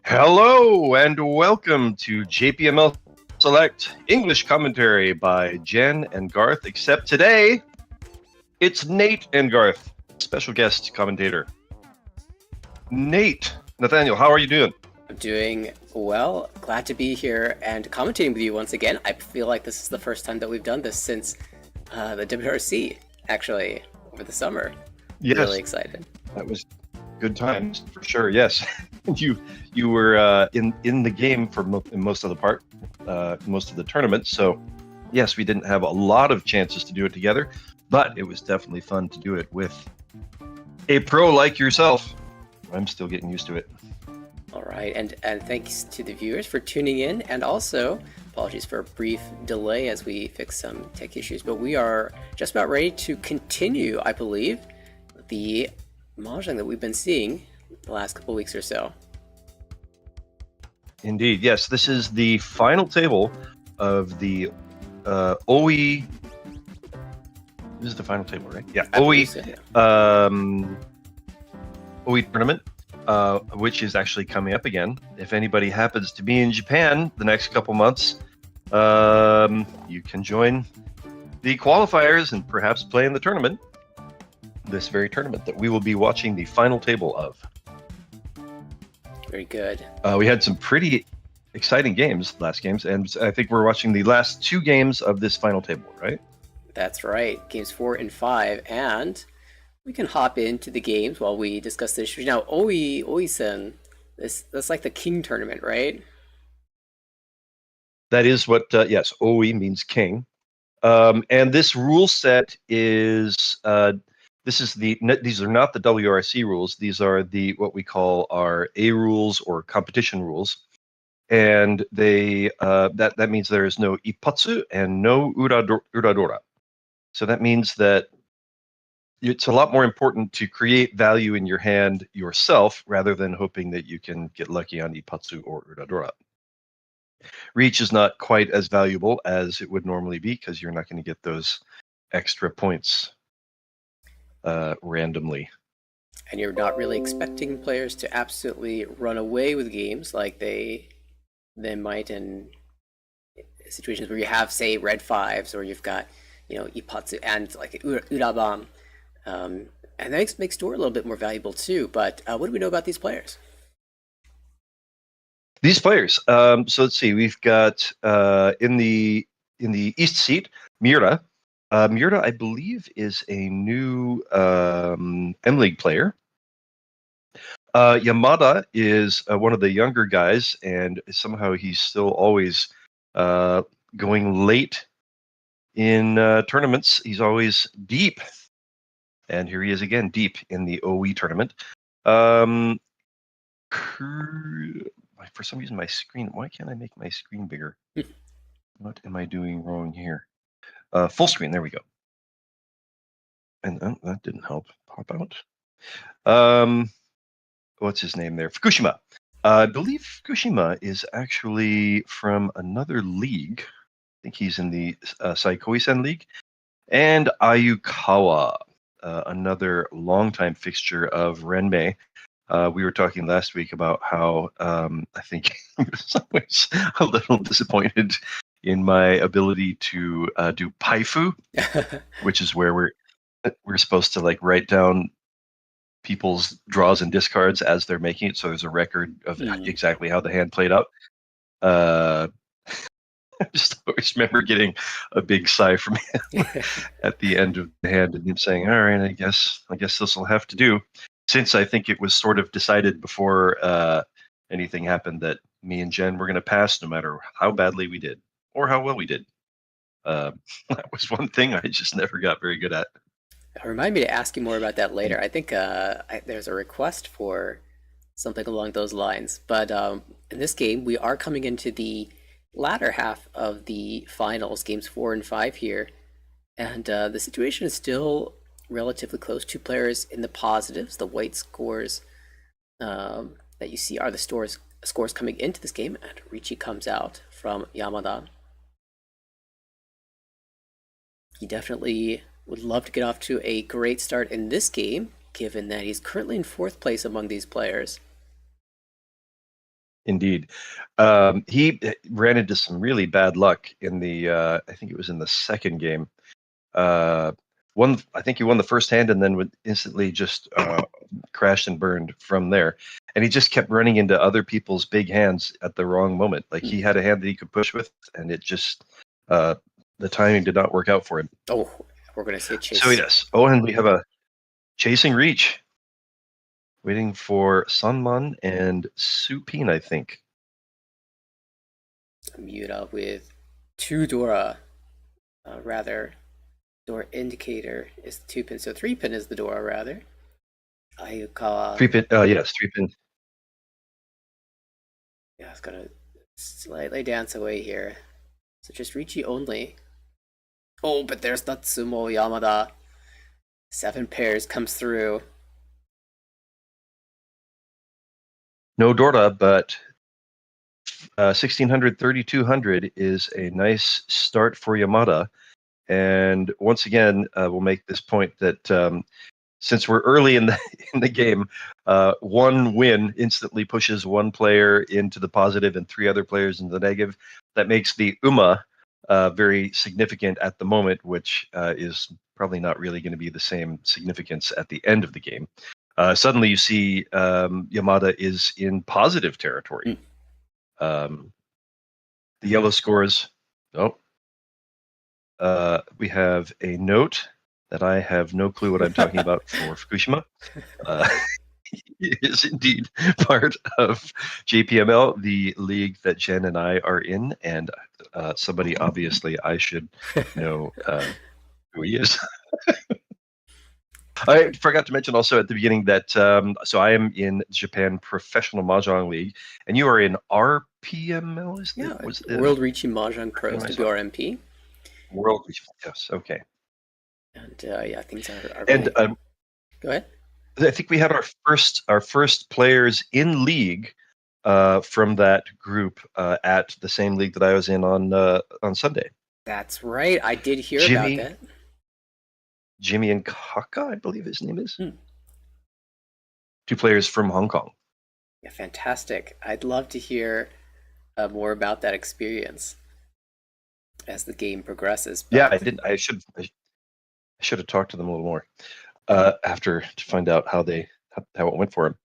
Hello and welcome to JPML Select English Commentary by Jen and Garth, except today it's Nate and Garth, special guest commentator. Nate, Nathanael, how are you doing? I'm doing well. Glad to be here and commentating with you once again. I feel like this is the first time that we've done this since the WRC, actually, over the summer. Yes. Really excited. That was good times for sure. Yes, you were in the game for most of the tournament. So yes, we didn't have a lot of chances to do it together, but it was definitely fun to do it with a pro like yourself. I'm still getting used to it. All right, and thanks to the viewers for tuning in, and also apologies for a brief delay as we fix some tech issues, but we are just about ready to continue, I believe, the Mahjong that we've been seeing the last couple weeks or so. Indeed, yes. This is the final table of the OUI. This is the final table, right? Yeah, OUI, so, yeah. OUI tournament, which is actually coming up again. If anybody happens to be in Japan the next couple months, you can join the qualifiers and perhaps play in the tournament. This very tournament that we will be watching the final table of. Very good. We had some pretty exciting last games, and I think we're watching the last two games of this final table, right? That's right, games 4 and 5, and we can hop into the games while we discuss the issues. Now, OUI-sen, that's like the king tournament, right? That is what, yes, OUI means king. And this rule set is, these are not the WRC rules. These are what we call our A rules or competition rules. And that means there is no ippatsu and no uradora. So that means that it's a lot more important to create value in your hand yourself rather than hoping that you can get lucky on ippatsu or uradora. Reach is not quite as valuable as it would normally be because you're not going to get those extra points randomly. And you're not really expecting players to absolutely run away with games like they might in situations where you have, say, red fives, or you've got, ippatsu and like uraban. And that makes door a little bit more valuable too. But what do we know about these players? These players. So let's see. We've got in the east seat, Miura. Miura, I believe, is a new M League player. Yamada is one of the younger guys, and somehow he's still always going late in tournaments. He's always deep. And here he is again, deep in the OUI tournament. For some reason, my screen, why can't I make my screen bigger? What am I doing wrong here? Full screen, there we go. And that didn't help pop out. What's his name there? Fukushima. I believe Fukushima is actually from another league. I think he's in the Saikoi-sen League. And Ayukawa, another longtime fixture of Renmei. We were talking last week about how I think I was a little disappointed in my ability to do paifu, which is where we're supposed to like write down people's draws and discards as they're making it, so there's a record of exactly how the hand played out. I just always remember getting a big sigh from him at the end of the hand and him saying, all right, I guess this will have to do. Since I think it was sort of decided before anything happened that me and Jen were going to pass no matter how badly we did or how well we did. That was one thing I just never got very good at. Remind me to ask you more about that later. I think there's a request for something along those lines. But in this game, we are coming into the latter half of the finals, games 4 and 5 here. And the situation is still relatively close. 2 players in the positives. The white scores that you see are the scores coming into this game. And Ricci comes out from Yamada. He definitely would love to get off to a great start in this game, given that he's currently in 4th place among these players. Indeed. He ran into some really bad luck in the, I think it was in the second game. I think he won the first hand and then would instantly just crashed and burned from there. And he just kept running into other people's big hands at the wrong moment. Like he had a hand that he could push with, and it just, the timing did not work out for him. Oh, we're going to see a chase. So yes. Oh, and we have a chasing reach. Waiting for Sunman and Supine, I think. Miura with 2 Dora. Door indicator is 2-pin, so 3-pin is the Dora, rather. Ayukawa. 3-pin, yes, 3-pin. Yeah, it's gonna slightly dance away here. So just Riichi only. Oh, but there's Natsumo Yamada. 7 pairs comes through. No Dora, but 1600, 3200 is a nice start for Yamada. And once again, we'll make this point that since we're early in the game, one win instantly pushes one player into the positive and 3 other players into the negative. That makes the UMA very significant at the moment, which is probably not really going to be the same significance at the end of the game. Suddenly you see Yamada is in positive territory. The yellow scores. Oh, we have a note that I have no clue what I'm talking about for Fukushima. It is indeed part of JPML, the league that Jen and I are in, and somebody obviously I should know who he is. I forgot to mention also at the beginning that so I am in Japan Professional Mahjong League, and you are in RPML. World Riichi Mahjong Pros WRMP. World Riichi, yes, okay. And yeah, things are and go ahead. I think we had our first players in league from that group at the same league that I was in on Sunday. That's right. I did hear about that. Jimmy and Kaka, I believe his name is. 2 players from Hong Kong. Yeah, fantastic. I'd love to hear more about that experience as the game progresses. Yeah, I didn't. I should have talked to them a little more after to find out how it went for him.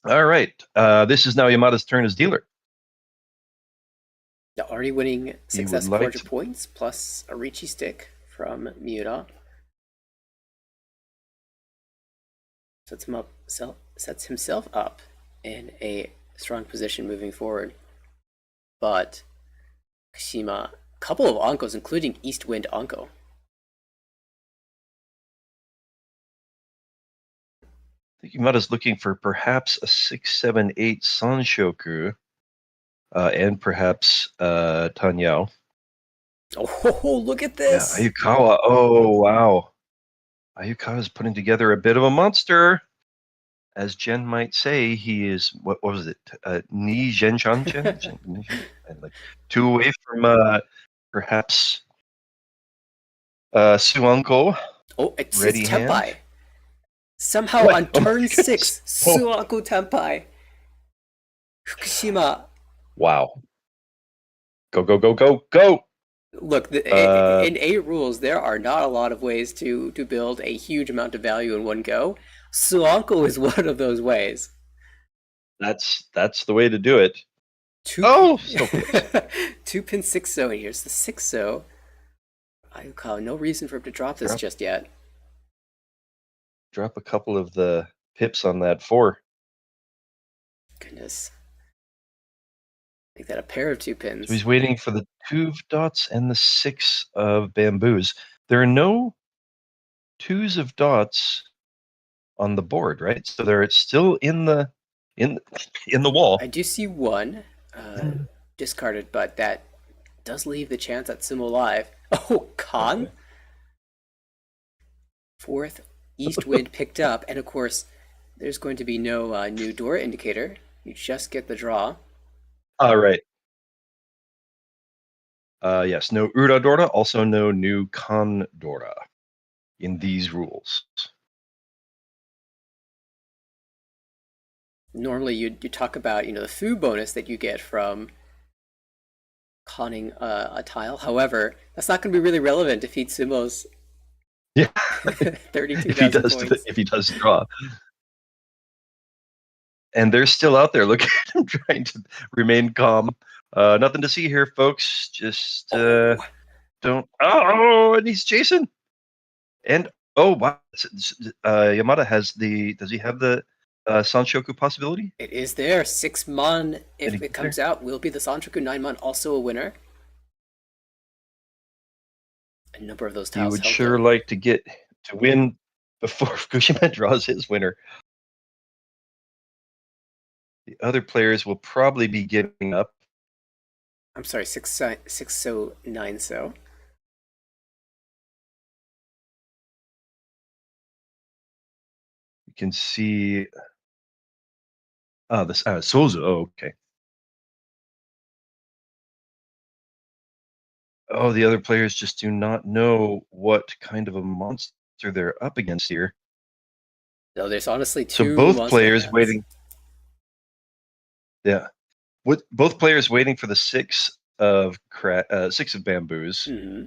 All right, this is now Yamada's turn as dealer. Yeah, already winning successful 400 points plus a Riichi stick from Miura. Sets himself up in a strong position moving forward. But Fukushima, a couple of Ankos, including East Wind Anko. I think Yamada's looking for perhaps a 6-7-8 Sanshoku and perhaps Tanyao. Oh, look at this! Yeah, Ayukawa. Oh, wow. Ayukawa is putting together a bit of a monster. As Jen might say, he is, what was it? Ni Zhenchan Chen? Like 2 away from perhaps Suanko. Oh, it's ready Tenpai. hand. Somehow on turn 6, Suanko Tenpai. Fukushima. Wow. Go, go, go, go, go! Look, in 8 rules, there are not a lot of ways to build a huge amount of value in one go. Suanko is one of those ways. That's the way to do it. So close. 2-pin 6-0, and here's the 6-0. Ayukawa, no reason for him to drop this just yet. Drop a couple of the pips on that 4. Goodness. Make that a pair of 2 pins. So he's waiting for the 2 of dots and the 6 of bamboos. There are no 2s of dots on the board, right? So they're still in the wall. I do see 1 discarded, but that does leave the chance at Sumo Live. Oh, Khan. 4th East Wind picked up, and of course, there's going to be no new Dora indicator. You just get the draw. All right. Yes, no Ura Dora, also no new Kan Dora in these rules. normally you talk about the food bonus that you get from conning a tile. However, that's not going to be really relevant to feed Sumo's Yeah, 32,000 points. if he does draw. And they're still out there. Look at him trying to remain calm. Nothing to see here, folks. Just don't. Oh, and he's chasing. And wow, Yamada has the. Does he have the Sanshoku possibility? It is there. 6 mon, if it comes out, will be the Sanshoku. 9 mon, also a winner. A number of those tiles. He would sure like to win before Fukushima draws his winner. The other players will probably be getting up. I'm sorry, 6 so 9 so. You can see. This Sozu. Oh, okay. Oh, the other players just do not know what kind of a monster they're up against here. No, there's honestly two. So both players waiting. Yeah, both players waiting for the 6 of bamboos. Mm-hmm.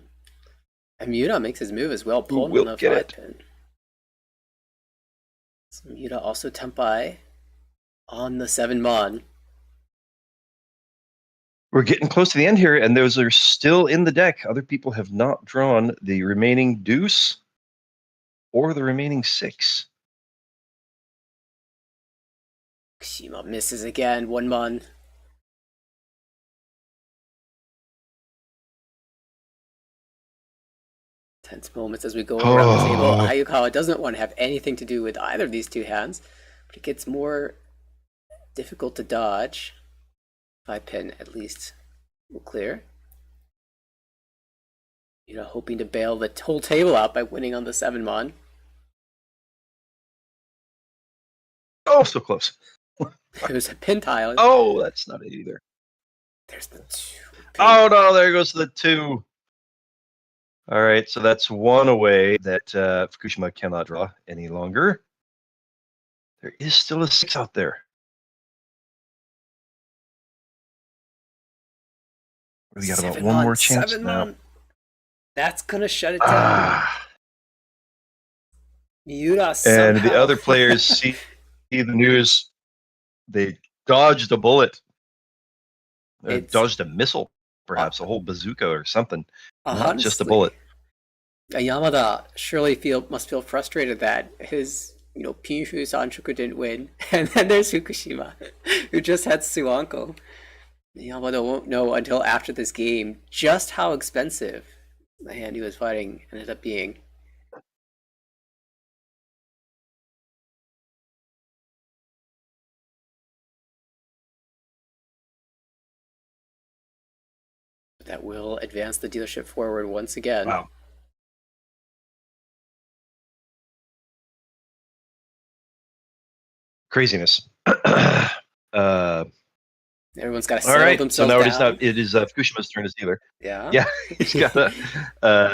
And Miura makes his move as well, pulling on the 5 pin. So Miura also tempai on the 7 mon. We're getting close to the end here, and those are still in the deck. Other people have not drawn the remaining deuce or the remaining 6. Fukushima misses again, 1 mon. Tense moments as we go around the table. Ayukawa doesn't want to have anything to do with either of these two hands, but it gets more difficult to dodge. 5 pin at least will clear. Hoping to bail the whole table out by winning on the 7 mon. Oh, so close. It was a pin tile. Oh, that's not it either. There's the 2. Oh no, there goes the 2. All right, so that's 1 away that Fukushima cannot draw any longer. There is still a 6 out there. We got about 1 more chance now. That's gonna shut it down. Miura and the other players see the news. They dodged a bullet. Dodged a missile, perhaps a whole bazooka or something. Not just a bullet. Yamada surely must feel frustrated that his Pinshu Sanshoku didn't win, and then there's Fukushima, who just had Suanko. Yamada won't know until after this game just how expensive the hand he was fighting ended up being. That will advance the dealership forward once again. Wow. Craziness. Everyone's got to settle themselves so now down. it is Fukushima's turn as dealer. Yeah. He's got to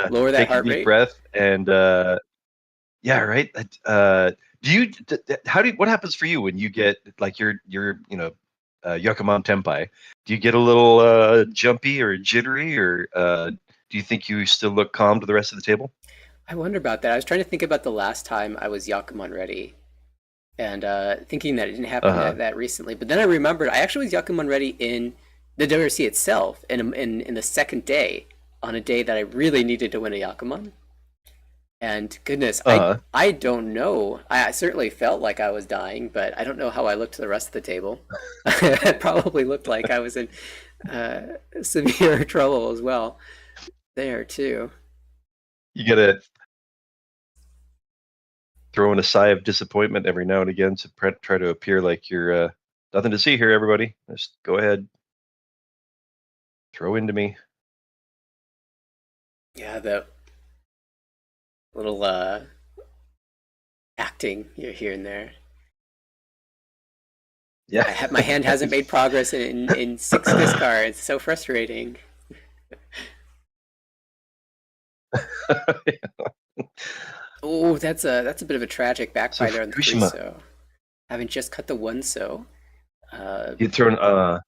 lower that heart rate. Breath and yeah, right. What happens for you when you get like your Yakuman Tenpai? Do you get a little jumpy or jittery, or do you think you still look calm to the rest of the table? I wonder about that. I was trying to think about the last time I was Yakuman ready, and thinking that it didn't happen that recently. But then I remembered I actually was Yakuman ready in the WRC itself, in the second day, on a day that I really needed to win a Yakuman. And goodness, I don't know. I certainly felt like I was dying, but I don't know how I looked to the rest of the table. It probably looked like I was in severe trouble as well there too. You gotta throw in a sigh of disappointment every now and again to try to appear like you're nothing to see here, everybody. Just go ahead. Throw into me. Yeah, the little acting here and there. Yeah, my hand hasn't made progress in 6 discards. It's so frustrating. Oh, that's a bit of a tragic backfire there on the 3. So having just cut the one so. He'd thrown.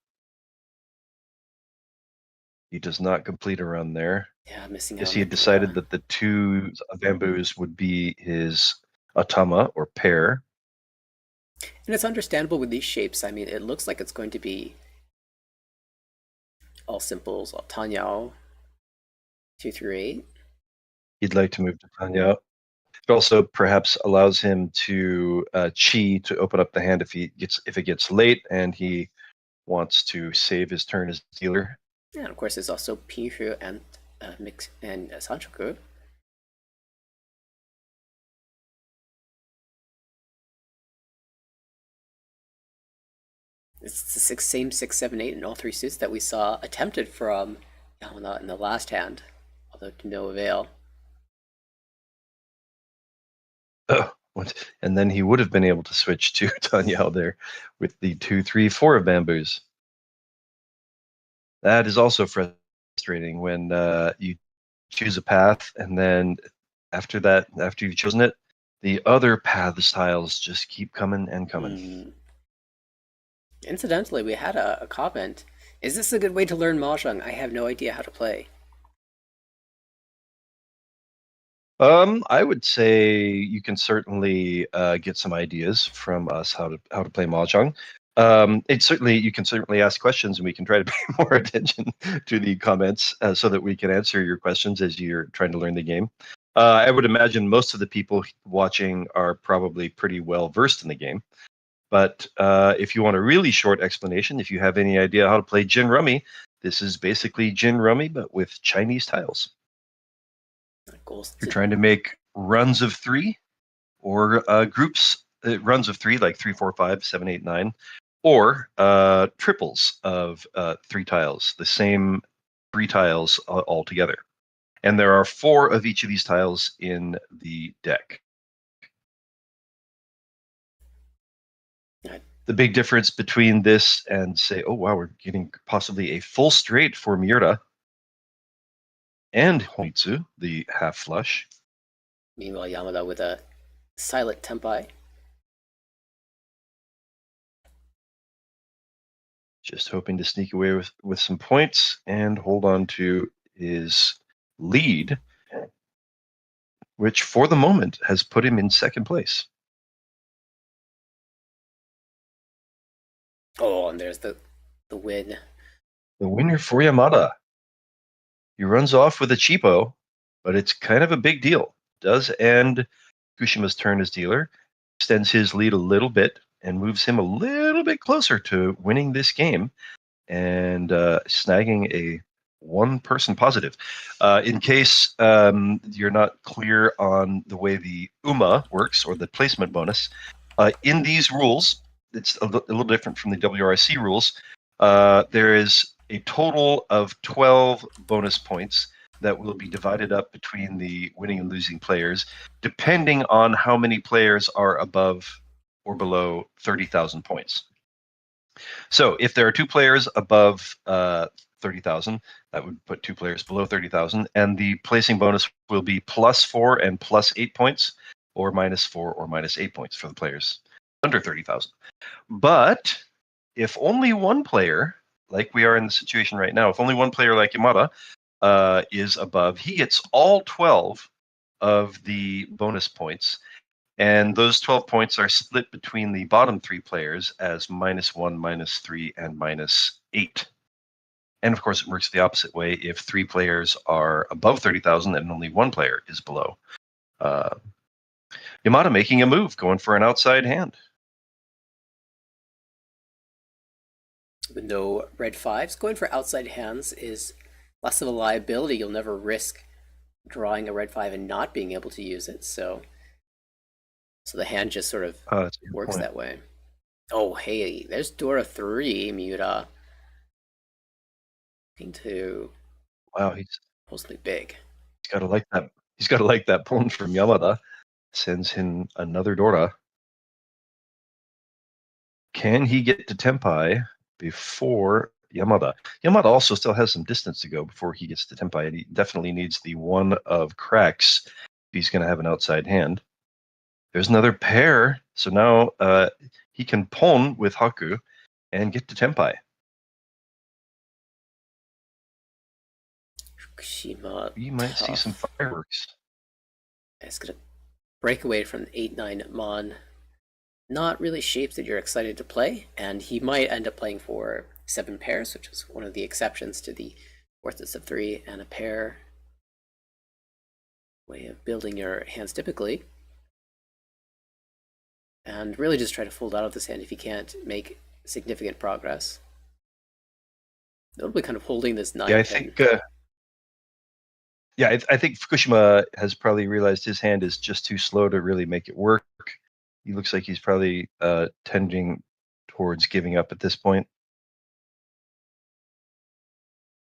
He does not complete a run there. Yeah, missing out. Yes, he had decided that the two bamboos would be his atama or pair. And it's understandable with these shapes. I mean, it looks like it's going to be all simples, all Tanyao, 2 through 8. He'd like to move to Tanyao. It also perhaps allows him to chi to open up the hand if it gets late and he wants to save his turn as dealer. Yeah, and of course, there's also Pinhu and Mix and Sanchoku. It's the same 6, 7, 8 in all three suits that we saw attempted from Yamada in the last hand, although to no avail. Oh, and then he would have been able to switch to Tanyao there with the 2, 3, 4 of bamboos. That is also frustrating when you choose a path and then after you've chosen it, the other paths tiles just keep coming and coming. Incidentally, we had a comment. Is this a good way to learn Mahjong? I have no idea how to play. I would say you can certainly get some ideas from us how to play Mahjong. You can certainly ask questions, and we can try to pay more attention to the comments so that we can answer your questions as you're trying to learn the game. I would imagine most of the people watching are probably pretty well versed in the game. But if you want a really short explanation, if you have any idea how to play Jin Rummy, this is basically Jin Rummy, but with Chinese tiles. You're trying to make runs of 3 or groups, runs of 3, like 3, 4, 5, 7, 8, 9, or triples of 3 tiles, the same 3 tiles all together. And there are 4 of each of these tiles in the deck. The big difference between this and say, oh wow, we're getting possibly a full straight for Miura and Hoitsu, the half flush. Meanwhile, Yamada with a silent tempai. Just hoping to sneak away with some points and hold on to his lead, which for the moment has put him in second place. Oh, and there's the win. The winner for Yamada. He runs off with a cheapo, but it's kind of a big deal. Does end Fukushima's turn as dealer, extends his lead a little bit, and moves him a little bit closer to winning this game and snagging a one-person positive. In case you're not clear on the way the UMA works, or the placement bonus, in these rules, it's a little different from the WRC rules. There is a total of 12 bonus points that will be divided up between the winning and losing players, depending on how many players are above or below 30,000 points. So if there are 2 players above 30,000, that would put 2 players below 30,000, and the placing bonus will be +4 and +8 points, or -4 or -8 points for the players under 30,000. But if only one player, like we are in the situation right now, if only one player like Yamada is above, he gets all 12 of the bonus points. And those 12 points are split between the bottom 3 players as -1, -3, and -8. And of course, it works the opposite way if 3 players are above 30,000 and only one player is below. Yamada making a move, going for an outside hand. With no red 5s, going for outside hands is less of a liability. You'll never risk drawing a red 5 and not being able to use it. So the hand just sort of works that way. Oh, hey, there's Dora 3, Miura. Into wow, he's mostly big. He's got to like that. He's got to like that pawn from Yamada. Sends him another Dora. Can he get to Tempai before Yamada? Yamada also still has some distance to go before he gets to Tempai, and he definitely needs the one of cracks if he's going to have an outside hand. There's another pair. So now he can pawn with Haku and get to Tenpai. Fukushima. We might see some Tough. fireworks. It's going to break away from the 8-9 Mon. Not really shapes that you're excited to play, and he might end up playing for 7 pairs, which is one of the exceptions to the quartets of 3 and a pair way of building your hands typically. And really just try to fold out of this hand if you can't make significant progress. Notably kind of holding this 9 Yeah, I pin. think I think Fukushima has probably realized his hand is just too slow to really make it work. He looks like he's probably tending towards giving up at this point.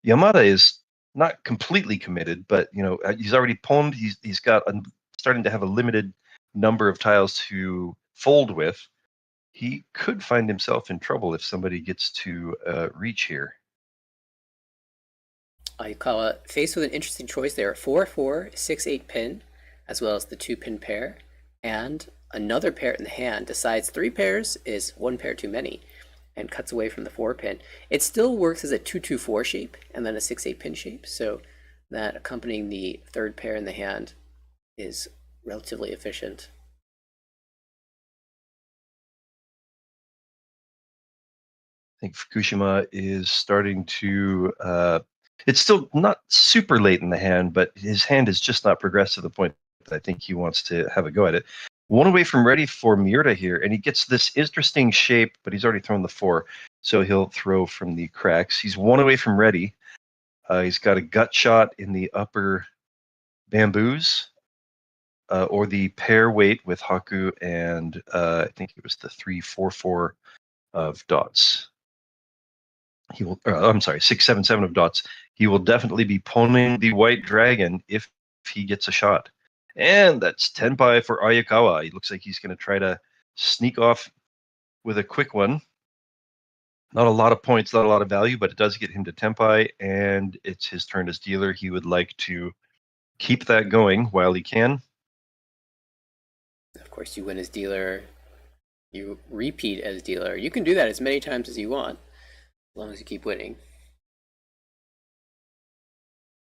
Yamada is not completely committed, but he's already pawned. He's got starting to have a limited number of tiles to fold with. He could find himself in trouble if somebody gets to reach here. Ayukawa faced with an interesting choice there: 4-4, 6-8 pin, as well as the 2-pin pair, and another pair in the hand. Decides 3 pairs is 1 pair too many, and cuts away from the 4-pin. It still works as a 2-2-4 shape and then a 6-8 pin shape, so that accompanying the 3rd pair in the hand is relatively efficient. I think Fukushima is starting to. It's still not super late in the hand, but his hand is just not progressed to the point that I think he wants to have a go at it. 1 away from ready for Miura here, and he gets this interesting shape, but he's already thrown the 4, so he'll throw from the cracks. He's 1 away from ready. He's got a gut shot in the upper bamboos, or the pair weight with Haku and I think it was the 3-4-4 of dots. He will. I'm sorry, 6-7-7 of dots. He will definitely be pawning the white dragon if he gets a shot. And that's Tenpai for Ayukawa. He looks like he's going to try to sneak off with a quick one. Not a lot of points, not a lot of value, but it does get him to Tenpai, and it's his turn as dealer. He would like to keep that going while he can. Of course, you win as dealer. You repeat as dealer. You can do that as many times as you want, as long as you keep winning.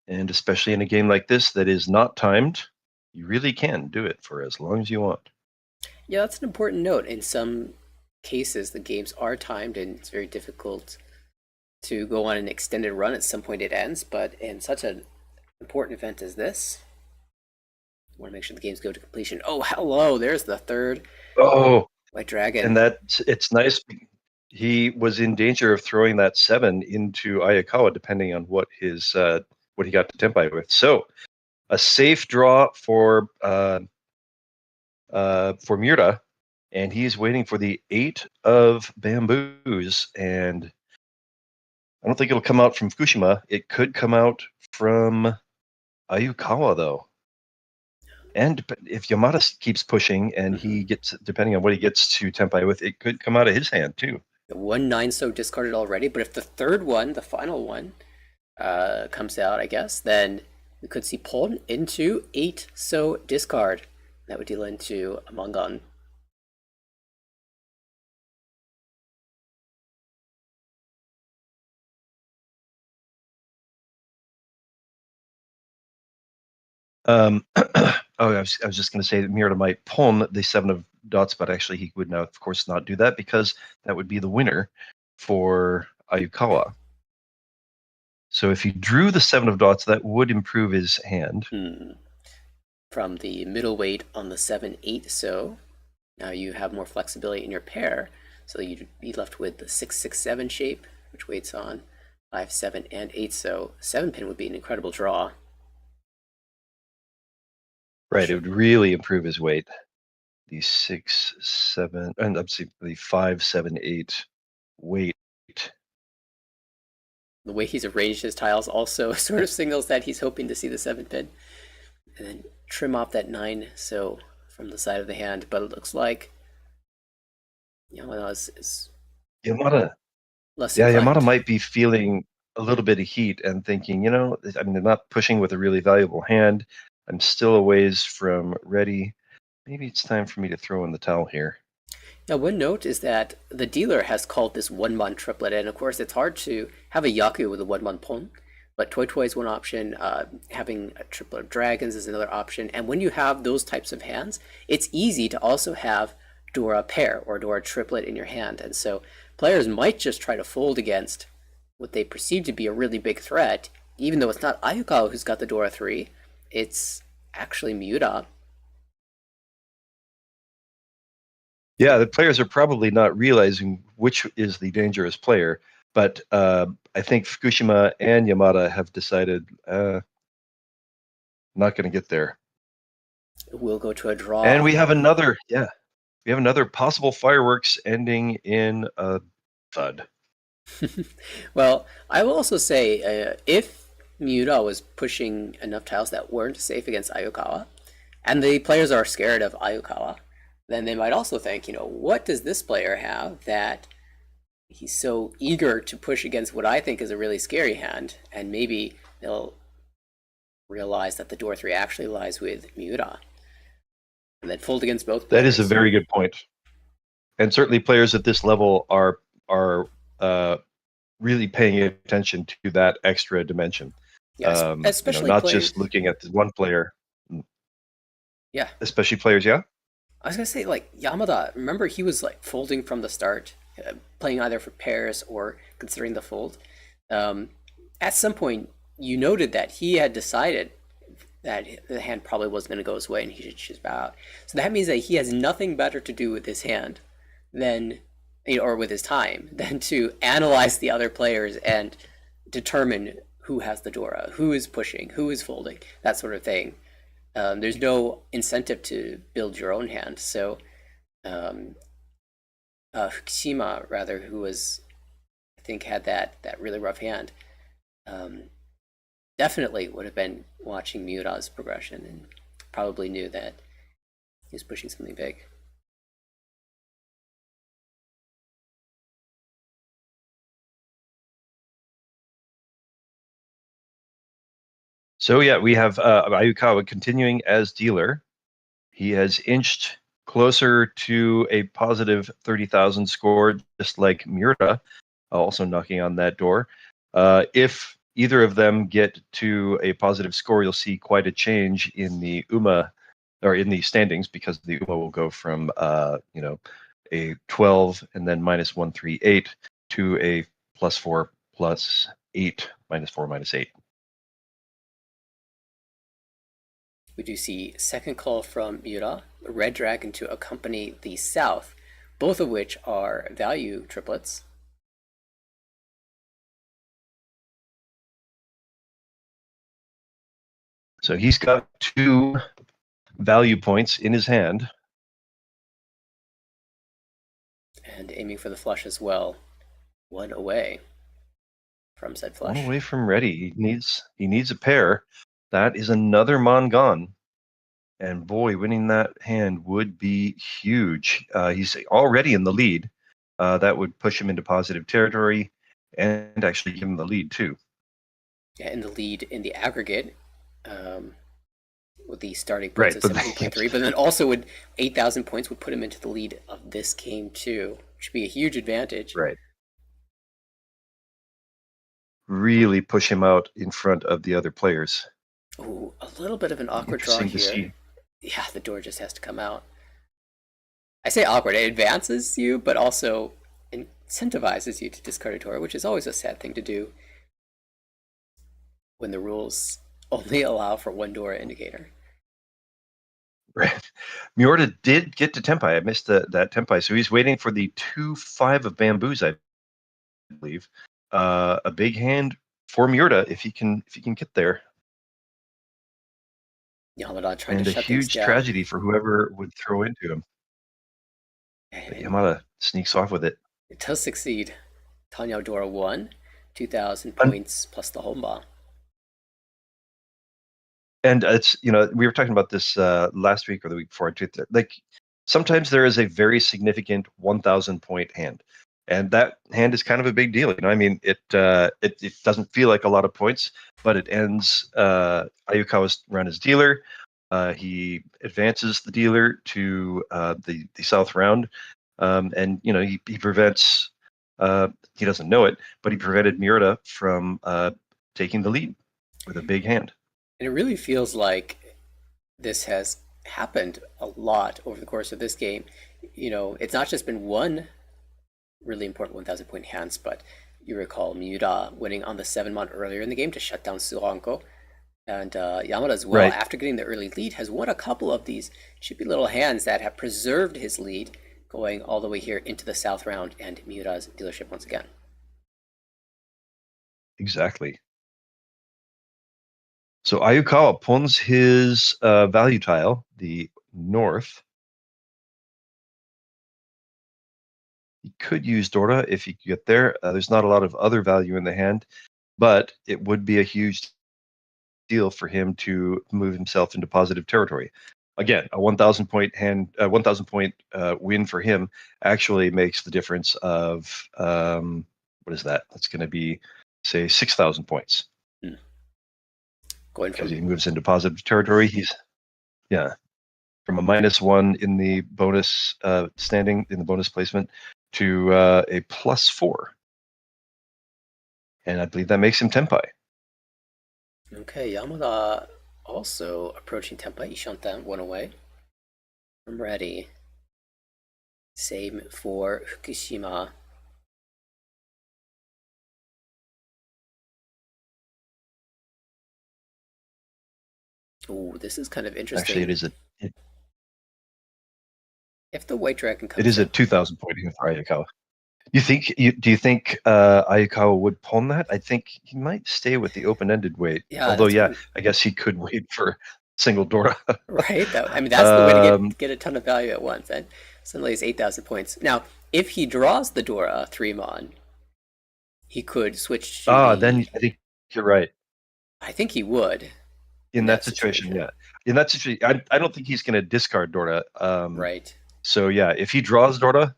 And especially in a game like this that is not timed, you really can do it for as long as you want. Yeah, that's an important note. In some cases, the games are timed, and it's very difficult to go on an extended run. At some point it ends, but in such an important event as this, you want to make sure the games go to completion. Oh, hello, there's the 3rd white dragon. And it's nice. He was in danger of throwing that 7 into Ayukawa, depending on what his what he got to Tenpai with. So a safe draw for Miura, and he's waiting for the 8 of bamboos, and I don't think it'll come out from Fukushima. It could come out from Ayukawa, though. And if Yamada keeps pushing and he gets, depending on what he gets to Tenpai with, it could come out of his hand, too. The 1-9 so discarded already, but if the 3rd one, the final one, comes out, I guess, then we could see pawn into 8 so discard. That would deal into a Mangan. I was just going to say that Miura might pawn the 7 of dots, but actually he would now, of course, not do that because that would be the winner for Ayukawa. So if he drew the 7 of dots, that would improve his hand. From the middleweight on the 7-8 so, now you have more flexibility in your pair, so you'd be left with the 6-6-7 shape, which weights on 5-7 and 8 so. 7-pin would be an incredible draw. Right, it would really improve his weight. The 6-7, and obviously the 5-7-8 weight. The way he's arranged his tiles also sort of signals that he's hoping to see the 7-pin. And then trim off that 9 so from the side of the hand, but it looks like Yamada is Yamada. less Yeah, inclined. Yamada might be feeling a little bit of heat and thinking, they're not pushing with a really valuable hand. I'm still a ways from ready. Maybe it's time for me to throw in the towel here. Now, one note is that the dealer has called this one-mon triplet, and of course, it's hard to have a Yaku with a one-mon pon, but Toy Toy is one option. Having a triplet of dragons is another option, and when you have those types of hands, it's easy to also have Dora pair or Dora triplet in your hand, and so players might just try to fold against what they perceive to be a really big threat, even though it's not Ayukawa who's got the Dora 3, it's actually Miura. Yeah, the players are probably not realizing which is the dangerous player, but I think Fukushima and Yamada have decided not going to get there. We'll go to a draw. And we have another possible fireworks ending in a thud. Well, I will also say, if Miura was pushing enough tiles that weren't safe against Ayukawa, and the players are scared of Ayukawa, then they might also think, what does this player have that he's so eager to push against what I think is a really scary hand, and maybe they'll realize that the door 3 actually lies with Miura, and then fold against both players. That is a very good point. And certainly players at this level are really paying attention to that extra dimension. Yeah, especially not players, just looking at the one player. Yeah. Especially players, yeah? I was going to say, Yamada, remember he was, folding from the start, playing either for pairs or considering the fold. At some point, you noted that he had decided that the hand probably wasn't going to go his way and he should choose bow out. So that means that he has nothing better to do with his hand than, or with his time, than to analyze the other players and determine who has the Dora, who is pushing, who is folding, that sort of thing. There's no incentive to build your own hand. So Fukushima, rather, who was, I think, had that really rough hand, definitely would have been watching Miura's progression and probably knew that he was pushing something big. So yeah, we have Ayukawa continuing as dealer. He has inched closer to a positive 30,000 score, just like Miura, also knocking on that door. If either of them get to a positive score, you'll see quite a change in the UMA, or in the standings, because the UMA will go from a 12 and then -138 to a +4 +8 -4 -8. We do see second call from Miura, Red Dragon to accompany the South, both of which are value triplets. So he's got 2 value points in his hand. And aiming for the flush as well. 1 away from said flush. 1 away from ready. He needs a pair. That is another mon gone. And boy, winning that hand would be huge. He's already in the lead. That would push him into positive territory and actually give him the lead too. Yeah, in the lead in the aggregate, with the starting points of 17.3, but then also with 8,000 points would put him into the lead of this game too, which would be a huge advantage. Right. Really push him out in front of the other players. Ooh, a little bit of an awkward draw here. Yeah, the door just has to come out. I say awkward, it advances you, but also incentivizes you to discard a door, which is always a sad thing to do when the rules only allow for 1 Dora indicator. Right. Miura did get to Tempai. I missed that Tempai. So he's waiting for the 2-5 of bamboos, I believe. A big hand for Miura if he can get there. Yamada trying to shut things down. And a huge tragedy for whoever would throw into him. But Yamada sneaks off with it. It does succeed. Tanya Dora 1, 2,000 points plus the Homba. And it's, we were talking about this last week or the week before. Like, sometimes there is a very significant 1,000 point hand, and that hand is kind of a big deal. I mean, it doesn't feel like a lot of points, but it ends Ayukawa's run as dealer. He advances the dealer to the South round. And he prevents. He doesn't know it, but he prevented Miura from taking the lead with a big hand. And it really feels like this has happened a lot over the course of this game. It's not just been one really important 1,000-point hands, but you recall Miura winning on the 7-mon earlier in the game to shut down Suranko. And Yamada as well, Right. after getting the early lead, has won a couple of these chippy little hands that have preserved his lead, going all the way here into the south round and Miura's dealership once again. Exactly. So Ayukawa pawns his value tile, the north. He could use Dora if he could get there. There's not a lot of other value in the hand, but it would be a huge deal for him to move himself into positive territory. Again, a 1,000 point hand, 1,000 point win for him actually makes the difference of what is that? That's going to be, say, 6,000 points. Going Because from he moves into positive territory. He's from a -1 in the bonus standing in the bonus placement to a +4, and I believe that makes him Tenpai. Okay, Yamada also approaching Tenpai. Ishantan one away. I'm ready. Same for Fukushima. Ooh, this is kind of interesting. Actually, if the White Dragon comes it is a in, 2,000 point here for Ayukawa. Do you think Ayukawa would pawn that? I think he might stay with the open-ended wait. yeah, Although, that's I guess he could wait for single Dora. right. That's the way to get a ton of value at once. And suddenly it's 8,000 points. Now, if he draws the Dora 3-mon, he could switch to Then I think you're right. I think he would. In that situation, yeah. In that situation, I don't think he's going to discard Dora. Right. So yeah, if he draws Dora,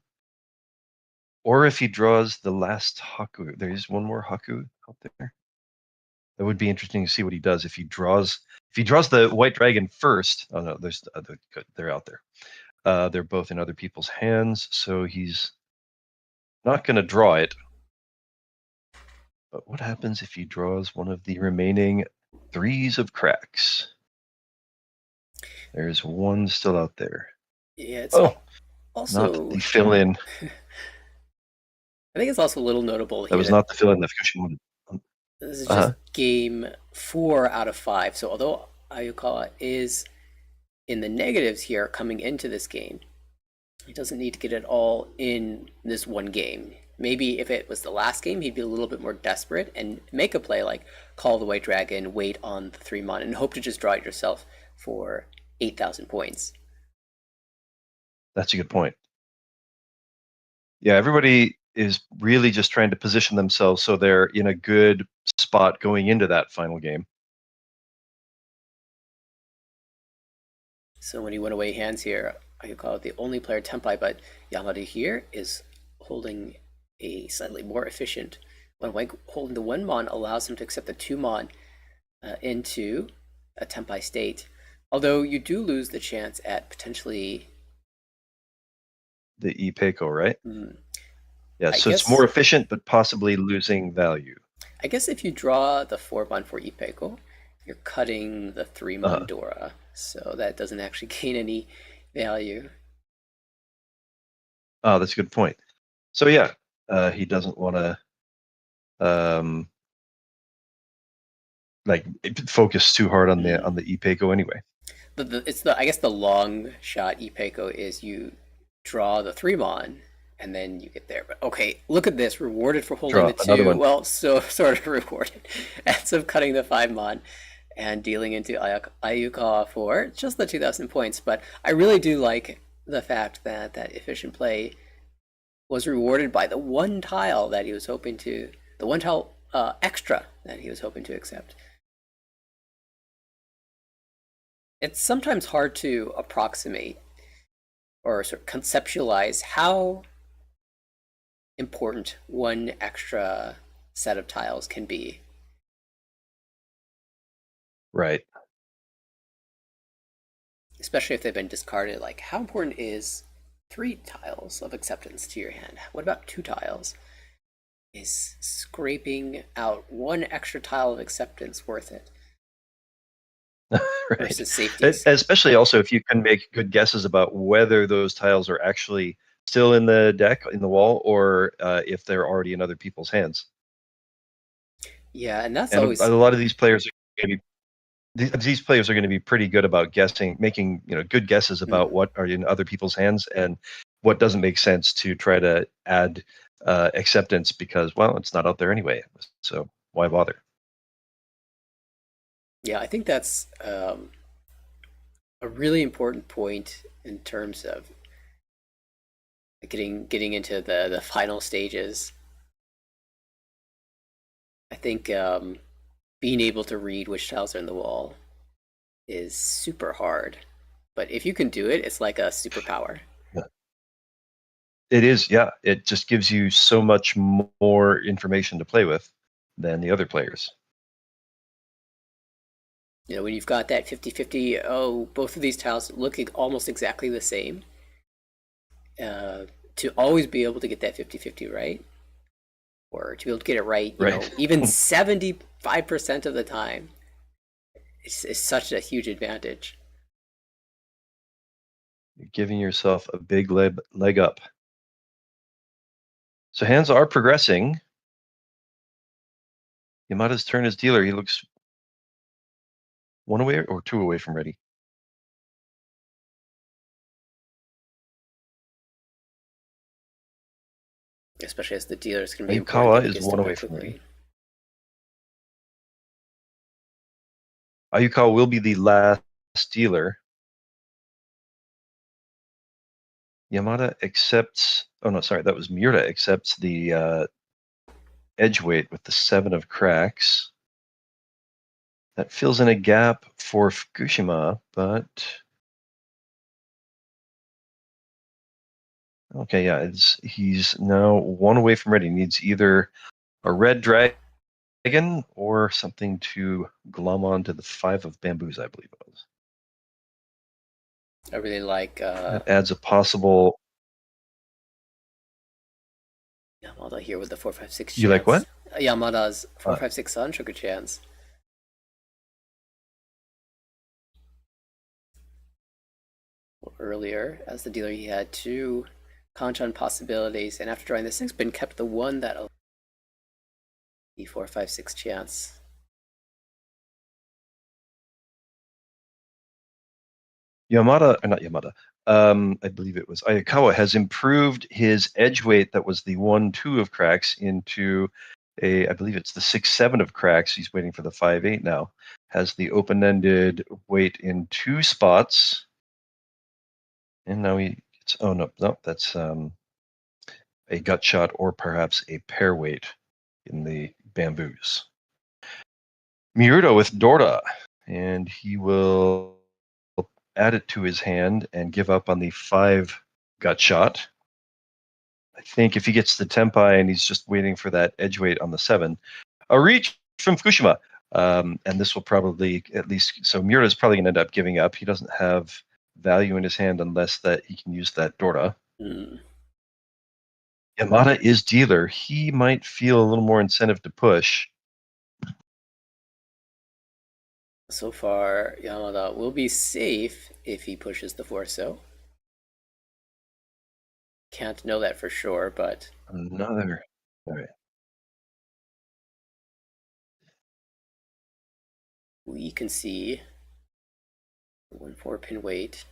or if he draws the last Haku, there's one more Haku out there. That would be interesting to see what he does if he draws. If he draws the White Dragon first, oh no, there's they're out there. They're both in other people's hands, so he's not going to draw it. But what happens if he draws one of the remaining 3s of cracks? There's one still out there. Yeah, it's also not also the fill-in. I think it's also a little notable here. That was not the fill-in that Fukushima wanted. This is just game 4 out of 5. So although Ayukawa is in the negatives here coming into this game, he doesn't need to get it all in this one game. Maybe if it was the last game, he'd be a little bit more desperate and make a play like call the White Dragon, wait on the 3-mon, and hope to just draw it yourself for 8,000 points. That's a good point. Yeah, everybody is really just trying to position themselves so they're in a good spot going into that final game. So when he went away hands here, I could call it the only player Tenpai, but Yamada here is holding a slightly more efficient one. Holding the 1-mon allows him to accept the 2-mon into a Tenpai state. Although you do lose the chance at potentially the Ipeiko, right? Yeah, so guess, it's more efficient, but possibly losing value. I guess if you draw the 4-mon for Ipeiko, you're cutting the 3-mon Dora, so that doesn't actually gain any value. Oh, that's a good point. So yeah, he doesn't want to like focus too hard on the Ipeiko anyway. I guess the long shot Ipeiko is you draw the 3-mon and then you get there. But okay, look at this, rewarded for holding the 2. Well, so sort of rewarded. Ends up cutting the 5-mon and dealing into Ayukawa for just the 2,000 points. But I really do like the fact that that efficient play was rewarded by the one tile that he was hoping to, the one tile extra that he was hoping to accept. It's sometimes hard to approximate or sort of conceptualize how important one extra set of tiles can be. Right. Especially if they've been discarded. Like, how important is 3 tiles of acceptance to your hand. What about 2 tiles? Is scraping out 1 extra tile of acceptance worth it? Right. Versus safeties. Especially also if you can make good guesses about whether those tiles are actually still in the deck, in the wall, or if they're already in other people's hands. Yeah, and that's And always a lot of these players are going to be these players are going to be pretty good about guessing, making good guesses about what are in other people's hands and what doesn't make sense to try to add acceptance because, well, it's not out there anyway. So why bother? Yeah, I think that's a really important point in terms of getting into the final stages. I think being able to read which tiles are in the wall is super hard. But if you can do it, it's like a superpower. Yeah. It is, yeah. It just gives you so much more information to play with than the other players. When you've got that 50-50, oh, both of these tiles look almost exactly the same. To always be able to get that 50-50 right, or to be able to get it right, even 75% of the time, it's such a huge advantage. You're giving yourself a big leg up. So hands are progressing. Yamada's turn as dealer. He looks 1 away or 2 away from ready. Especially as the dealer, it's going to be Ayukawa important that he is gets 1 to away work from quickly. ready. Ayukawa will be the last dealer. Yamada accepts. Oh no, sorry, that was Miura accepts the edge weight with the 7 of cracks. That fills in a gap for Fukushima, but okay, yeah, he's now 1 away from ready. He needs either a red dragon or something to glom onto the 5 of bamboos, I believe it was. I really like That adds a possible. Yamada here with the 4-5-6 chance. You like what? Yamada's 4-5-6 sun sugar chance. Earlier, as the dealer, he had 2 Kanchan possibilities, and after drawing the 6 bin, kept the 1 that the 4-5-6 chance. Yamada, or not Yamada, I believe it was Ayukawa, has improved his edge weight that was the 1-2 of cracks into I believe it's the 6-7 of cracks. He's waiting for the 5-8 now. Has the open-ended weight in 2 spots. And now oh no, that's a gut shot or perhaps a pair weight in the bamboos. Miura with Dorda, and he will add it to his hand and give up on the 5 gut shot. I think if he gets the tempai and he's just waiting for that edge weight on the 7, a reach from Fukushima. And this will probably, at least, so Miura is probably going to end up giving up. He doesn't have value in his hand unless that he can use that Dorda. Yamada is dealer. He might feel a little more incentive to push. So far, Yamada will be safe if he pushes the 4-so. Can't know that for sure, but Another. All right. We can see 1-4 pin weight.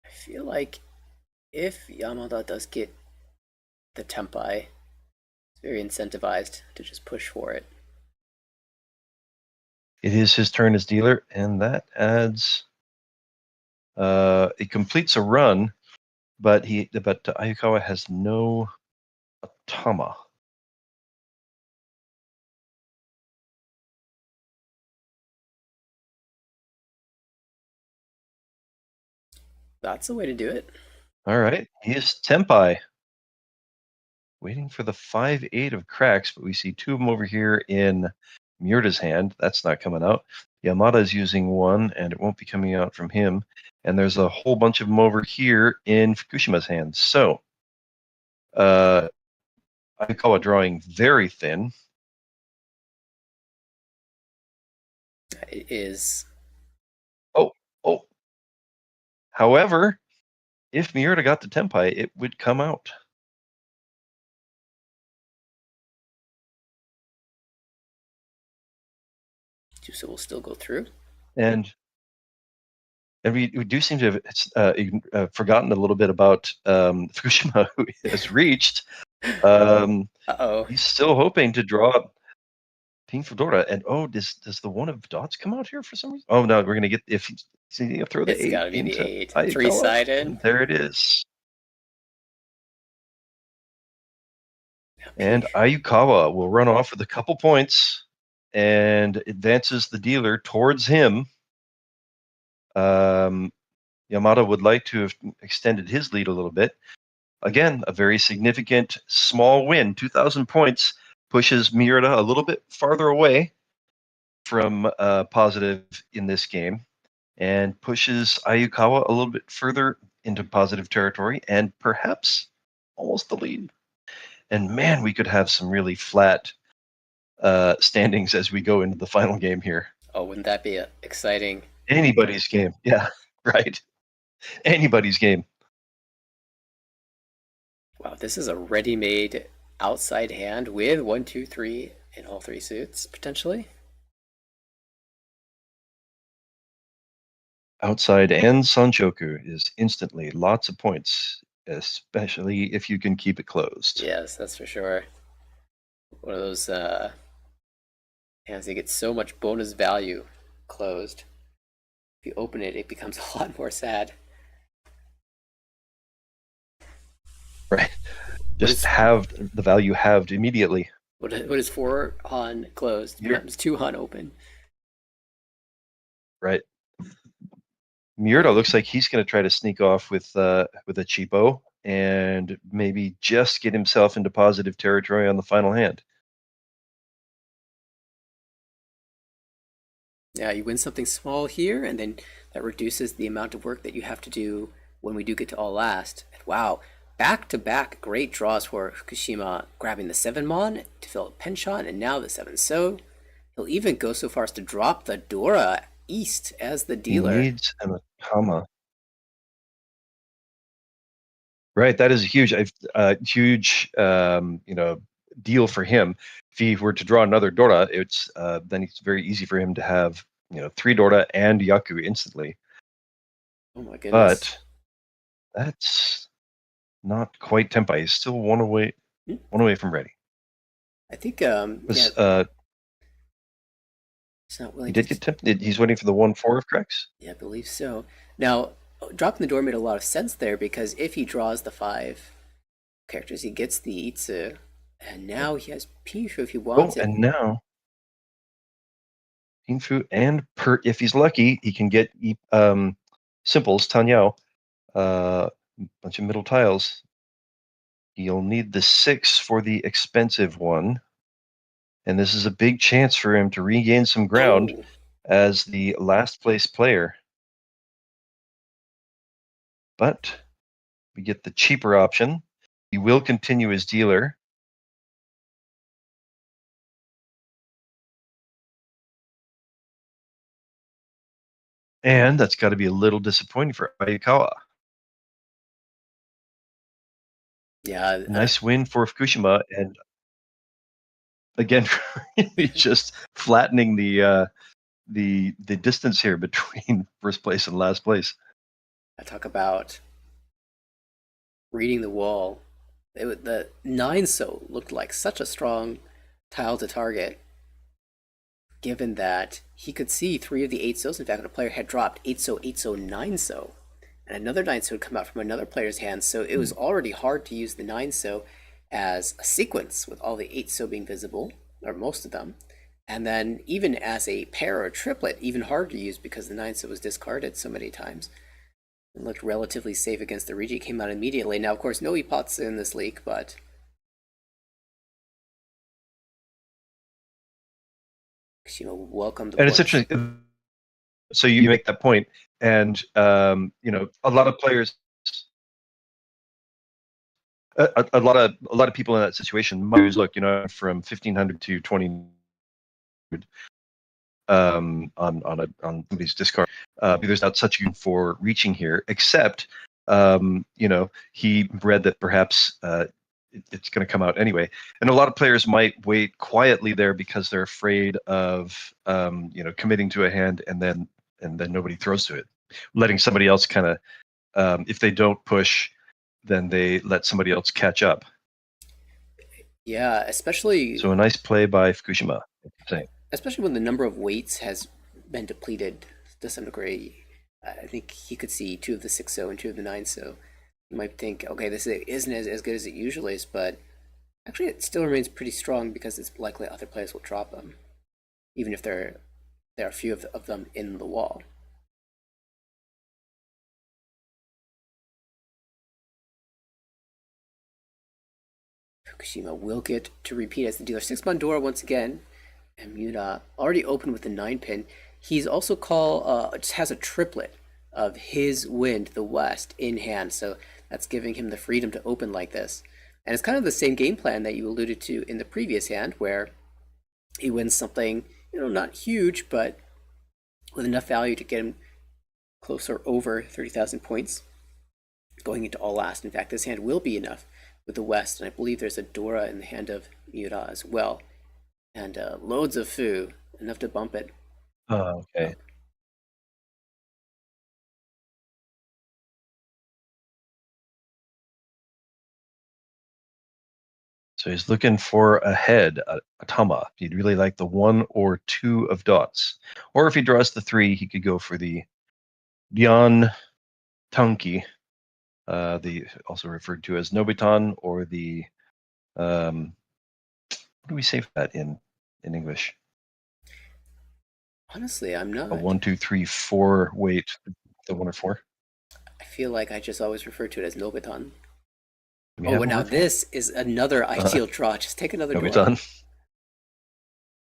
I feel like if Yamada does get the tempai, it's very incentivized to just push for it. It is his turn as dealer, and that adds. It completes a run, but Ayukawa has no Atama. That's the way to do it. All right, he is tempai. Waiting for the 5-8 of cracks, but we see 2 of them over here in Miura's hand. That's not coming out. Yamada is using one, and it won't be coming out from him. And there's a whole bunch of them over here in Fukushima's hands. So, Ayukawa drawing very thin. It is. Oh. However, if Miura got the Tenpai, it would come out. So we'll still go through. And we do seem to have forgotten a little bit about Fukushima, who has reached. Uh-oh. He's still hoping to draw Pink Fedora. And does the one of dots come out here for some reason? Oh no, we're gonna get throw the It's 8 gotta be the into 8. Ayukawa. 3-sided. And there it is. And Ayukawa will run off with a couple points and advances the dealer towards him. Yamada would like to have extended his lead a little bit. Again, a very significant small win. 2,000 points pushes Miura a little bit farther away from positive in this game and pushes Ayukawa a little bit further into positive territory and perhaps almost the lead. And man, we could have some really flat standings as we go into the final game here. Oh, wouldn't that be exciting? Anybody's game. Yeah, right. Anybody's game. Wow, this is a ready-made outside hand with 1, 2, 3 in all 3 suits, potentially. Outside and Sanchoku is instantly lots of points, especially if you can keep it closed. Yes, that's for sure. One of those hands that get so much bonus value closed. If you open it, it becomes a lot more sad. Right. Just have the value halved immediately. What is 4 Han closed? Becomes 2 Han open. Right. Miura looks like he's going to try to sneak off with a cheapo and maybe just get himself into positive territory on the final hand. Yeah, you win something small here, and then that reduces the amount of work that you have to do when we do get to all last. And wow, back-to-back great draws for Fukushima, grabbing the 7-mon to fill a penchant, and now the 7-so. He'll even go so far as to drop the Dora East as the dealer. He needs an Atama. Right, that is a huge deal for him. If he were to draw another Dora, then it's very easy for him to have 3 Dora and Yaku instantly. Oh my goodness! But that's not quite Tenpai. He's still one away from ready. I think he's not willing. He did get tempted. He's waiting for the 1/4 of Crex. Yeah, I believe so. Now, dropping the door made a lot of sense there, because if he draws the 5 characters, he gets the Itsu, and now he has Pinshu if he wants it. And now Pinfu and if he's lucky, he can get simples, Tanyao, bunch of middle tiles. He'll need the 6 for the expensive one. And this is a big chance for him to regain some ground as the last place player. But we get the cheaper option. He will continue as dealer. And that's got to be a little disappointing for Ayukawa. Yeah, nice win for Fukushima, and again, just flattening the distance here between first place and last place. I talk about reading the wall. The 9-so looked like such a strong tile to target, given that he could see 3 of the 8-sos. In fact, a player had dropped 8-so, 8-so, 9-so, and another 9-so would come out from another player's hand. So it was already hard to use the 9-so as a sequence with all the 8-so being visible, or most of them. And then even as a pair or a triplet, even harder to use because the 9-so was discarded so many times. It looked relatively safe against the Regi, came out immediately. Now, of course, no epots in this leak, but Fukushima welcomed the And push. it's interesting. So you make that point, and a lot of players, a lot of people in that situation might use, look, from 1500 to 2000 on somebody's discard. There's not such a for reaching here, except he read that perhaps it's going to come out anyway, and a lot of players might wait quietly there because they're afraid of committing to a hand and then nobody throws to it, letting somebody else kind of if they don't push, then they let somebody else catch up. Yeah, especially. So a nice play by Fukushima. Especially when the number of weights has been depleted to some degree. I think he could see 2 of the 6-0 and 2 of the 9-0. You might think, okay, this isn't as good as it usually is, but actually it still remains pretty strong because it's likely other players will drop them, even if there are a few of them in the wall. Fukushima will get to repeat as the dealer. 6 Bandura once again. And Miura already opened with the 9-pin. He's also just has a triplet of his wind, the west, in hand. So that's giving him the freedom to open like this. And it's kind of the same game plan that you alluded to in the previous hand, where he wins something, not huge, but with enough value to get him closer over 30,000 points going into all last. In fact, this hand will be enough with the west, and I believe there's a Dora in the hand of Miura as well. And loads of foo, enough to bump it. Oh, okay. So he's looking for a head, a tama. He'd really like the 1 or 2 of dots. Or if he draws the 3, he could go for the Ryan Tanki, the also referred to as Nobitan, or the what do we say for that in English? Honestly, I'm not. A 1, 2, 3, 4 weight, the 1 or 4. I feel like I just always refer to it as Nobitan. Oh, but now this is another ideal draw. Just take another Nobitan.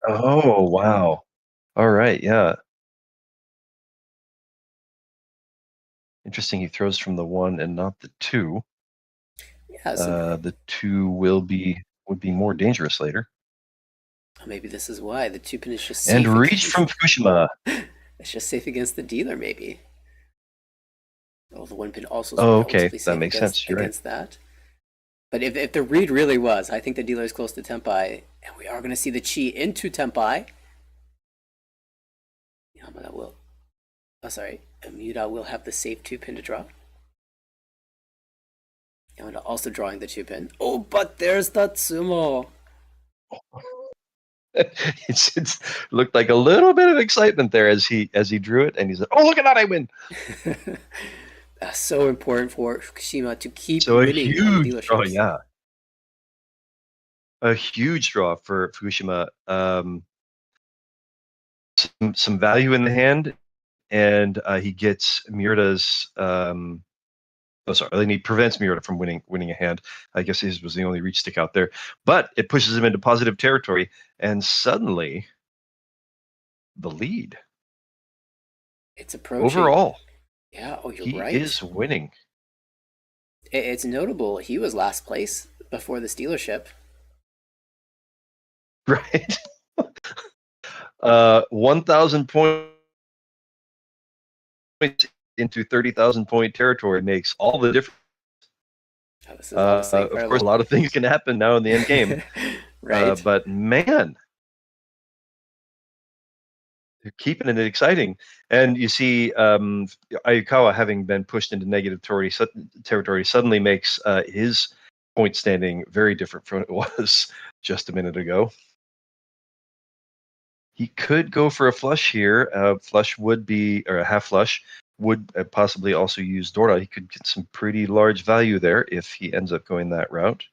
Oh, wow. All right, yeah. Interesting, he throws from the 1 and not the 2. Yeah, the 2 would be more dangerous later. Maybe this is why the 2-pin is just safe. And reach from Fukushima. It's just safe against the dealer, maybe. Oh, the 1-pin also is okay, safe that makes sense. You're against that. But if the read really was, I think the dealer is close to Tenpai, and we are going to see the chi into Tenpai. Yamada will. Oh, sorry. Miura will have the safe 2-pin to draw. Yamada also drawing the 2-pin. Oh, but there's the Tsumo. It looked like a little bit of excitement there as he drew it, and he said, "Oh, look at that! I win!" So important for Fukushima to keep winning on the dealerships. Oh yeah, a huge draw for Fukushima. Some value in the hand, and he gets Miura's. He prevents Miura from winning a hand. I guess his was the only reach stick out there, but it pushes him into positive territory, and suddenly the lead. It's approaching. Overall, yeah. Oh, you're right. He is winning. It's notable. He was last place before this dealership. Right. 1,000 points into 30,000 point territory makes all the difference. Oh, this is of course, a lot of things can happen now in the end game. Right. But man, they're keeping it exciting. And you see Ayukawa, having been pushed into negative territory, suddenly makes his point standing very different from what it was just a minute ago. He could go for a flush here. Flush would be, or a half flush would possibly also use Dora. He could get some pretty large value there if he ends up going that route.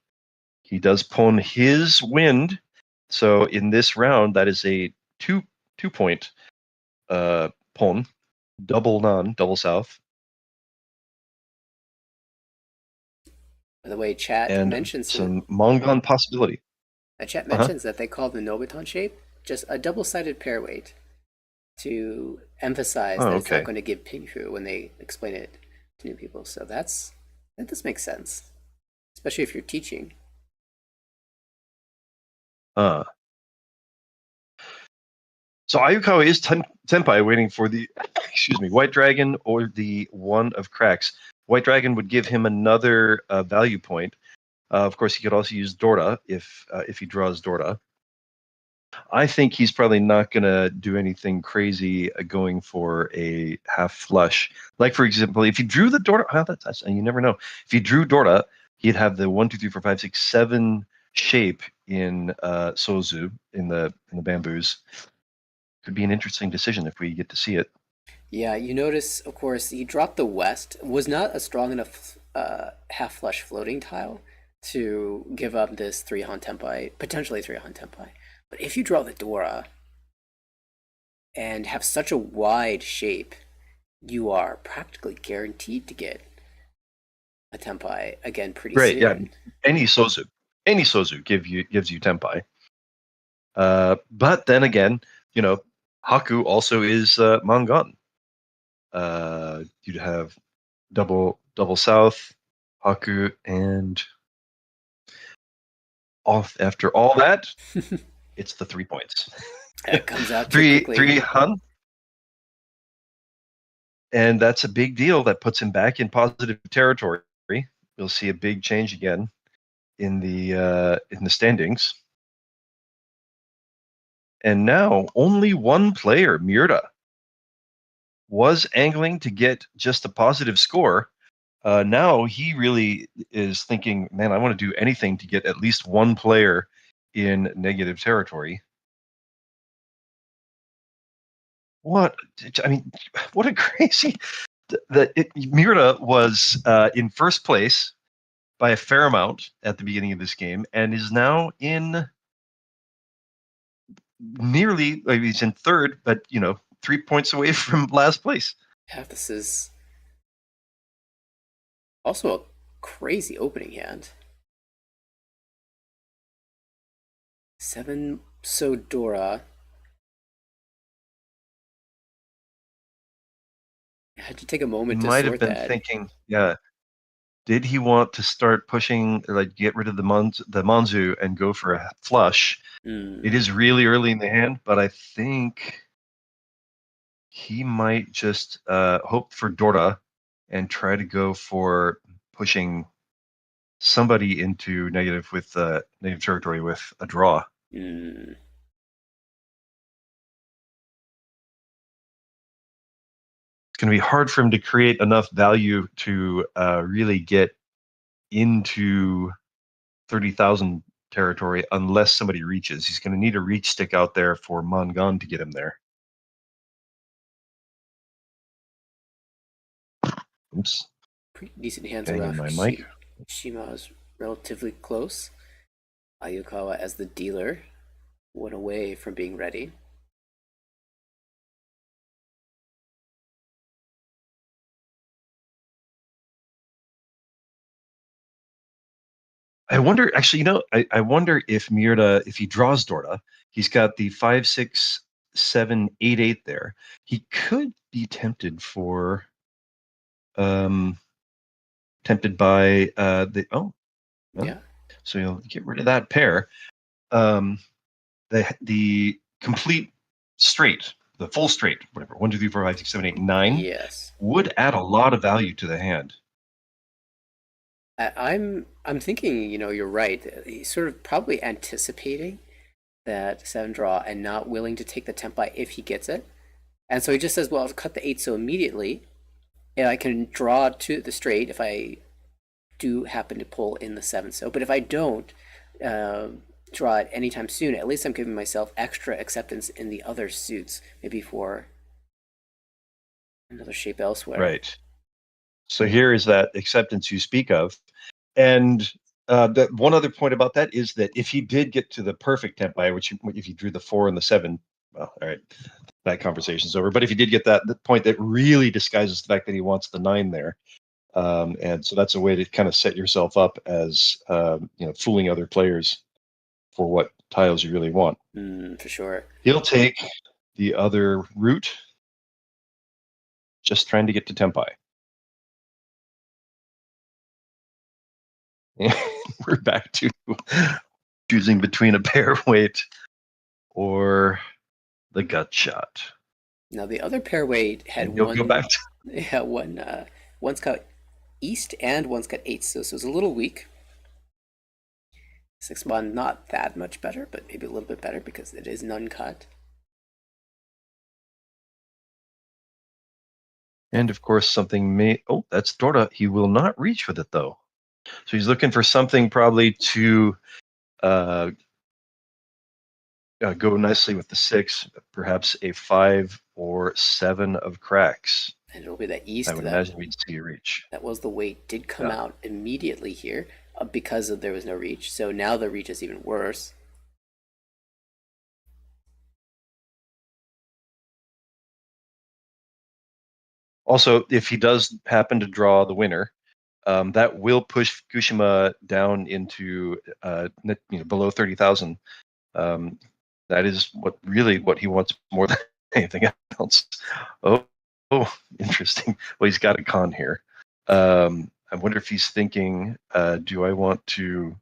He does pawn his wind. So in this round, that is a two-point pawn, double south. By the way, chat and mentions some Mongon possibility. Chat mentions that they call the Nobiton shape just a double-sided pair weight. to emphasize Oh, that it's not okay. going to give pingfu when they explain it to new people. So that does make sense, especially if you're teaching. Uh, so Ayukawa is Tenpai waiting for the, excuse me, White Dragon or the One of Cracks. White Dragon would give him another value point. Of course, he could also use Dorda if he draws Dorda. I think he's probably not going to do anything crazy going for a half flush. Like, for example, if he drew the Dorda, that's you never know. If he drew Dorda, he'd have the 1, 2, 3, 4, 5, 6, 7 shape in Sozu in the bamboos. Could be an interesting decision if we get to see it. Yeah, you notice, of course, he dropped the West, was not a strong enough half flush floating tile to give up this 3-Han Tenpai, potentially 3-Han Tenpai. But if you draw the Dora and have such a wide shape, you are practically guaranteed to get a Tenpai again pretty Great, soon. yeah. Any Sozu gives you Tenpai. But then again, Haku also is Mangan. You'd have double south, Haku, and off after all that, it's the 3 points. It comes out too quickly. 3 hun, and that's a big deal. That puts him back in positive territory. You'll see a big change again in the standings. And now only one player, Miura, was angling to get just a positive score. Now he really is thinking, man, I want to do anything to get at least one player in negative territory. What a crazy Miura was in first place by a fair amount at the beginning of this game and is now in nearly, he's in third, but 3 points away from last place. Yeah, this is also a crazy opening hand. 7 Sodora. I had to take a moment to Might have sort been that. thinking, yeah, did he want to start pushing, like get rid of the Monzu and go for a flush? It is really early in the hand, but I think he might just hope for Dorda and try to go for pushing somebody into negative territory with a draw. It's going to be hard for him to create enough value to really get into 30,000 territory unless somebody reaches. He's going to need a reach stick out there for Mangan to get him there. Oops. Pretty decent hands Getting around. in my mic. Shima is relatively close. Ayukawa, as the dealer, went away from being ready. I wonder, actually, I wonder if Miura, if he draws Dorda, he's got the 5, 6, 7, 8, 8 there. He could be tempted by Yeah. So you'll get rid of that pair. The complete straight, the full straight, whatever, 1, 2, 3, 4, 5, 6, 7, 8, 9, Yes. would add a lot of value to the hand. I'm thinking, you're right. He's sort of probably anticipating that 7 draw and not willing to take the Tenpai if he gets it. And so he just says, well, I'll cut the 8 so immediately, and I can draw to the straight if I do happen to pull in the 7 so. But if I don't draw it anytime soon, at least I'm giving myself extra acceptance in the other suits, maybe for another shape elsewhere. Right. So here is that acceptance you speak of. And that one other point about that is that if he did get to the perfect Tenpai, which if he drew the 4 and the 7, well, all right, that conversation's over. But if he did get the point that really disguises the fact that he wants the 9 there, and so that's a way to kind of set yourself up as fooling other players for what tiles you really want. For sure. He'll take the other route, just trying to get to Tempai. And we're back to choosing between a pair weight or the gut shot. Now the other pair weight had You'll go back to one's cut east and one's cut eighth, so it was a little weak. 6-mon not that much better, but maybe a little bit better because it is none cut. And of course, something may. Oh, that's Dorda. He will not reach with it though. So he's looking for something probably to go nicely with the 6, perhaps a 5 or 7 of cracks. And it'll be that east. I would imagine we'd see a reach. That was the weight. Did come out immediately here because there was no reach. So now the reach is even worse. Also, if he does happen to draw the winner, that will push Fukushima down into below 30,000. That is what he wants more than anything else. Oh, interesting. Well, he's got a con here. I wonder if he's thinking, do I want to?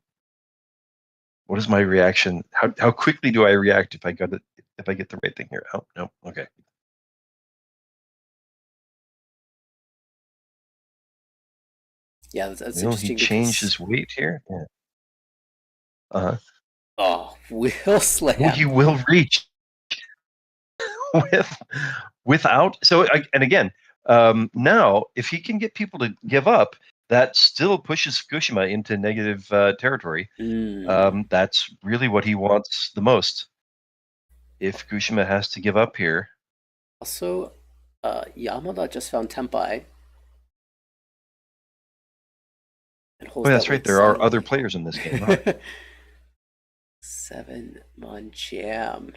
What is my reaction? How quickly do I react if I get the right thing here? Oh no, okay. Yeah, that's interesting. He changed his weight here. Yeah. Oh, will slam. Oh, he will reach without. So, and again, now if he can get people to give up, that still pushes Fukushima into negative territory. That's really what he wants the most. If Fukushima has to give up here. Also, Yamada just found Tempai. Oh, that's right. There are other players in this game. Huh? 7-mon jam.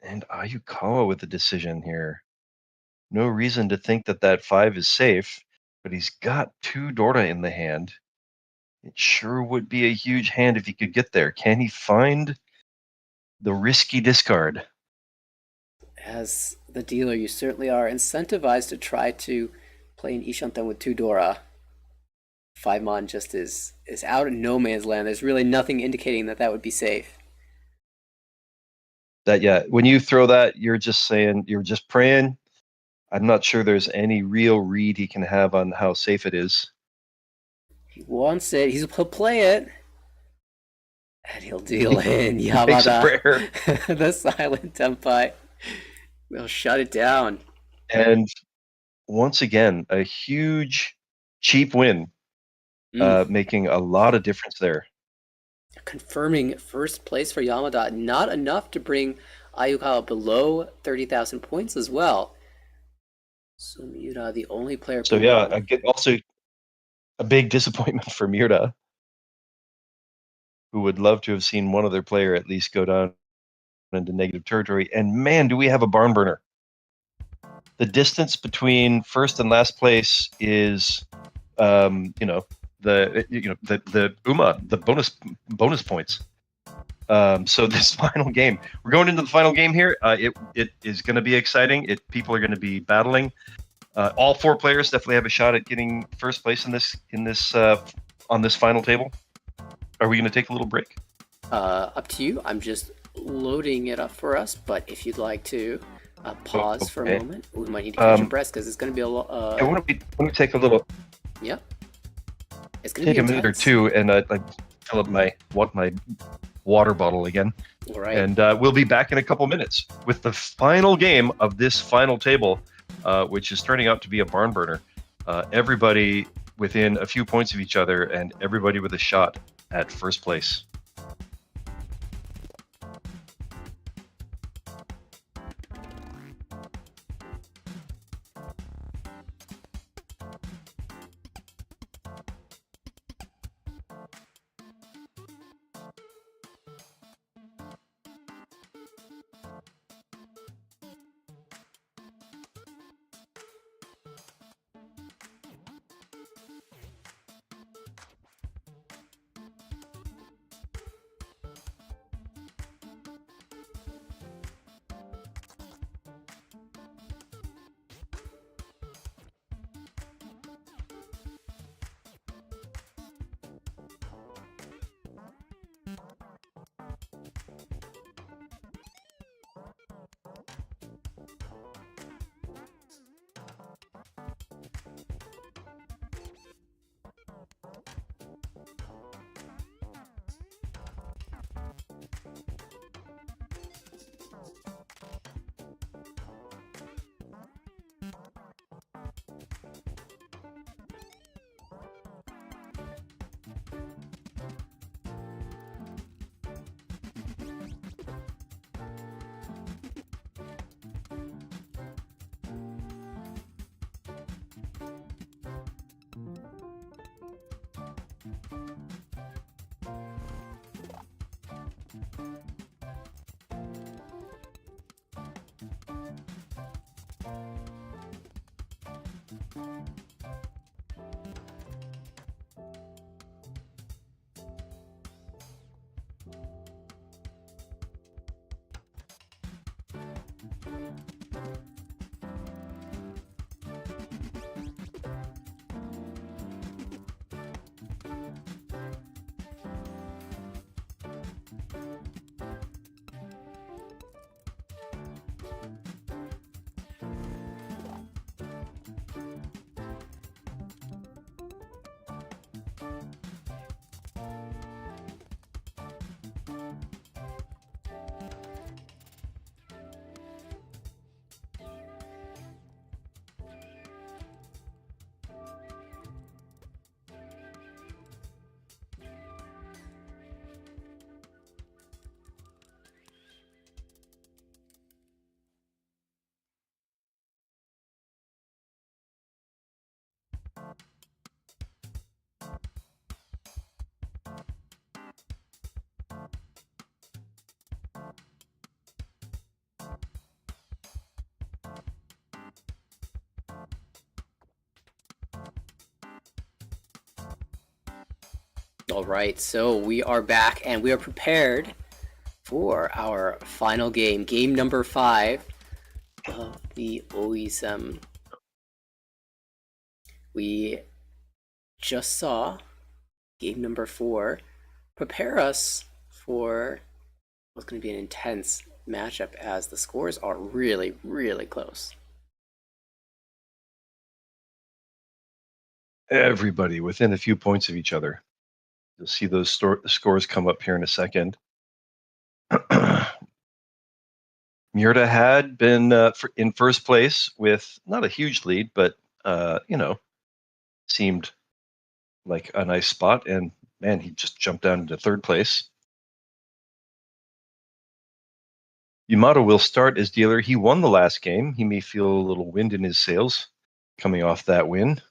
And Ayukawa with the decision here. No reason to think that 5 is safe, but he's got 2 Dorda in the hand. It sure would be a huge hand if he could get there. Can he find the risky discard? As the dealer, you certainly are incentivized to try to play an Ishanten with 2 Dora. 5-mon just is out in no man's land. There's really nothing indicating that would be safe. When you throw that, you're just praying. I'm not sure there's any real read he can have on how safe it is. He wants it. He'll play it. And he'll deal in Yamada. The silent Tempai. We'll shut it down. And once again, a huge, cheap win, making a lot of difference there. Confirming first place for Yamada. Not enough to bring Ayukawa below 30,000 points as well. So Miura, the only player. So I get also a big disappointment for Miura, who would love to have seen one other player at least go down into negative territory. And man, do we have a barn burner. The distance between first and last place is, the UMA, the bonus points. So this final game, we're going into the final game here. It is going to be exciting. People are going to be battling. All 4 players definitely have a shot at getting first place in this on this final table. Are we going to take a little break? Up to you. I'm just loading it up for us. But if you'd like to pause for a moment, we might need to catch your breath because it's going to be a lot. I want to take a little. Yeah. It's going to take a minute or two, and I fill up my water bottle again. All right. And we'll be back in a couple minutes with the final game of this final table, which is turning out to be a barn burner. Everybody within a few points of each other, and everybody with a shot at first place. All right, so we are back and we are prepared for our final game, game number 5 of the OUI. We just saw game number 4 prepare us for what's going to be an intense matchup as the scores are really, really close. Everybody within a few points of each other. You'll see those scores come up here in a second. Miura had been in first place with not a huge lead, but seemed like a nice spot. And man, he just jumped down into third place. Yamada will start as dealer. He won the last game. He may feel a little wind in his sails coming off that win.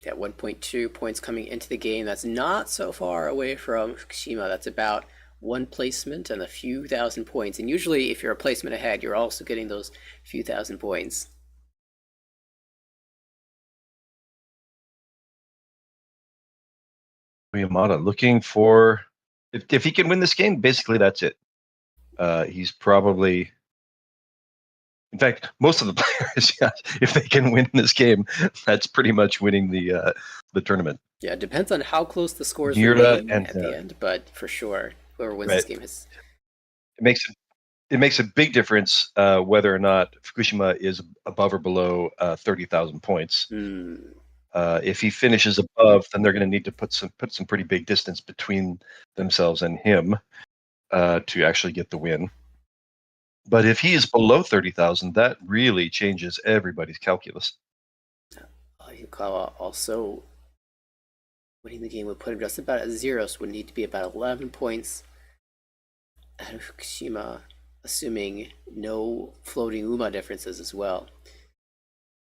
At 1.2 points coming into the game. That's not so far away from Fukushima. That's about one placement and a few thousand points. And usually if you're a placement ahead, you're also getting those few thousand points. Yamada looking for, if he can win this game, basically that's it. He's probably, in fact, most of the players, if they can win this game, that's pretty much winning the tournament. Yeah, it depends on how close the scores Miura remain at the end, but for sure, whoever wins this game is. It makes a big difference whether or not Fukushima is above or below 30,000 points. If he finishes above, then they're going to need to put some pretty big distance between themselves and him to actually get the win. But if he is below 30,000, that really changes everybody's calculus. Ayukawa also winning the game would put him just about at 0, so would need to be about 11 points out of Fukushima, assuming no floating UMA differences as well.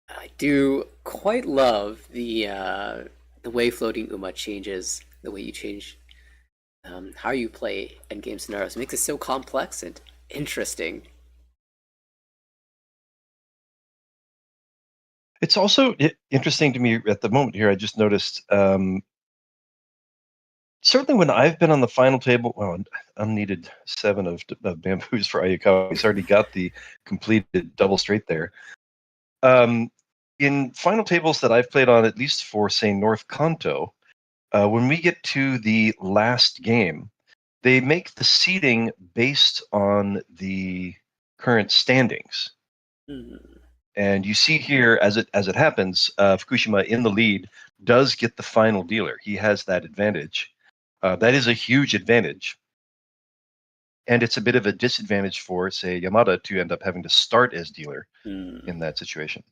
I do quite love the way floating UMA changes, the way you change how you play endgame scenarios. It makes it so complex and interesting. It's also interesting to me at the moment here. I just noticed, certainly when I've been on the final table, well, unneeded 7 of bamboos for Ayukawa. He's already got the completed double straight there. In final tables that I've played on, at least for, say, North Kanto, when we get to the last game, they make the seeding based on the current standings. And you see here, as it happens, Fukushima in the lead does get the final dealer. He has that advantage. That is a huge advantage. And it's a bit of a disadvantage for, say, Yamada to end up having to start as dealer in that situation.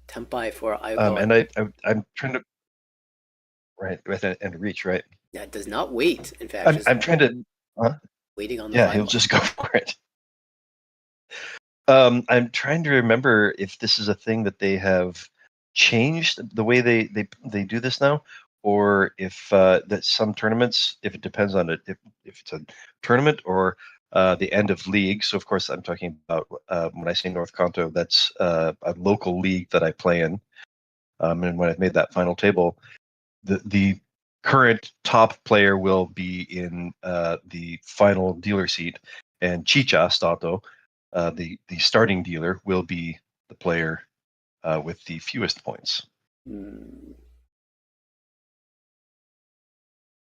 Tempai for Ayukawa. And I'm trying to... Right, and reach, right? Yeah, it does not wait, in fact. I'm trying to... Waiting on the Yeah, final. he'll just go for it. I'm trying to remember if this is a thing that they have changed the way they do this now, or if that some tournaments, if it depends on it, if it's a tournament or the end of league. So of course I'm talking about when I say North Kanto, that's a local league that I play in. And when I've made that final table, the current top player will be in the final dealer seat, and Chicha Stato, the starting dealer, will be the player with the fewest points.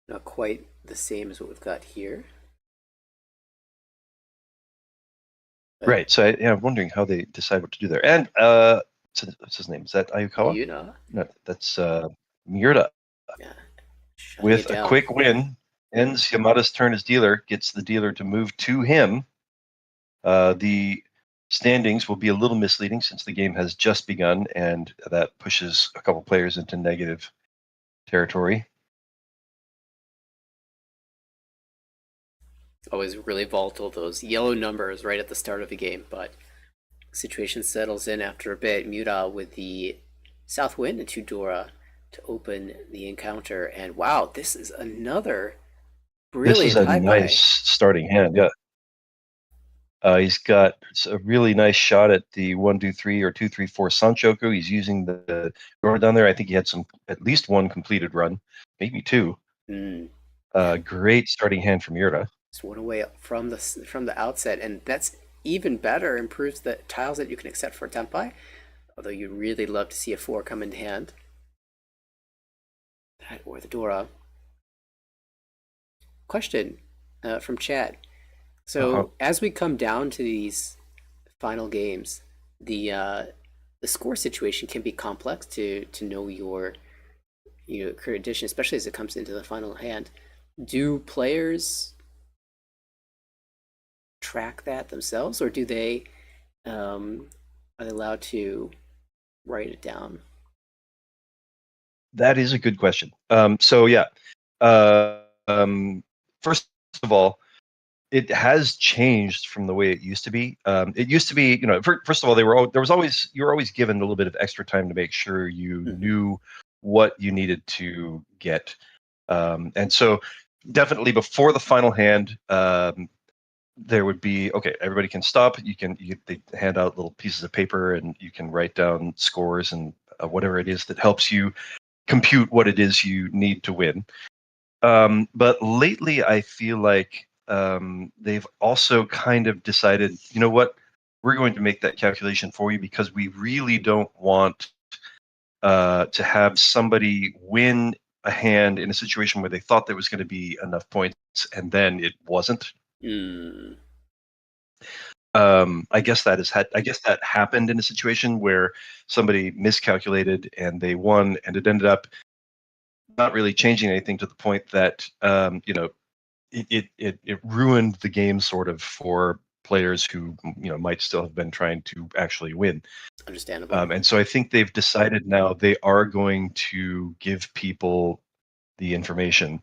Not quite the same as what we've got here. Right. So I'm wondering how they decide what to do there. And what's his name? Is that Ayukawa? No, that's Miura. Yeah. With a quick win, ends Yamada's turn as dealer, gets the dealer to move to him. The standings will be a little misleading since the game has just begun, and that pushes a couple players into negative territory. Always really volatile, those yellow numbers right at the start of the game, but situation settles in after a bit. Miura with the south wind and Tudora to open the encounter, and wow, this is another brilliant This is a nice starting hand. Yeah. He's got a really nice shot at the 1-2-3 or 2-3-4 Sanchoku. He's using the Dora down there. I think he had at least one completed run, maybe two. Great starting hand from Miura. Just one away from the outset, and that's even better. Improves the tiles that you can accept for Tenpai. Although you'd really love to see a 4 come into hand. That or the Dora. Question from Chad. So as we come down to these final games, the score situation can be complex to know your current edition, especially as it comes into the final hand. Do players track that themselves, or do they are they allowed to write it down? That is a good question. So yeah, first of all, it has changed from the way it used to be. It used to be, first of all, you were always given a little bit of extra time to make sure you knew what you needed to get. And so definitely before the final hand, there would be, okay, everybody can stop. They hand out little pieces of paper and you can write down scores and whatever it is that helps you compute what it is you need to win. But lately I feel like they've also kind of decided, you know what, we're going to make that calculation for you because we really don't want to have somebody win a hand in a situation where they thought there was going to be enough points and then it wasn't. I guess that happened in a situation where somebody miscalculated and they won, and it ended up not really changing anything to the point that it ruined the game sort of for players who might still have been trying to actually win. Understandable. And so I think they've decided now they are going to give people the information,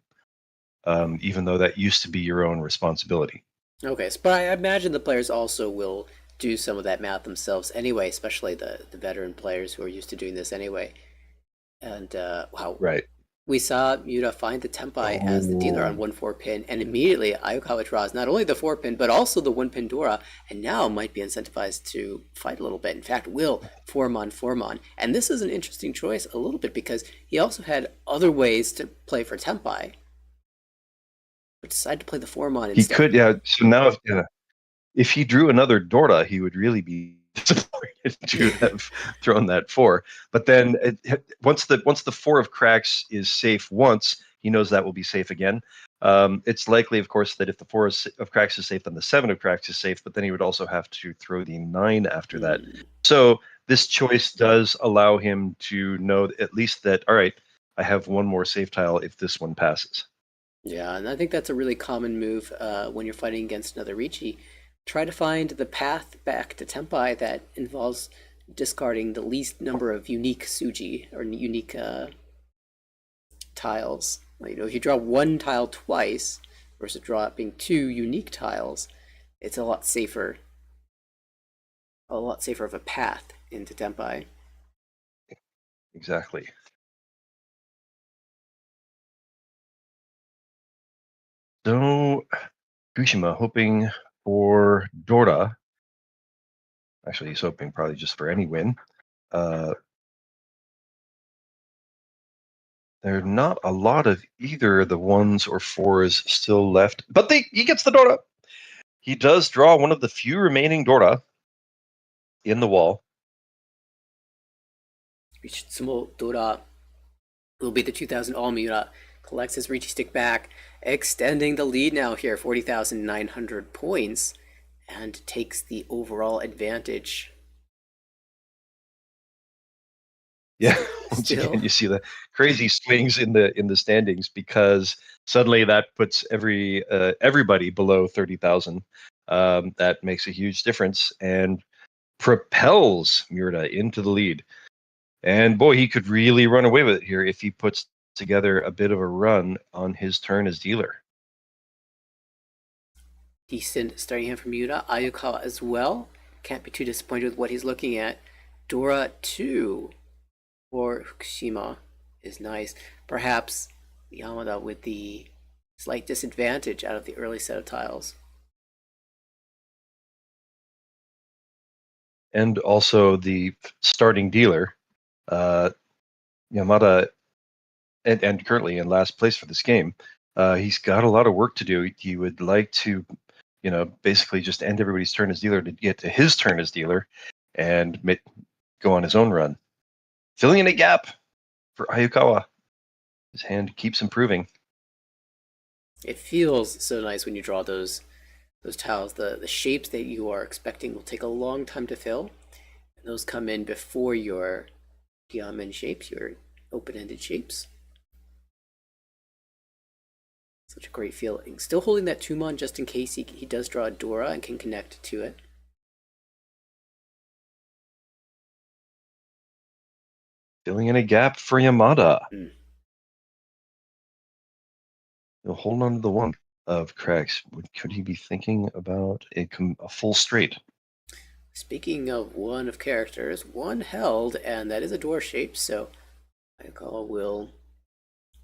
even though that used to be your own responsibility. Okay, but I imagine the players also will do some of that math themselves anyway, especially the veteran players who are used to doing this anyway. And wow, Right. We saw Miura find the Tenpai as the dealer on 1-4 pin, and immediately Ayukawa draws not only the 4 pin, but also the 1 pin Dora, and now might be incentivized to fight a little bit. In fact, will 4-mon. And this is an interesting choice a little bit because he also had other ways to play for Tenpai, but decided to play the 4-mon instead. He could, yeah. So now, if he drew another Dora, he would really be disappointed to have thrown that 4. But then once the 4 of cracks is safe once, he knows that will be safe again. It's likely, of course, that if the 4 of cracks is safe, then the 7 of cracks is safe. But then he would also have to throw the 9 after that. So this choice does allow him to know at least that, all right, I have one more safe tile if this one passes. Yeah, and I think that's a really common move when you're fighting against another Riichi. Try to find the path back to Tenpai that involves discarding the least number of unique Suji or unique tiles. If you draw 1 tile twice versus dropping 2 unique tiles, it's a lot safer of a path into Tenpai. Exactly. So Fukushima hoping for Dora. Actually, he's hoping probably just for any win. There are not a lot of either the 1s or 4s still left, but he gets the Dora. He does draw one of the few remaining Dora in the wall. Richitsumo Dora will be the 2000 All Miura. Collects his Riichi stick back, extending the lead now here, 40,900 points, and takes the overall advantage. Yeah, once again, you see the crazy swings in the standings because suddenly that puts everybody below 30,000. That makes a huge difference and propels Miura into the lead. And boy, he could really run away with it here if he puts together a bit of a run on his turn as dealer. Decent starting hand from Miura. Ayukawa as well. Can't be too disappointed with what he's looking at. Dora 2 for Fukushima is nice. Perhaps Yamada with the slight disadvantage out of the early set of tiles. and also the starting dealer, Yamada, and currently in last place for this game. He's got a lot of work to do. He would like to, basically just end everybody's turn as dealer to get to his turn as dealer and go on his own run. Filling in a gap for Ayukawa. His hand keeps improving. It feels so nice when you draw those tiles. The shapes that you are expecting will take a long time to fill. And those come in before your diamond shapes, your open-ended shapes. Such a great feeling. Still holding that 2-mon just in case he does draw a Dora and can connect to it. Filling in a gap for Yamada. Mm. He'll hold on to the one of cracks. Could he be thinking about a full straight? Speaking of one of characters, one held, and that is a Dora shape, so Ayukawa will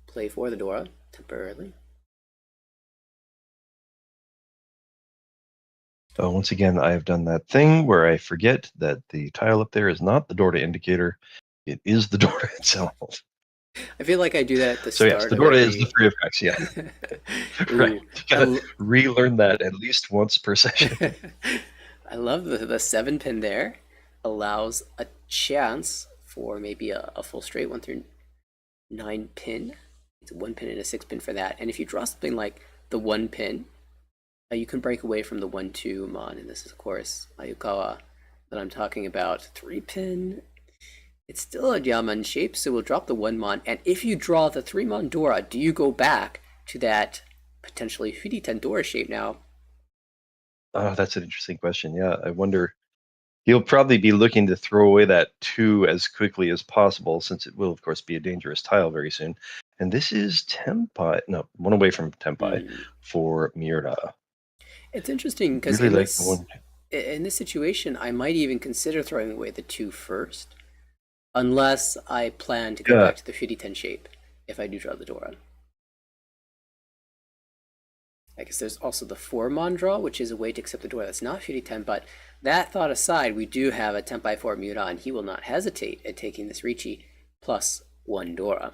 play for the Dora temporarily. Once again, I have done that thing where I forget that the tile up there is not the Dora indicator. It is the Dora itself. I feel like I do that at the So start. yes, the Dora is the 3 of cracks, yeah. Ooh, right. You gotta relearn that at least once per session. I love the 7-pin there. Allows a chance for maybe a full straight 1 through 9 pin. It's a 1 pin and a 6 pin for that. And if you draw something like the 1 pin, you can break away from the 1-2 mon. And this is, of course, Ayukawa that I'm talking about. 3 pin. It's still a diamond shape, so we'll drop the 1 mon. And if you draw the 3 mon Dora, do you go back to that potentially Huriten Dora shape now? Oh, that's an interesting question. Yeah, I wonder. He'll probably be looking to throw away that 2 as quickly as possible, since it will, of course, be a dangerous tile very soon. And this is Tenpai. No, 1 away from Tenpai for Miura. It's interesting because Really in this situation, I might even consider throwing away the 2 first, unless I plan to go back to the Huriten shape if I do draw the Dora. I guess there's also the 4-mon draw, which is a way to accept the Dora that's not Huriten, but that thought aside, we do have a Tenpai for Miura, and he will not hesitate at taking this Riichi plus 1 Dora.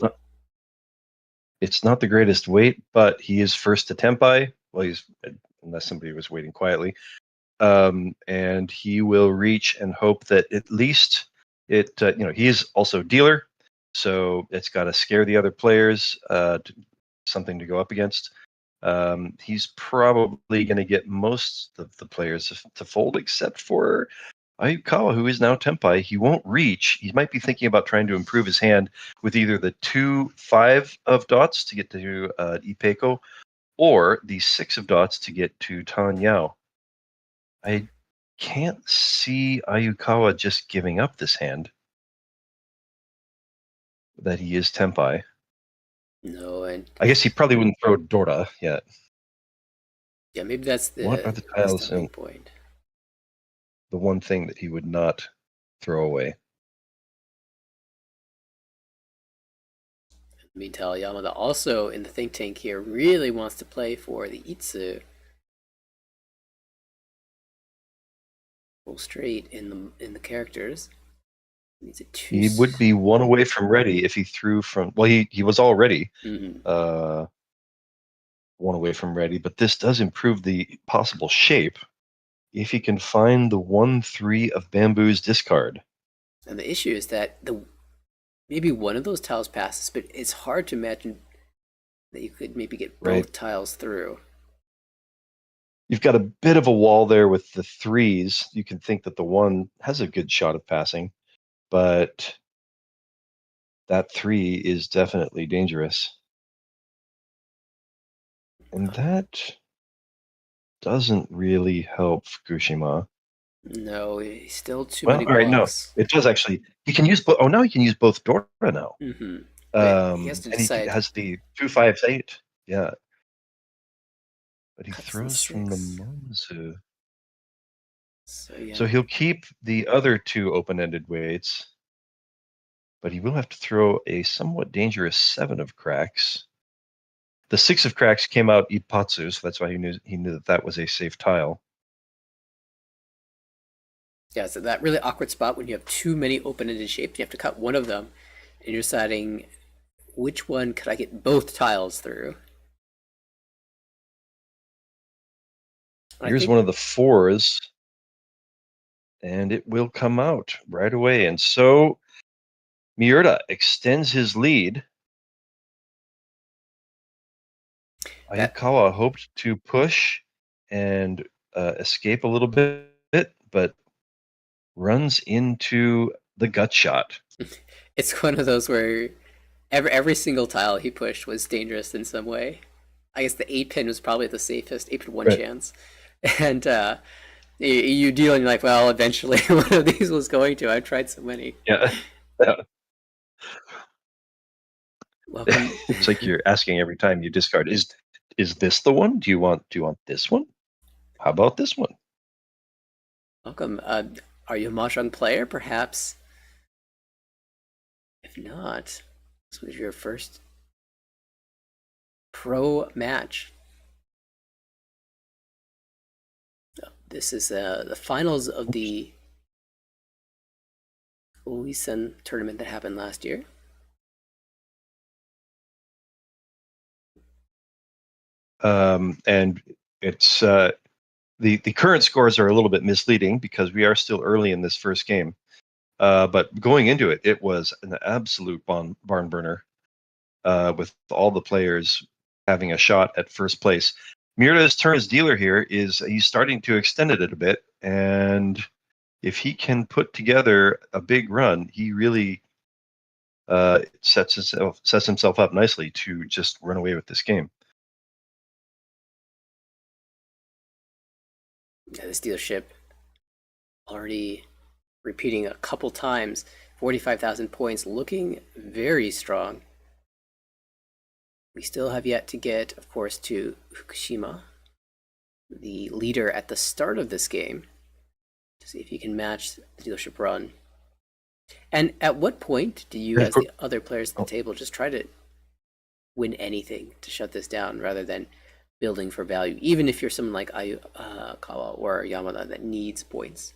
It's not the greatest weight, but he is first to Tenpai. Well, unless somebody was waiting quietly. And he will reach and hope that at least he is also dealer, so it's got to scare the other players, something to go up against. He's probably going to get most of the players to fold, except for Ayukawa, who is now Tenpai. He won't reach. He might be thinking about trying to improve his hand with either the 2-5 of dots to get to Ipeko, or the 6 of dots to get to Tan Yao. I can't see Ayukawa just giving up this hand that he is Tenpai. No, and I guess he probably wouldn't throw Dora yet. Yeah, maybe that's the What are the tiles stopping point. The one thing that he would not throw away? Meanwhile, Yamada also in the think tank here really wants to play for the Itsu. Full straight in the characters. He would be 1 away from ready if he threw from. Well, he was already 1 away from ready, but this does improve the possible shape if he can find the 1-3 of Bamboo's discard. And the issue is that maybe one of those tiles passes, but it's hard to imagine that you could maybe get both tiles through. You've got a bit of a wall there with the 3s. You can think that the 1 has a good shot of passing, but that 3 is definitely dangerous. And that doesn't really help Fukushima. No, he's still too many blocks. All right, no, it does actually. He can use both. Oh, now he can use both Dora now. He has to decide. And he has the 2-5-8. Yeah, but he throws from the Monzu. So he'll keep the other 2 open-ended weights, but he will have to throw a somewhat dangerous 7 of cracks. The 6 of cracks came out Ipatsu, so that's why he knew that was a safe tile. Yeah, so that really awkward spot when you have too many open-ended shapes, you have to cut one of them, and you're deciding which one could I get both tiles through. Here's one of the fours, and it will come out right away. And so Miura extends his lead. Ayukawa hoped to push and escape a little bit, but runs into the gut shot. It's one of those where every single tile he pushed was dangerous in some way. I guess the 8 pin was probably the safest, 8 pin one chance. And you deal and you're like, well, eventually one of these was going to. I've tried so many. Yeah. Welcome. It's like you're asking every time you discard, is this the one? Do you want this one? How about this one? Welcome. Are you a Mahjong player, perhaps? If not, this was your first pro match. This is the finals of the OUI tournament that happened last year. And it's the current scores are a little bit misleading because we are still early in this first game. But going into it, it was an absolute barn burner with all the players having a shot at first place. Miura's turn as dealer here is he's starting to extend it a bit, and if he can put together a big run, he really sets himself up nicely to just run away with this game. Yeah, this dealership already repeating a couple times, 45,000 points, looking very strong. We still have yet to get, of course, to Fukushima, the leader at the start of this game, to see if he can match the dealership run. And at what point do you, as the other players at the table, just try to win anything to shut this down rather than building for value, even if you're someone like Ayukawa or Yamada that needs points?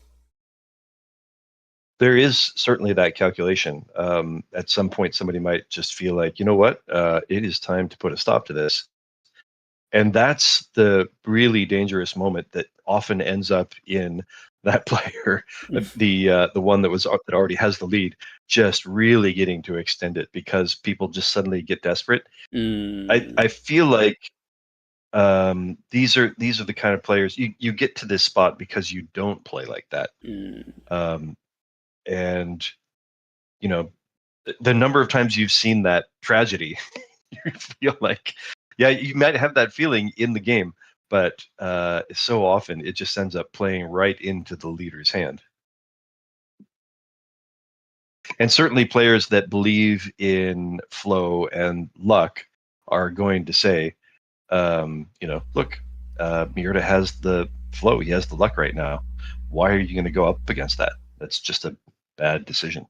There is certainly that calculation. At some point, somebody might just feel like, you know what, it is time to put a stop to this. And that's the really dangerous moment that often ends up in that player, the one that already has the lead, just really getting to extend it because people just suddenly get desperate. I feel like these are the kind of players you get to this spot because you don't play like that. And you know, the number of times you've seen that tragedy, you feel like, yeah, you might have that feeling in the game, but so often it just ends up playing right into the leader's hand. And certainly players that believe in flow and luck are going to say, look, Miura has the flow, he has the luck right now. Why are you going to go up against that? That's just a bad decision.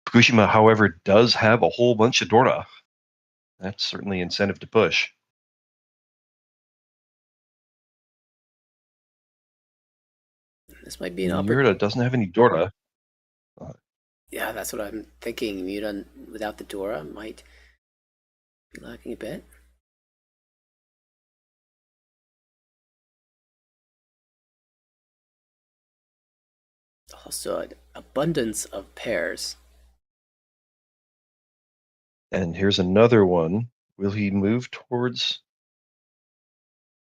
Fukushima, however, does have a whole bunch of Dora. That's certainly incentive to push. This might be an Miura doesn't have any Dora. Yeah, that's what I'm thinking. Miura without the Dora might be lacking a bit. Also, an abundance of pairs. And here's another one. Will he move towards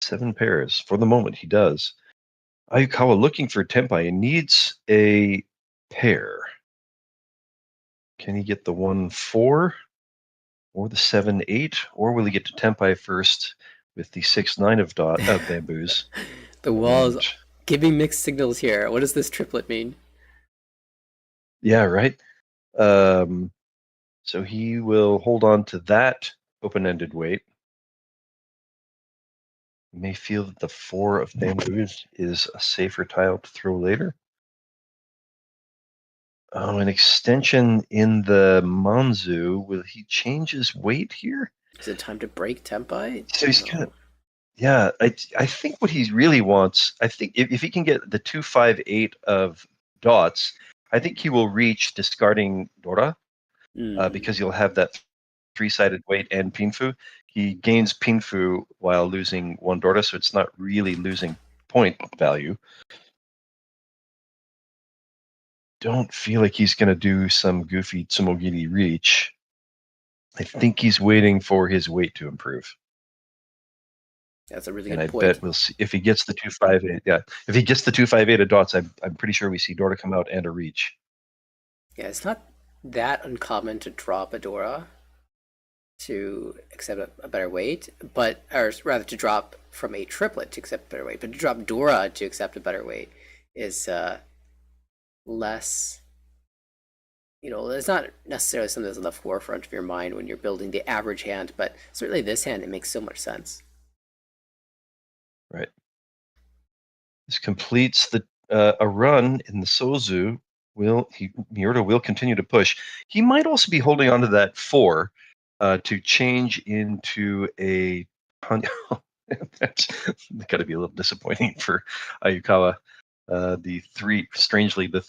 7 pairs? For the moment, he does. Ayukawa looking for Tempai and needs a pair. Can he get the 1-4 or the 7-8, or will he get to Tempai first with the 6-9 of bamboos? The wall's giving mixed signals here. What does this triplet mean? Yeah, right. So he will hold on to that open-ended weight. You may feel that the 4 of bamboos is a safer tile to throw later. Oh, an extension in the Manzu. Will he change his weight here? Is it time to break Tempai? So he's kind of, Yeah, I think what he really wants, I think if he can get the 258 of dots, I think he will reach discarding Dora because he'll have that three-sided weight and Pinfu. He gains Pinfu while losing one Dora, so it's not really losing point value. Don't feel like he's going to do some goofy Tsumogiri reach. I think he's waiting for his weight to improve. That's a really And good I point. bet we'll see if he gets the 258. Yeah, if he gets the 258 of dots, I'm pretty sure we see Dora come out and a reach. Yeah, it's not that uncommon to drop a Dora to accept a better weight, but or rather to drop from a triplet to accept a better weight. But to drop Dora to accept a better weight is less. It's not necessarily something that's on the forefront of your mind when you're building the average hand, but certainly this hand, it makes so much sense. Right. This completes a run in the Sozu. Miura will continue to push. He might also be holding on to that 4 to change into a. That's got to be a little disappointing for Ayukawa. The 3, strangely, the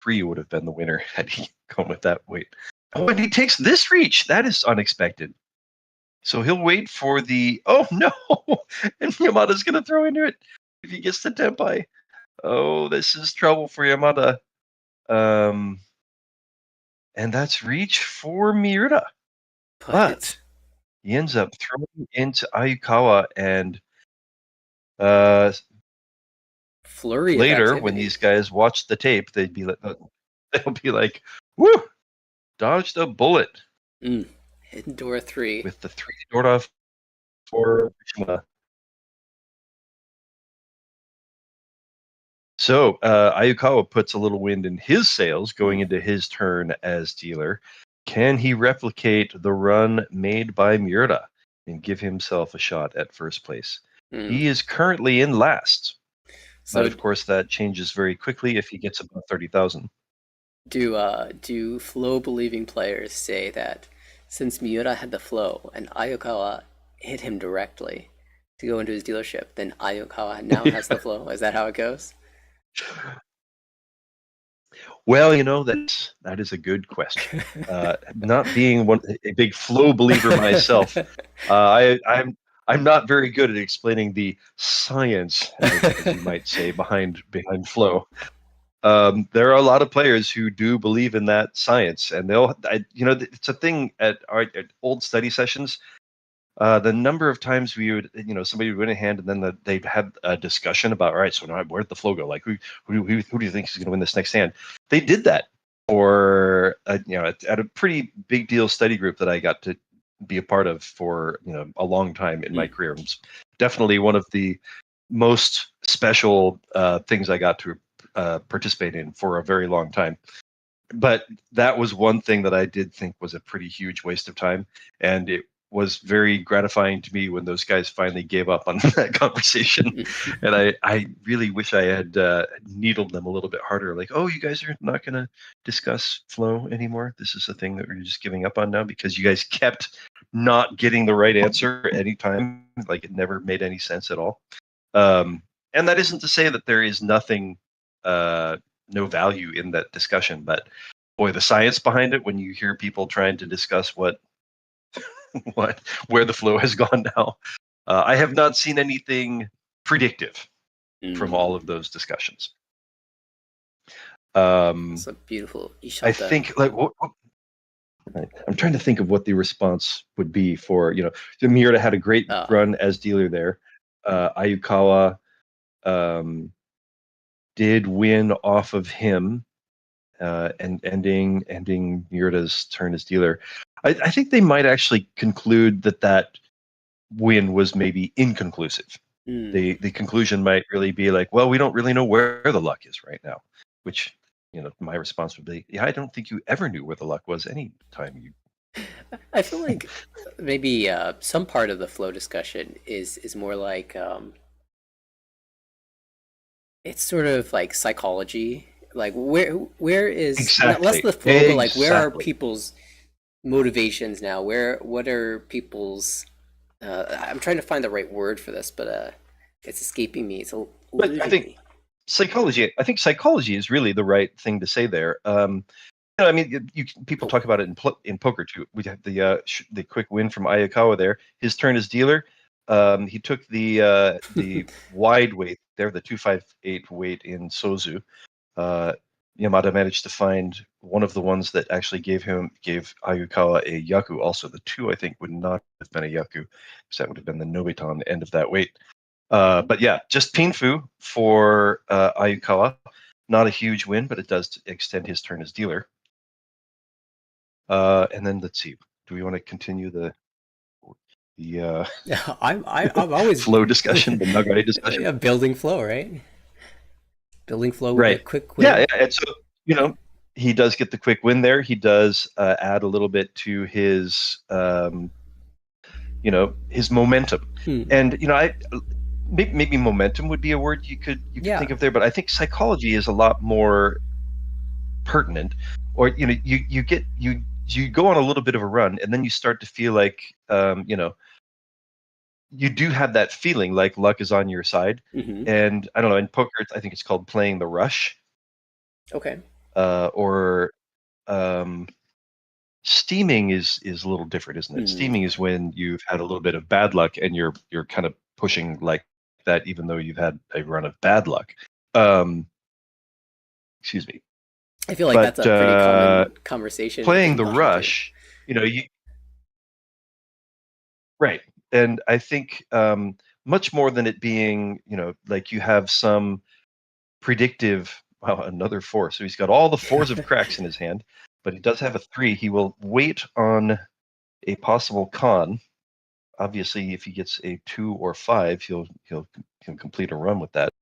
3 would have been the winner had he gone with that weight. Oh, and he takes this reach. That is unexpected. So he'll wait for the. Oh no! And Yamada's going to throw into it if he gets the Tenpai. Oh, this is trouble for Yamada. And that's reach for Miura. But he ends up throwing into Ayukawa, and flurry later, when these guys watch the tape, they'll be like, "Woo! Dodged a bullet." Hidden Dora 3 with the 3 Dora for Fukushima. So Ayukawa puts a little wind in his sails going into his turn as dealer. Can he replicate the run made by Miura and give himself a shot at first place? He is currently in last. So, but of course, that changes very quickly if he gets above 30,000. Do flow believing players say that since Miura had the flow and Ayukawa hit him directly to go into his dealership, then Ayukawa now has the flow? Is that how it goes? Well, that is a good question. Not being a big flow believer myself, I'm not very good at explaining the science, as you might say, behind flow. There are a lot of players who do believe in that science, and it's a thing at old study sessions. The number of times we would, somebody would win a hand, and then they'd have a discussion about, all right, so now where'd the flow go? Like, who do you think is going to win this next hand? They did that, or at a pretty big deal study group that I got to be a part of for a long time in my career. It was definitely one of the most special things I got to participate in for a very long time. But that was one thing that I did think was a pretty huge waste of time, and it was very gratifying to me when those guys finally gave up on that conversation. And I really wish I had needled them a little bit harder. Like, oh, you guys are not going to discuss flow anymore. This is a thing that we're just giving up on now because you guys kept not getting the right answer anytime. Like, it never made any sense at all. And that isn't to say that there is nothing, no value in that discussion, but boy, the science behind it, when you hear people trying to discuss where the flow has gone now, I have not seen anything predictive from all of those discussions. It's a beautiful. I think I'm trying to think of what the response would be for Miura had a great run as dealer there. Ayukawa did win off of him, and ending Miura's turn as dealer. I think they might actually conclude that win was maybe inconclusive. The conclusion might really be like, well, we don't really know where the luck is right now, which my response would be, yeah, I don't think you ever knew where the luck was any time you. I feel like maybe some part of the flow discussion is more like it's sort of like psychology, like where is exactly. less the flow, but like where are people's motivations now? What are people's I'm trying to find the right word for this, but it's escaping me. It's But I eluding think me. psychology. I think psychology is really the right thing to say there. I mean, people talk about it in poker too. We had the quick win from Ayukawa there. His turn as dealer. He took the wide weight there, the 258 weight in Sozu. Yamada managed to find one of the ones that actually gave Ayukawa a yaku. Also, the 2 I think would not have been a yaku, because that would have been the Nobiton end of that weight. But yeah, just Pinfu for Ayukawa. Not a huge win, but it does extend his turn as dealer. And then let's see. Do we want to continue the I'm always flow discussion, the Nagai discussion? building flow, right? Building flow with a Right. quick Yeah, win. yeah. And so, he does get the quick win there. He does add a little bit to his his momentum. And maybe momentum would be a word you could think of there, but I think psychology is a lot more pertinent. Or you go on a little bit of a run, and then you start to feel like you do have that feeling like luck is on your side. And I don't know, in poker I think it's called playing the rush. Okay. Or steaming is a little different, isn't it? Steaming is when you've had a little bit of bad luck and you're kind of pushing like that, even though you've had a run of bad luck. Excuse me. I feel like that's a pretty common conversation. Playing the rush, right. And I think much more than it being, like you have some predictive, wow, another 4. So he's got all the 4s of cracks in his hand, but he does have a 3. He will wait on a possible con. Obviously, if he gets a 2 or 5, he'll complete a run with that.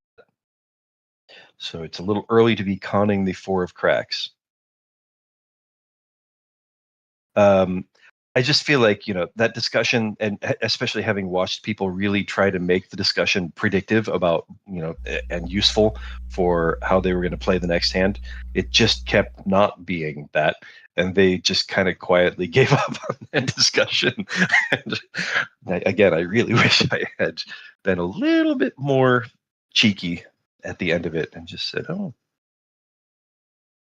So it's a little early to be conning the 4 of cracks. I just feel like, that discussion, and especially having watched people really try to make the discussion predictive about, and useful for how they were going to play the next hand, it just kept not being that. And they just kind of quietly gave up on that discussion. And again, I really wish I had been a little bit more cheeky at the end of it and just said, oh,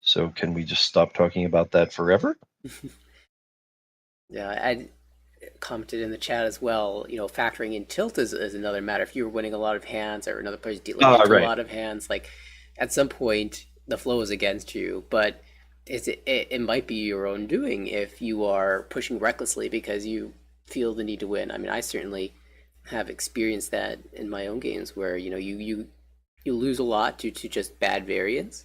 so can we just stop talking about that forever? Yeah, I commented in the chat as well. Factoring in tilt is another matter. If you're winning a lot of hands or another player's dealing into right. a lot of hands, like at some point the flow is against you. But it might be your own doing if you are pushing recklessly because you feel the need to win. I mean, I certainly have experienced that in my own games where you lose a lot due to just bad variance.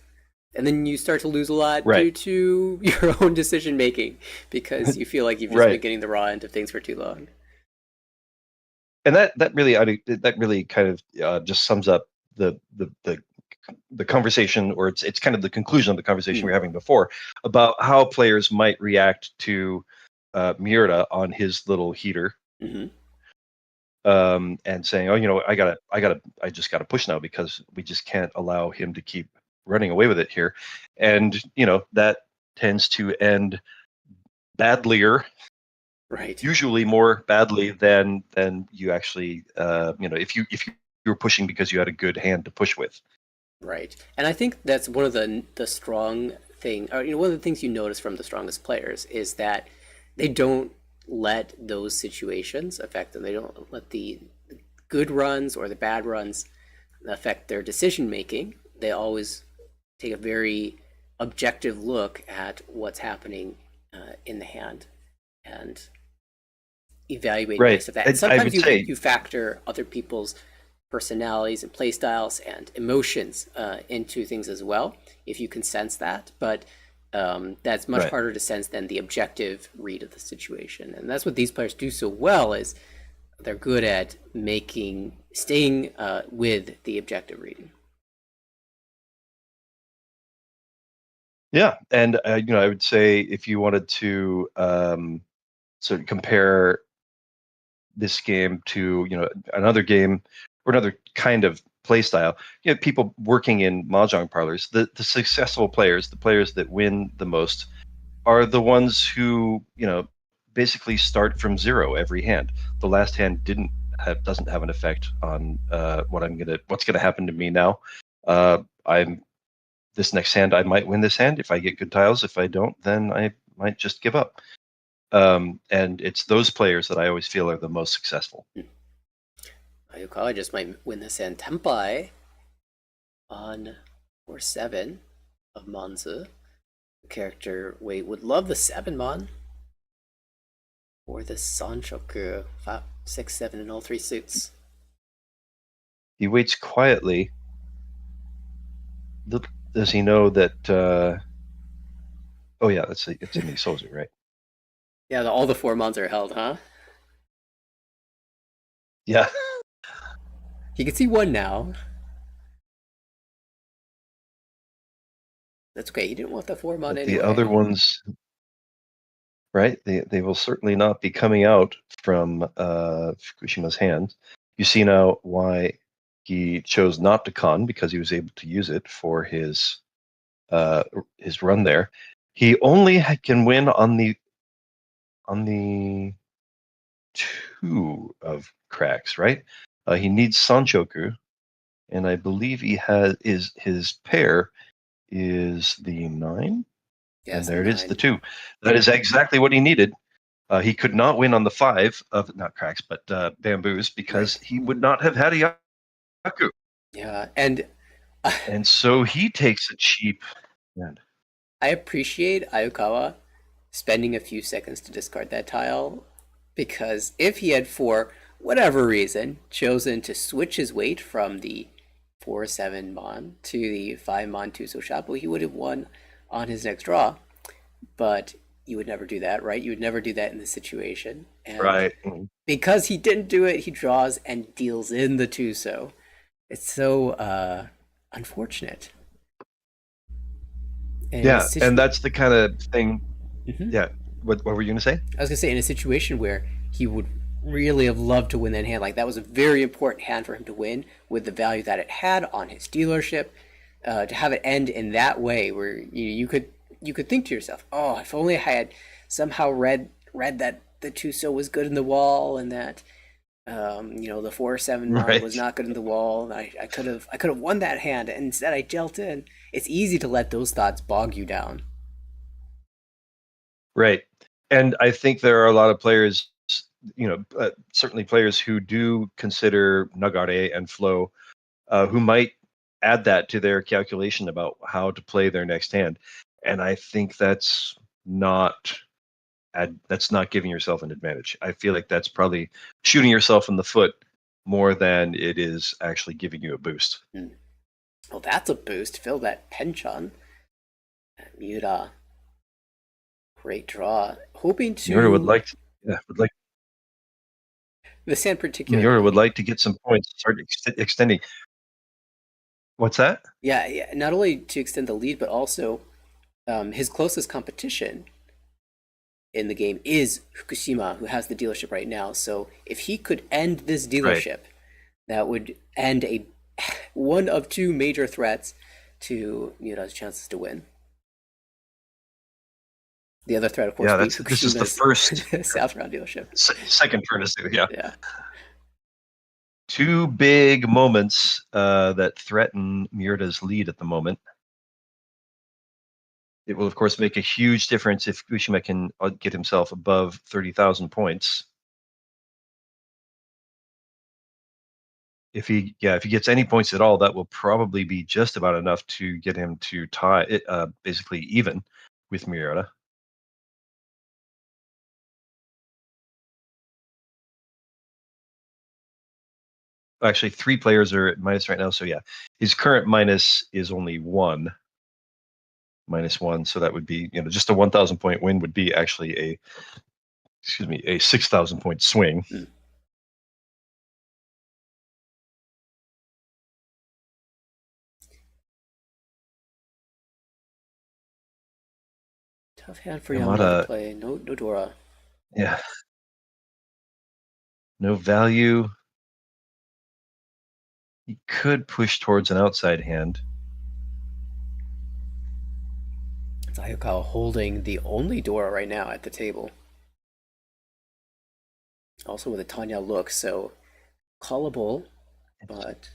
And then you start to lose a lot due to your own decision making because you feel like you've just been getting the raw end of things for too long. And that really kind of just sums up the conversation, or it's kind of the conclusion of the conversation we were having before about how players might react to Miura on his little heater. And saying, oh, I just gotta push now because we just can't allow him to keep running away with it here. And that tends to end badlier, right? Usually more badly than you actually if you were pushing because you had a good hand to push with. Right. And I think that's one of the strong thing, or one of the things you notice from the strongest players is that they don't let those situations affect them. They don't let the good runs or the bad runs affect their decision making. They always take a very objective look at what's happening in the hand and evaluate based of that. And sometimes you factor other people's personalities and play styles and emotions into things as well, if you can sense that. But that's much harder to sense than the objective read of the situation. And that's what these players do so well, is they're good at staying with the objective reading. Yeah, and I would say if you wanted to sort of compare this game to another game or another kind of play style, people working in Mahjong parlors, the successful players, the players that win the most, are the ones who basically start from zero every hand. The last hand doesn't have an effect on what's gonna happen to me now. This next hand I might win this hand if I get good tiles. If I don't, then I might just give up. And it's those players that I always feel are the most successful. Ayukawa just might win this hand. Tenpai on 4-7 of Manzu. The character would love the 7 Mon. Or the Sanshoku 6-7 in all 3 suits. He waits quietly. Does he know that? Oh yeah, it's in the Sozu, right? Yeah, all the 4 Mons are held, huh? Yeah. He can see 1 now. That's okay. He didn't want the 4 Mon anyway. The other ones, right? They will certainly not be coming out from Fukushima's hands. You see now why he chose not to con, because he was able to use it for his run there. He only can win on the 2 of cracks, right? He needs Sanchoku, and I believe his pair is the 9. Yes, and there the it is, 9. the 2. That is exactly what he needed. He could not win on the 5 of not cracks, but bamboos, because he would not have had a Yaku. Yeah, and so he takes a cheap hand. I appreciate Ayukawa spending a few seconds to discard that tile, because if he had, for whatever reason, chosen to switch his weight from the 4-7 Mon to the 5 Mon 2 Soshapu, he would have won on his next draw. But you would never do that, right? You would never do that in this situation. And right. because he didn't do it, he draws and deals in the 2-so. It's so unfortunate. And and that's the kind of thing. Mm-hmm. Yeah. What were you going to say? I was going to say, in a situation where he would really have loved to win that hand, like that was a very important hand for him to win with the value that it had on his dealership, to have it end in that way where you could think to yourself, oh, if only I had somehow read that the 2-so was good in the wall, and that the 4-7 Mon was not good in the wall. I could have won that hand, and instead I dealt in. It's easy to let those thoughts bog you down. Right. And I think there are a lot of players, certainly players who do consider nagare and flow, who might add that to their calculation about how to play their next hand. And I think that's not giving yourself an advantage. I feel like that's probably shooting yourself in the foot more than it is actually giving you a boost. Well, that's a boost. Fill that penchant. Miura. Great draw. Hoping to. Miura would like. This hand particularly. Miura would like to get some points, start extending. What's that? Yeah. Not only to extend the lead, but also his closest competition in the game is Fukushima, who has the dealership right now. So if he could end this dealership, that would end one of 2 major threats to Miura's chances to win. The other threat, of course, this is the first South Round dealership. Second furnace, yeah. 2 big moments that threaten Miura's lead at the moment. It will, of course, make a huge difference if Fukushima can get himself above 30,000 points. If he gets any points at all, that will probably be just about enough to get him to tie it, basically even with Miura. Actually, 3 players are at minus right now, so yeah, his current minus is only 1. -1, so that would be, just a 1,000 point win would be actually a 6,000 point swing. Tough hand for Yamada to play. No Dora. Yeah. No value. He could push towards an outside hand. It's Ayukawa holding the only Dora right now at the table. Also with a Tanya look, so callable, but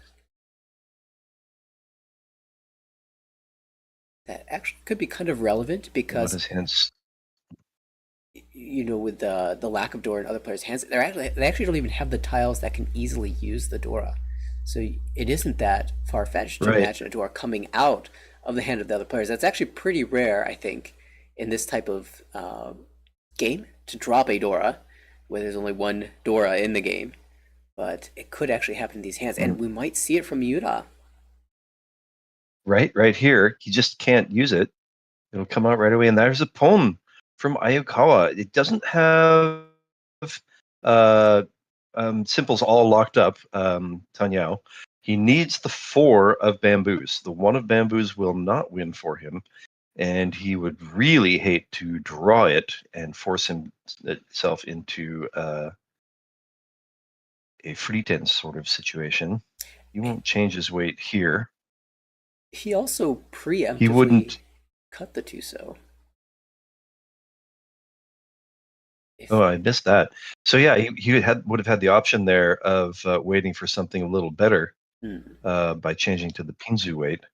that actually could be kind of relevant because Yamada's hands. with the lack of Dora in other players' hands, they actually don't even have the tiles that can easily use the Dora. So it isn't that far fetched to Right. imagine a Dora coming out of the hand of the other players. That's actually pretty rare, I think, in this type of game to drop a Dora where there's only one Dora in the game. But it could actually happen in these hands, and we might see it from Miura. Right here. He just can't use it. It'll come out right away. And there's a poem from Ayukawa. It doesn't have uh, simples all locked up, Tanyao. He needs the 4 of bamboos. The 1 of bamboos will not win for him. And he would really hate to draw it and force himself into a Frieden sort of situation. He won't change his weight here. He also He preemptively wouldn't. cut the Tuso. Oh, I missed that. So yeah, he would have had the option there of waiting for something a little better by changing to the Pinzu weight.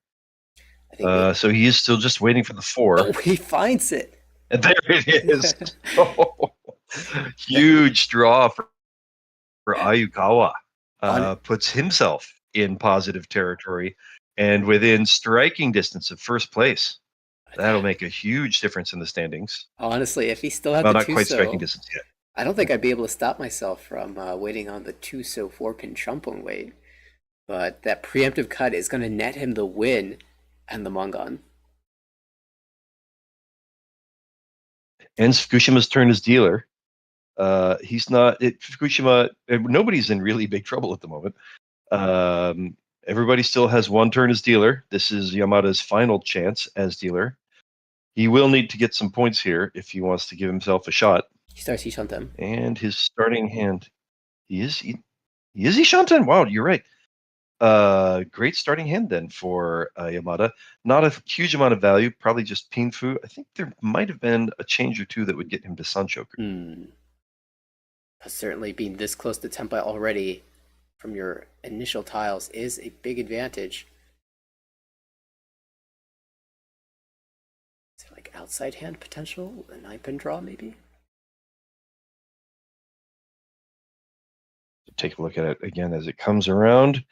So he is still just waiting for the 4. Oh, he finds it. And there it is. Oh, huge draw for Ayukawa. Puts himself in positive territory and within striking distance of first place. That'll make a huge difference in the standings. Honestly, if he still had Well, the not quite striking Tuso, distance yet. I don't think I'd be able to stop myself from waiting on the Tuso 4-pin Chumpon weight. But that preemptive cut is going to net him the win and the Mongon. Ends Fukushima's turn as dealer. He's not Fukushima. Nobody's in really big trouble at the moment. Everybody still has 1 turn as dealer. This is Yamada's final chance as dealer. He will need to get some points here if he wants to give himself a shot. He starts Ishanten. And his starting hand, he is Ishanten. Wow, you're right. Great starting hand then for Yamada. Not a huge amount of value, probably just Pinfu. I think there might have been a change or two that would get him to Sanchoku. Certainly being this close to Tempai already from your initial tiles is a big advantage. Is there like outside hand potential? A 9-pin draw maybe? Take a look at it again as it comes around.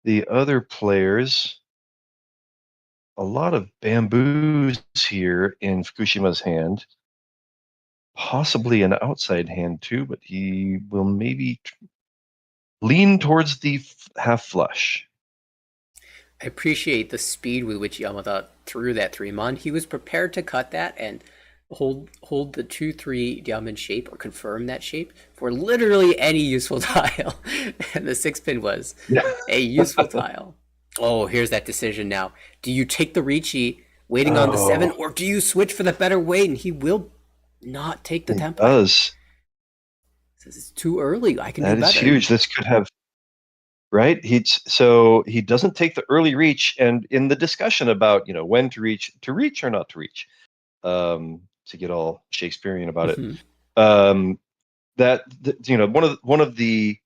The other players, a lot of bamboos here in Fukushima's hand. Possibly an outside hand too, but he will maybe lean towards the half flush. I appreciate the speed with which Yamada threw that 3-mon. He was prepared to cut that and hold the 2-3 diamond shape or confirm that shape for literally any useful tile. And the 6-pin was a useful tile. Oh, here's that decision now. Do you take the Ricci waiting on the 7, or do you switch for the better weight? And he will not take the Tempai. Does. Says it's too early. I can do better. That is huge. This could have right. He doesn't take the early reach, and in the discussion about when to reach or not to reach, to get all Shakespearean about it, one of the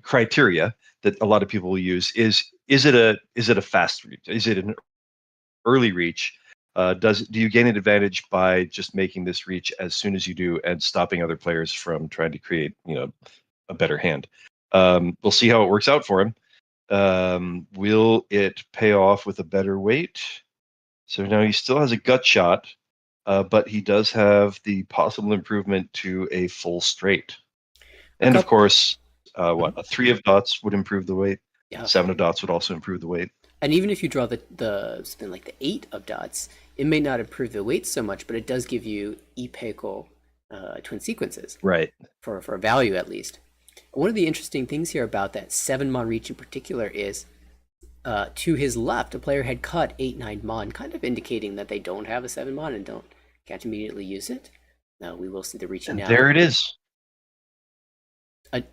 criteria that a lot of people will use is it a fast reach? Is it an early reach? Do you gain an advantage by just making this reach as soon as you do and stopping other players from trying to create a better hand? We'll see how it works out for him. Will it pay off with a better weight? So now he still has a gut shot, but he does have the possible improvement to a full straight. And of course, a 3 of dots would improve the weight. Yeah. 7 of dots would also improve the weight. And even if you draw the spin like the 8 of dots, it may not improve the weight so much, but it does give you Ipeiko twin sequences. Right. For a value at least. One of the interesting things here about that 7-mon reach in particular is to his left, a player had cut 8-9 mon, kind of indicating that they don't have a 7-mon and can't immediately use it. Now we will see the reaching now. There it is. An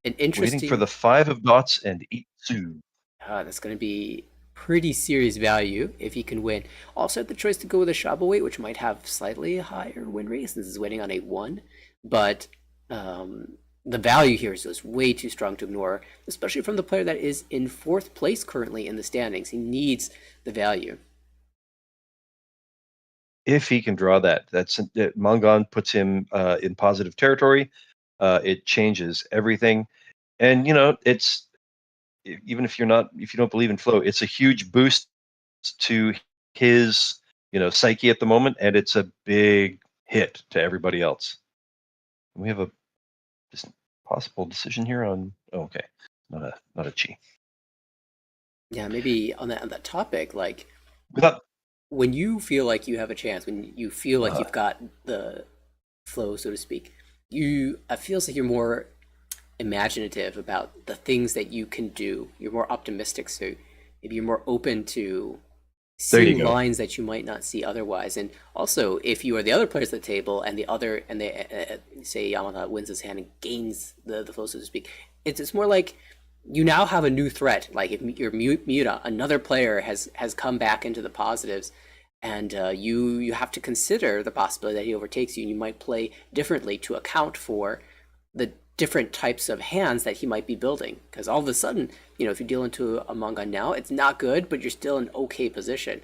interesting. Waiting for the 5 of dots and Itsu. That's going to be pretty serious value if he can win. Also had the choice to go with a Shaba weight, which might have slightly higher win rate since it's waiting on 8-1. but the value here is just way too strong to ignore, especially from the player that is in 4th place currently in the standings. He needs the value. If he can draw that, Mongon puts him in positive territory. It changes everything, and it's even if you don't believe in flow, it's a huge boost to his psyche at the moment, and it's a big hit to everybody else. We have a possible decision here on. Oh, okay, not a chi. Yeah, maybe on that topic, like Without when you feel like you have a chance, when you feel like you've got the flow, so to speak, it feels like you're more imaginative about the things that you can do. You're more optimistic, so maybe you're more open to seeing lines that you might not see otherwise. And also, if you are the other players at the table and they say Yamada wins his hand and gains the flow, so to speak, it's more like you now have a new threat. Like if you're Miura, another player has come back into the positives, and you have to consider the possibility that he overtakes you, and you might play differently to account for the different types of hands that he might be building. Because all of a sudden, if you deal into a Mongon now, it's not good, but you're still in okay position.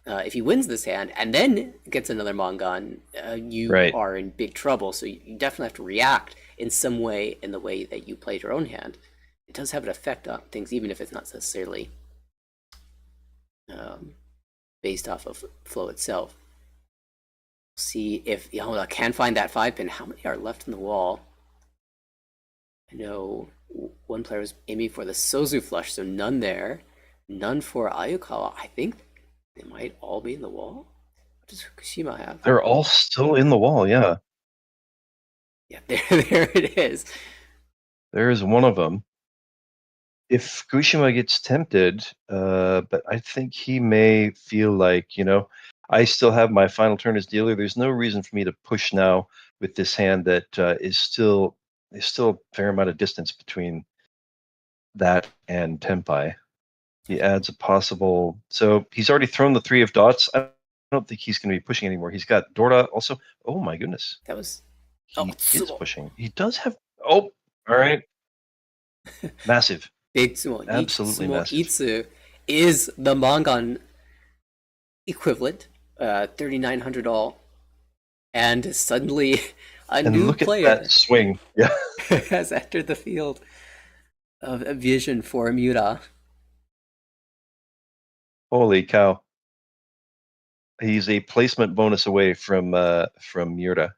If he wins this hand and then gets another Mongon, you are in big trouble. So you definitely have to react in some way in the way that you played your own hand. It does have an effect on things, even if it's not necessarily based off of flow itself. See if Yamada can find that 5-pin. How many are left in the wall? I know one player was aiming for the Sozu flush, so none there. None for Ayukawa. I think they might all be in the wall. What does Fukushima have? They're all still in the wall, yeah. Yeah, there it is. There is one of them. If Fukushima gets tempted, but I think he may feel like, I still have my final turn as dealer. There's no reason for me to push now with this hand that is still a fair amount of distance between that and Tenpai. He adds a possible. So he's already thrown the 3 of dots. I don't think he's going to be pushing anymore. He's got Dorda also. Oh my goodness. That was. He is pushing. He does have. Oh, all right. Massive. Big Sumo. Absolutely Sumo massive. Itsu is the Mongon equivalent. 3,900 all. And suddenly a new look player at that swing. Yeah. has entered the field of vision for Miura. Holy cow. He's a placement bonus away from Miura.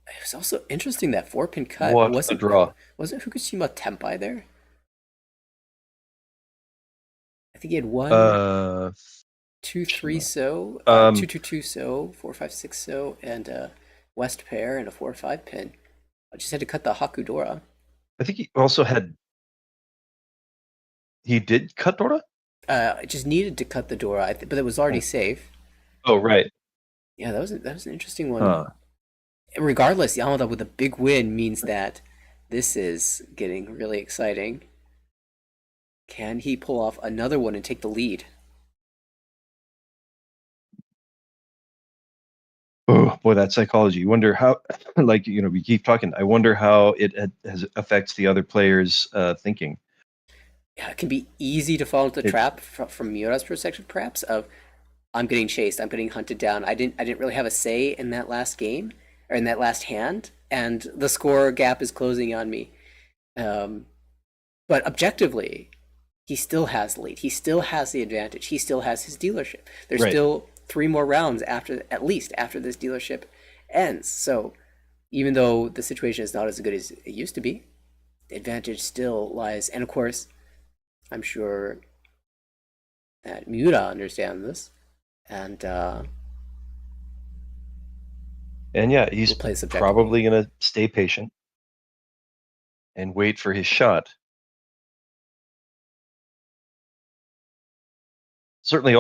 It was also interesting that 4-pin cut. What a draw. Wasn't Fukushima Tenpai there? I think he had 1, 2, 3 so, 2, 2, 2 so, 4, 5, 6 so, and a West pair and a 4, 5 pin. I just had to cut the Hakudora. I think he also had. He did cut Dora? I just needed to cut the Dora, but it was already safe. Oh, right. Yeah, that was an interesting one. Regardless, Yamada with a big win means that this is getting really exciting. Can he pull off another one and take the lead? Oh boy, that psychology. You wonder how, like we keep talking. I wonder how it affects the other players' thinking. Yeah, it can be easy to fall into the trap from Miura's perspective, perhaps, of I'm getting chased, I'm getting hunted down. I didn't really have a say in that last game or in that last hand, and the score gap is closing on me. But objectively, he still has the lead. He still has the advantage. He still has his dealership. There's still 3 more rounds at least after this dealership ends. So even though the situation is not as good as it used to be, the advantage still lies. And of course, I'm sure that Miura understands this, and yeah, he's probably going to stay patient and wait for his shot. Certainly,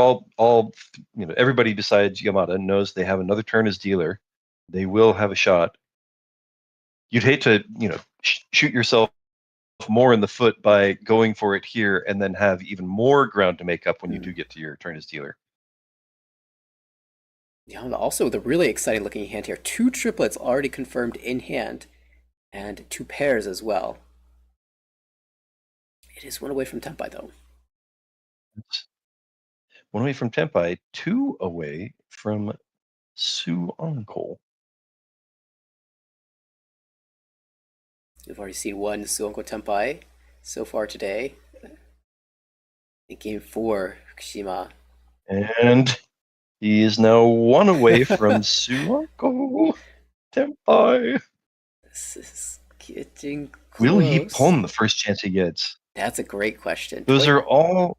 everybody besides Yamada knows they have another turn as dealer. They will have a shot. You'd hate to, shoot yourself more in the foot by going for it here and then have even more ground to make up when you do get to your turn as dealer. Yeah, also the really exciting looking hand here. 2 triplets already confirmed in hand, and 2 pairs as well. It is 1 away from Tenpai though. It's 1 away from Tenpai, 2 away from Suonko. We've already seen 1 Suonko Tenpai so far today. In game 4, Fukushima. And he is now 1 away from Suonko Tenpai. This is getting close. Will he palm the first chance he gets? That's a great question. Those are all.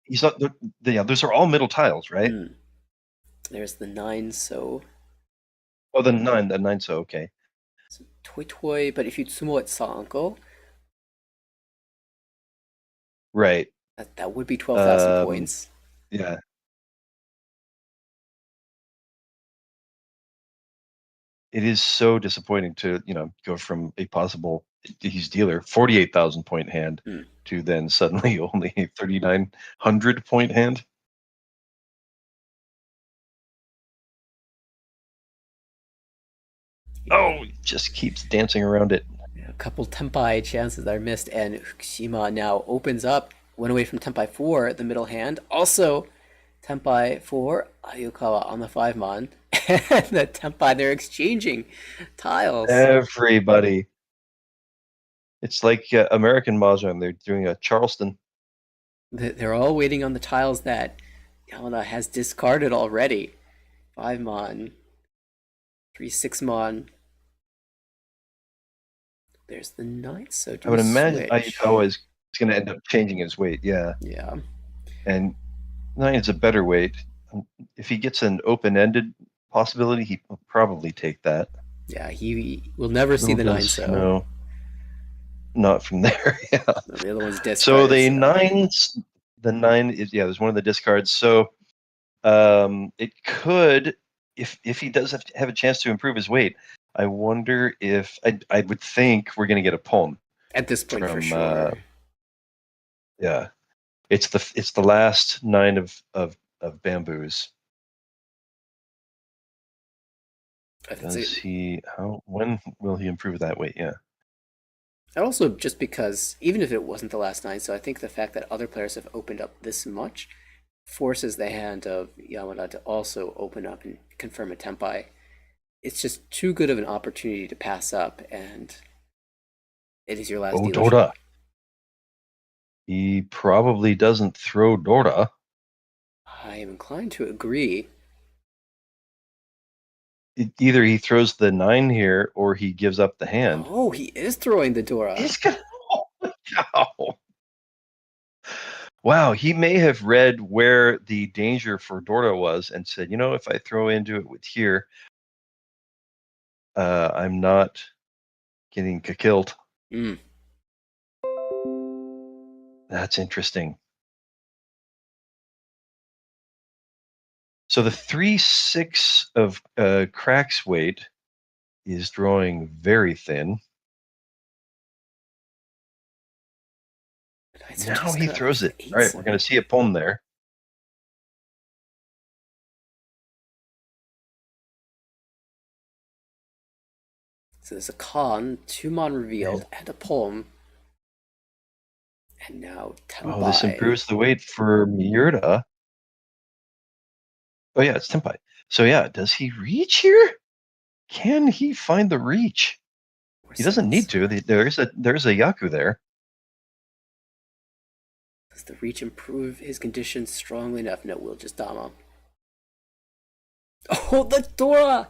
He's not. Yeah, those are all middle tiles, right? There's the 9, so. Oh, the 9. The 9, so okay. So Toy Toy, but if you sumo at Sanko, right, that would be 12,000 points. Yeah. It is so disappointing to go from a possible he's dealer 48,000 point hand to then suddenly only a 3,900 point hand. Oh, just keeps dancing around it. A couple Tenpai chances that are missed, and Fukushima now opens up. 1 away from Tenpai 4, the middle hand. Also, Tenpai 4, Ayukawa on the 5-mon. And the Tenpai, they're exchanging tiles. Everybody. It's like American Mahjong. They're doing a Charleston. They're all waiting on the tiles that Yamada has discarded already. 5-mon. 3 6-mon. There's the 9, so I would imagine switch? Ayukawa is going to end up changing his weight. Yeah. Yeah. And 9 is a better weight. If he gets an open-ended possibility, he will probably take that. Yeah, he will never see the 9, so. No. Not from there. Yeah. No, the other one's discarded. So the 9 is there's one of the discards. So it could, if he does have a chance to improve his weight, I wonder if I would think we're going to get a poem at this point for sure. Yeah, it's the last 9 of bamboos. When will he improve that weight? Yeah. And also just because, even if it wasn't the last 9, so I think the fact that other players have opened up this much forces the hand of Yamada to also open up and confirm a Tenpai. It's just too good of an opportunity to pass up, and it is your last dealership. Dora. He probably doesn't throw Dora. I am inclined to agree. Either he throws the 9 here or he gives up the hand. Oh, he is throwing the Dora. He's gonna. Oh, wow, he may have read where the danger for Dora was and said, if I throw into it with here, I'm not getting killed. That's interesting. So the 3/6 of Crack's weight is drawing very thin. Now he throws it. All right, we're going to see a poem there. So there's a con, 2-mon revealed, and a poem. And now Tenpai. Oh, this improves the weight for Miura. Oh, yeah, it's Tenpai. So, yeah, does he reach here? Can he find the reach? He doesn't need to. There's a Yaku there. Does the reach improve his condition strongly enough? No, we'll just Dama. Oh, the Dora!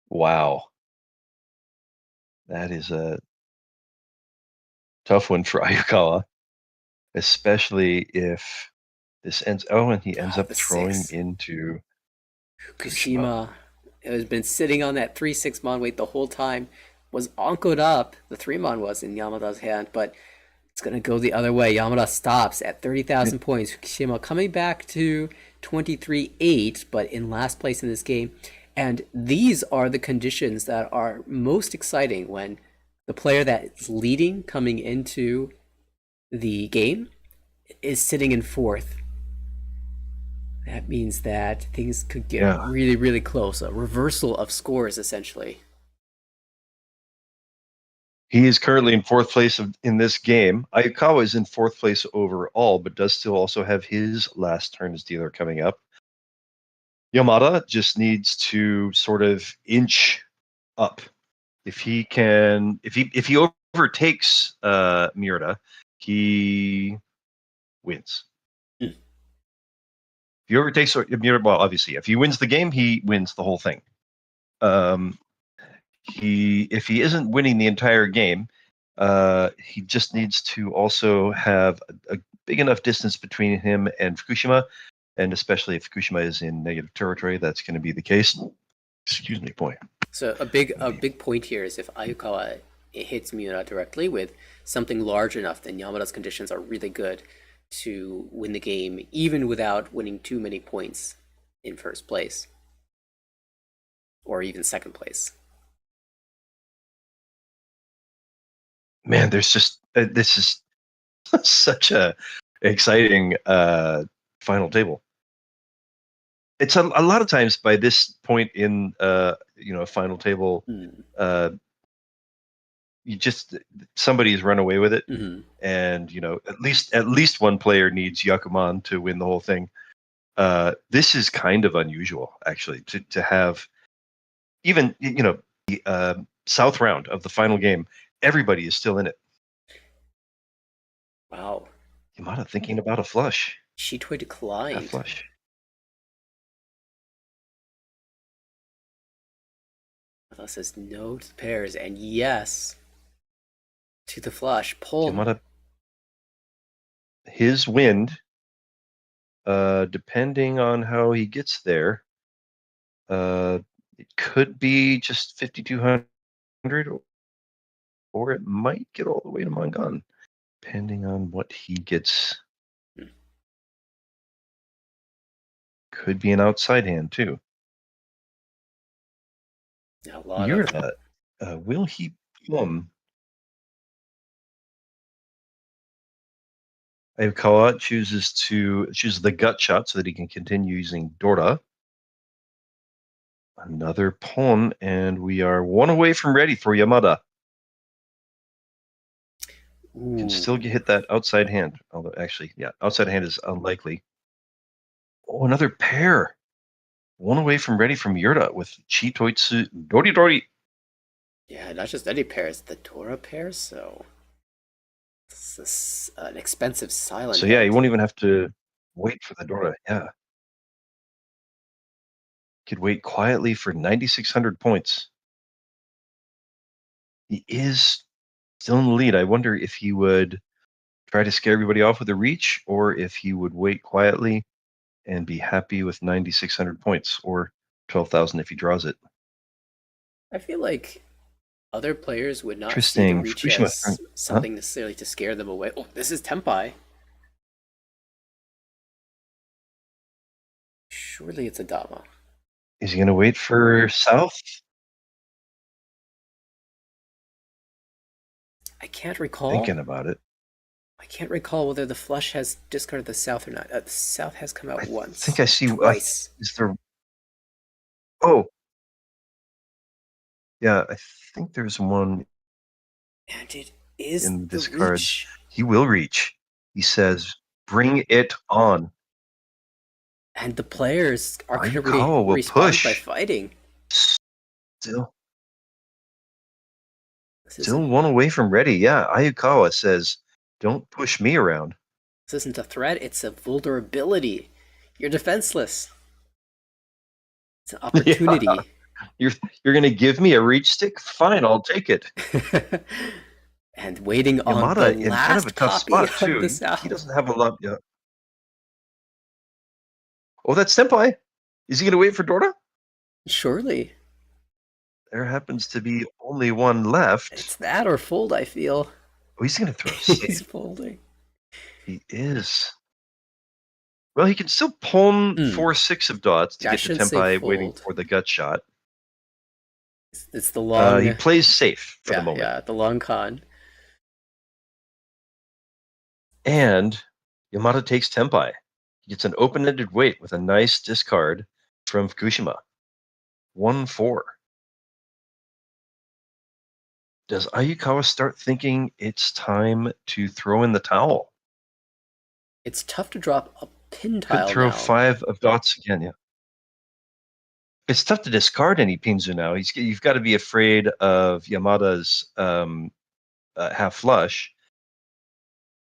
Wow. That is a tough one for Ayukawa, especially if this ends. Oh, and he ends up throwing 6. into Fukushima. It has been sitting on that 3/6-mon weight the whole time. Was onkoed up. The 3-mon was in Yamada's hand, but it's going to go the other way. Yamada stops at 30,000 points. Fukushima coming back to 23-8, but in last place in this game. And these are the conditions that are most exciting when the player that is leading coming into the game is sitting in 4th. That means that things could get Yeah. really, really close. A reversal of scores, essentially. He is currently in fourth place in this game. Ayukawa is in fourth place overall, but does still also have his last turn as dealer coming up. Yamada just needs to sort of inch up. If he overtakes Miura, he wins. Hmm. If he overtakes Miura, well, obviously, if he wins the game, he wins the whole thing. If he isn't winning the entire game, he just needs to also have a big enough distance between him and Fukushima, and especially if Fukushima is in negative territory, that's going to be the case. Excuse me, boy. So a big point here is if Ayukawa hits Miura directly with something large enough, then Yamada's conditions are really good to win the game, even without winning too many points in first place or even second place. Man, there's just this is such a exciting final table. It's a lot of times by this point in a final table, you just somebody's run away with it, and at least one player needs Yakuman to win the whole thing. This is kind of unusual, actually, to have even the south round of the final game. Everybody is still in it. Wow. Yamada thinking about a flush. Shitoi declined. A flush. Yamada says no to the pairs and yes to the flush. Pull. Yamada, his wind, depending on how he gets there, it could be just 5,200, or it might get all the way to Mangan, depending on what he gets. Could be an outside hand too. Will he plumb? Ayukawa chooses the gut shot so that he can continue using Dora. Another pawn, and we are one away from ready for Yamada. Ooh. Can still hit that outside hand. Although, actually, yeah, outside hand is unlikely. Oh, another pair. One away from ready from Yurta with Chitoitsu Dori Dori. Yeah, not just any pairs, the Dora pairs, so this is an expensive silent So yeah, hand. you won't even have to wait for the Dora. Yeah. Could wait quietly for 9,600 points. He is still in the lead. I wonder if he would try to scare everybody off with a reach, or if he would wait quietly and be happy with 9,600 points, or 12,000 if he draws it. I feel like other players would not see the Interesting. reach Fukushima, as something necessarily to scare them away. Oh, this is Tenpai. Surely it's a Dama. Is he going to wait for South? I can't recall. Thinking about it. I can't recall whether the flush has discarded the South or not. The South has come out once. I think I see. Twice. Is there? Oh, yeah. I think there's one. And it is in the the discards. reach. He will reach. He says, "Bring it on." And the players are going to respond push. by fighting. Still one away from ready. Yeah, Ayukawa says, "Don't push me around." This isn't a threat, it's a vulnerability. You're defenseless. It's an opportunity. Yeah. You're going to give me a reach stick? Fine, I'll take it. And waiting Yamada on the in last kind of a tough spot too. The South. He doesn't have a lot. Yeah. Oh, that's Senpai. Is he going to wait for Dora? Surely. There happens to be only one left. It's that or fold, I feel. Oh, he's going to throw a save. He's folding. He is. Well, he can still pawn 4-6 of dots to get to Tenpai waiting for the gut shot. It's the long... he plays safe for the moment. Yeah, the long con. And Yamada takes Tenpai. He gets an open-ended wait with a nice discard from Fukushima. 1-4. Does Ayukawa start thinking it's time to throw in the towel? It's tough to drop a pin Could tile throw now. 5 of dots again, yeah. It's tough to discard any pinzu now. You've got to be afraid of Yamada's half flush.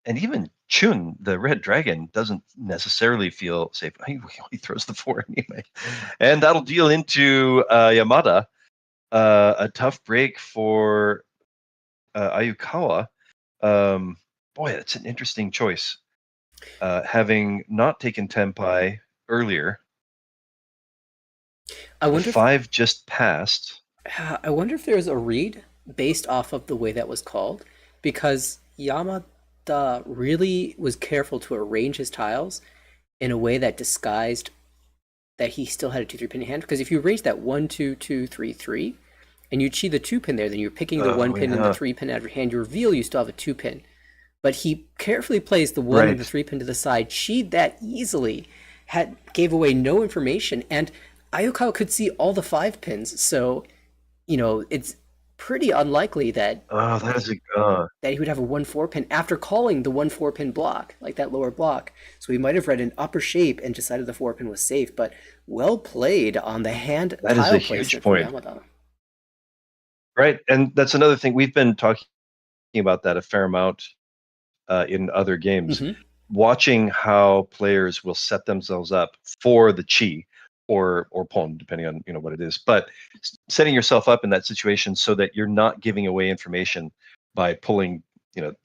And even Chun, the red dragon, doesn't necessarily feel safe. He throws the 4 anyway. And that'll deal into Yamada. A tough break for Ayukawa. Boy, that's an interesting choice. Having not taken Tenpai earlier, the 5 just passed. I wonder if there's a read based off of the way that was called, because Yamada really was careful to arrange his tiles in a way that disguised that he still had a 2-3 pin in hand. Because if you arrange that 1 2 2 3 3 and you cheat the 2 pin there, then you're picking the 1 pin and the 3 pin out of your hand, you reveal you still have a 2 pin. But he carefully placed the 1 and the 3 pin to the side, cheated that easily, gave away no information, and Ayukawa could see all the 5 pins, so it's pretty unlikely that that he would have a 1-4 pin after calling the 1-4 pin block, like that lower block. So he might have read an upper shape and decided the 4 pin was safe, but well played on the hand that tile is a huge point. Yamada. Right, and that's another thing. We've been talking about that a fair amount in other games. Mm-hmm. Watching how players will set themselves up for the chi or pon, depending on what it is, but setting yourself up in that situation so that you're not giving away information by pulling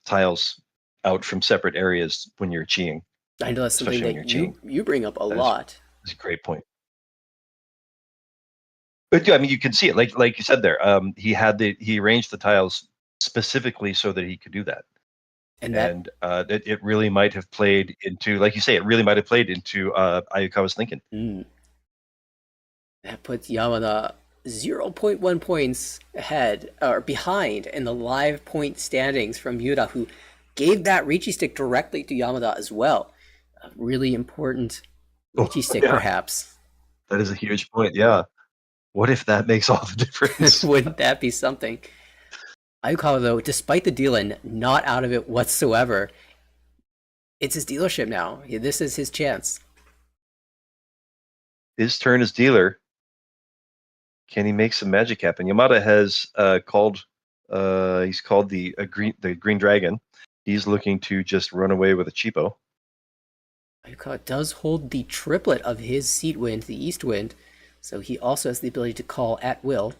tiles out from separate areas when you're chiing. I know that's something that you bring up a lot. That's a great point. But yeah, I mean, you can see it, like you said there. He arranged the tiles specifically so that he could do that. And it really might have played into, like you say, Ayukawa's thinking. That puts Yamada 0.1 points ahead or behind in the live point standings from Miura, who gave that Riichi stick directly to Yamada as well. A really important Riichi stick, perhaps. That is a huge point. Yeah. What if that makes all the difference? Wouldn't that be something? Ayukawa, though, despite the deal-in, not out of it whatsoever. It's his dealership now. This is his chance. His turn as dealer. Can he make some magic happen? Yamada has called. He's called the green dragon. He's looking to just run away with a cheapo. Ayukawa does hold the triplet of his seat wind, the east wind, so he also has the ability to call at will.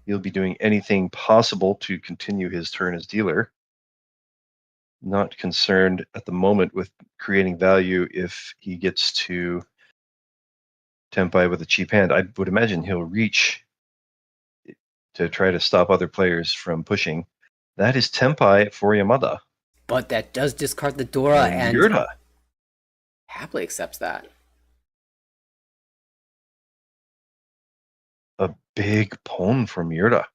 He'll be doing anything possible to continue his turn as dealer. Not concerned at the moment with creating value if he gets to Tenpai with a cheap hand. I would imagine he'll reach to try to stop other players from pushing. That is Tenpai for Yamada. But that does discard the Dora, and Miura happily accepts that. A big pon from Miura.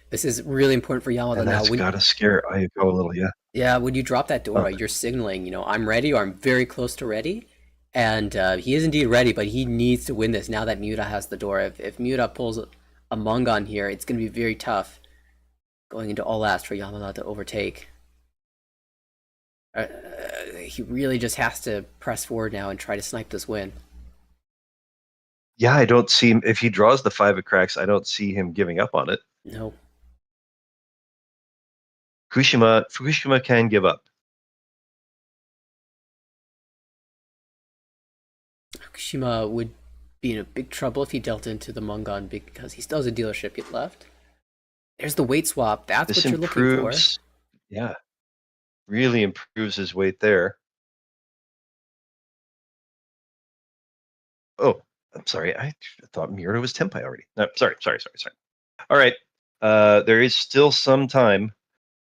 This is really important for Yamada and now. That's got to scare Ayukawa a little, yeah. Yeah, when you drop that Dora, you're signaling, I'm ready or I'm very close to ready. And he is indeed ready, but he needs to win this now that Miura has the Dora. If Miura pulls a Mongon here, it's going to be very tough going into all last for Yamada to overtake. He really just has to press forward now and try to snipe this win. Yeah, I don't see him. If he draws the 5 of cracks, I don't see him giving up on it. No. Fukushima can give up. Fukushima would be in a big trouble if he dealt into the Mongon because he still has a dealership left. There's the weight swap. That's what you're looking for. Yeah. Really improves his weight there. Oh, I'm sorry. I thought Miura was Tenpai already. No, sorry. All right. There is still some time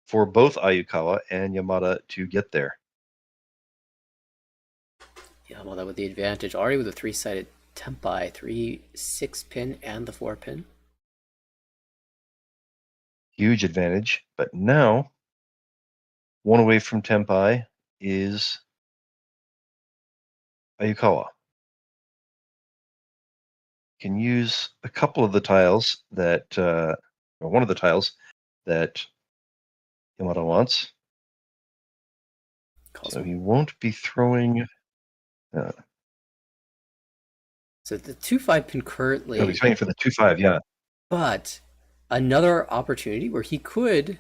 for both Ayukawa and Yamada to get there. Yamada with the advantage, already with a 3-sided Tenpai, 3 6-pin and the 4-pin. huge advantage. But now, one away from Tenpai is Ayukawa. Can use a couple of the tiles that, or one of the tiles that Yamada wants. So he won't be throwing. So the 2-5 concurrently. Oh, he's waiting for the 2-5, yeah. But another opportunity where he could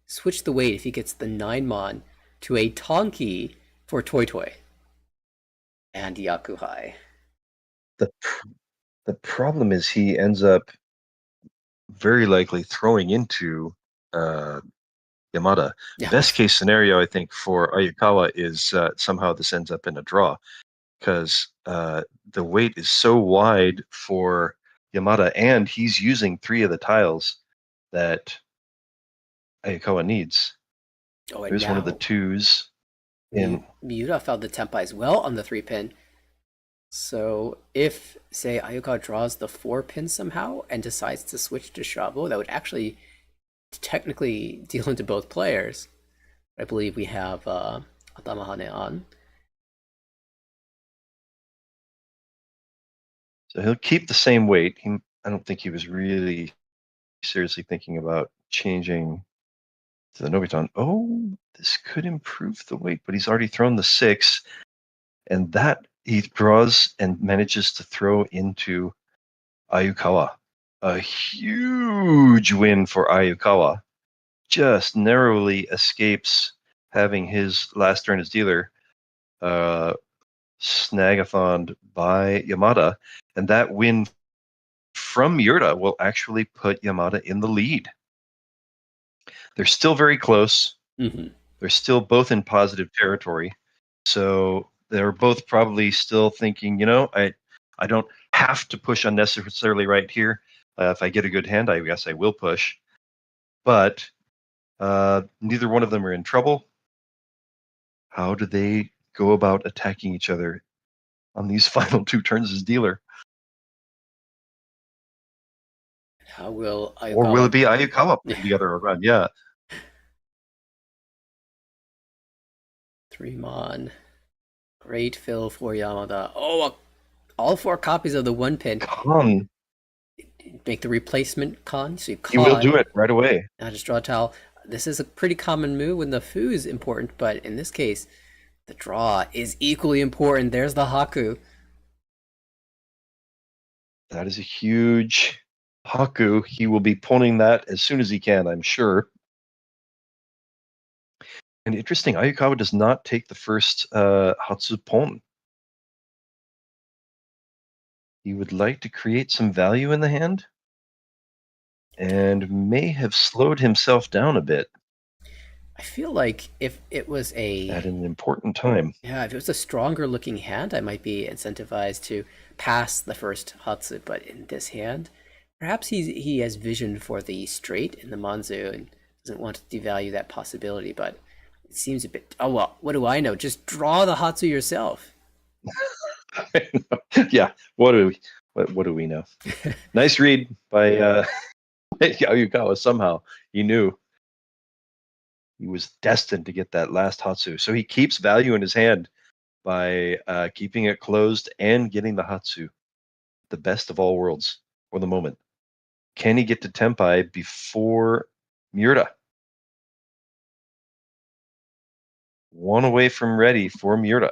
switch the weight if he gets the 9-mon to a Tonki for Toy Toy and Yakuhai. The problem is he ends up very likely throwing into Yamada. Yeah. Best case scenario, I think, for Ayukawa is somehow this ends up in a draw, because the weight is so wide for Yamada, and he's using 3 of the tiles that Ayukawa needs. Oh, and Here's now one of the 2s. Miura found the Tenpai as well on the 3-pin. So if, say, Ayukawa draws the 4-pin somehow and decides to switch to Shabo, that would actually technically deal into both players. I believe we have Atamahane on. So he'll keep the same weight. I don't think he was really seriously thinking about changing to the Nobiton. Oh, this could improve the weight, but he's already thrown the 6, and that he draws and manages to throw into Ayukawa. A huge win for Ayukawa. Just narrowly escapes having his last turn as dealer snagathoned by Yamada, and that win from Miura will actually put Yamada in the lead. They're still very close. Mm-hmm. They're still both in positive territory. So they're both probably still thinking, I don't have to push unnecessarily right here. If I get a good hand, I guess I will push. But neither one of them are in trouble. How do they go about attacking each other on these final 2 turns as dealer? How will Ayukawa... Or will it be Ayukawa putting together a run? Yeah. 3-mon. Great fill for Yamada. Oh, all 4 copies of the 1-pin. Con. Make the replacement con. So you will do it right away. Now just draw a tile. This is a pretty common move when the foo is important, but in this case, the draw is equally important. There's the Haku. That is a huge Haku. He will be pulling that as soon as he can, I'm sure. And interesting, Ayukawa does not take the first Hatsupon. He would like to create some value in the hand and may have slowed himself down a bit. I feel like if it was at an important time. Yeah, if it was a stronger looking hand, I might be incentivized to pass the first Hatsu, but in this hand, perhaps he has vision for the straight in the Manzu and doesn't want to devalue that possibility, but it seems a bit... Oh, well, what do I know? Just draw the Hatsu yourself. Yeah, what do we know? Nice read by Ayukawa. Somehow he knew he was destined to get that last Hatsu. So he keeps value in his hand by keeping it closed and getting the Hatsu. The best of all worlds for the moment. Can he get to Tenpai before Miura? One away from ready for Miura.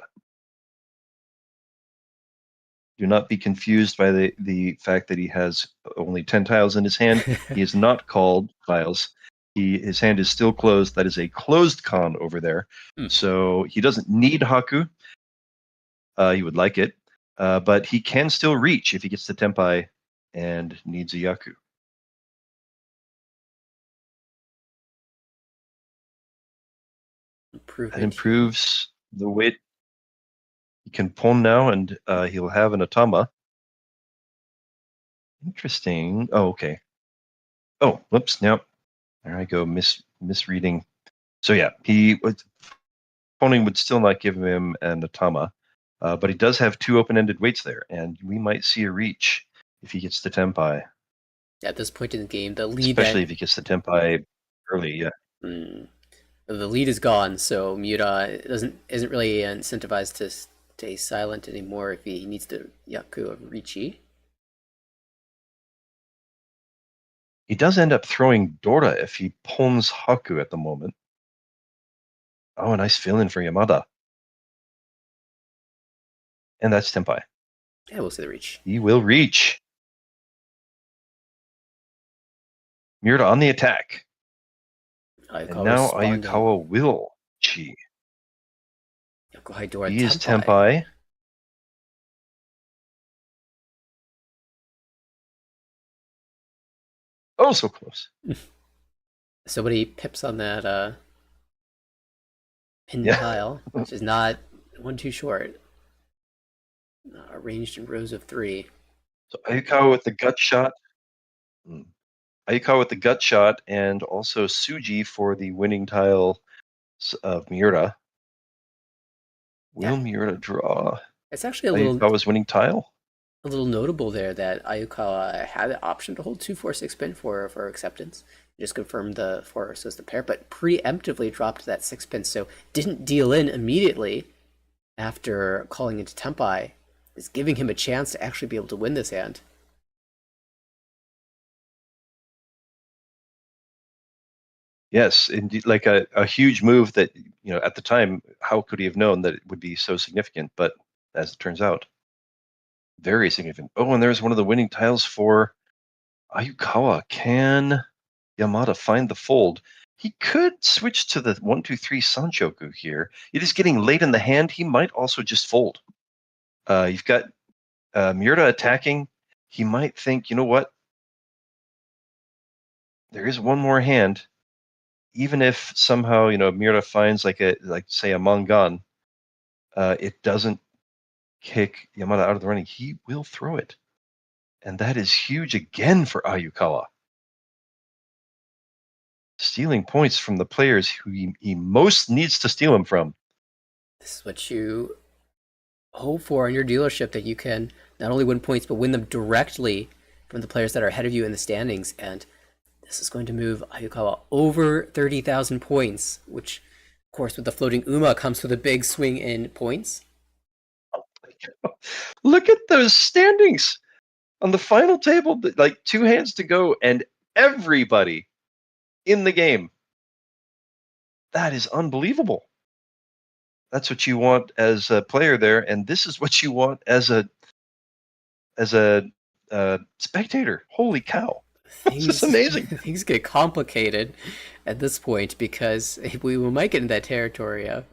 Do not be confused by the fact that he has only 10 tiles in his hand. He is not called tiles. His hand is still closed. That is a closed con over there. So he doesn't need Haku. He would like it. But he can still reach if he gets to Tenpai and needs a Yaku. That improves the weight. He can pon now, and he'll have an Atama. Interesting. Oh, okay. Oh, whoops. Now, there I go. Misreading. So yeah, poning would still not give him an Atama, but he does have 2 open-ended weights there, and we might see a reach if he gets to Tenpai. At this point in the game, the lead Especially if he gets the tempai early, yeah. The lead is gone, so Miura isn't really incentivized to stay silent anymore if he needs to Yaku of Richi. He does end up throwing Dora if he pawns Haku at the moment. Oh, a nice fill-in for Yamada. And that's tempai. Yeah, we'll see the reach. He will reach. Miura on the attack. Ayukawa And now responding. Ayukawa will chi. Yakuhai Dora He is Tempai. tempai. Oh, so close. So many pips on that pin Yeah. tile, which is not one too short. Arranged in rows of 3. So Ayukawa with the gut shot. Ayukawa with the gut shot, and also Suji for the winning tile of Miura. Will Miura draw It's actually a little Ayukawa's winning tile? a little notable there that Ayukawa had the option to hold 2-4-6 pin for acceptance. Just confirmed the 4 as the pair, but preemptively dropped that 6 pin, so didn't deal in immediately after calling into Tempai, is giving him a chance to actually be able to win this hand. Yes, indeed, like a huge move that, at the time, how could he have known that it would be so significant? But as it turns out, very significant. Oh, and there's one of the winning tiles for Ayukawa. Can Yamada find the fold? He could switch to the 1-2-3 Sanchoku here. It is getting late in the hand. He might also just fold. You've got Miura attacking. He might think, you know what? There is one more hand. Even if somehow, Miura finds say a Mangan, it doesn't kick Yamada out of the running. He will throw it. And that is huge again for Ayukawa. Stealing points from the players who he most needs to steal them from. This is what you hope for in your dealership, that you can not only win points, but win them directly from the players that are ahead of you in the standings. And this is going to move Ayukawa over 30,000 points, which, of course, with the floating Uma comes with a big swing in points. Look at those standings on the final table, like 2 hands to go, and everybody in the game. That is unbelievable. That's what you want as a player there, and this is what you want as a spectator. Holy cow! This is amazing. Things get complicated at this point, because we might get in that territory of,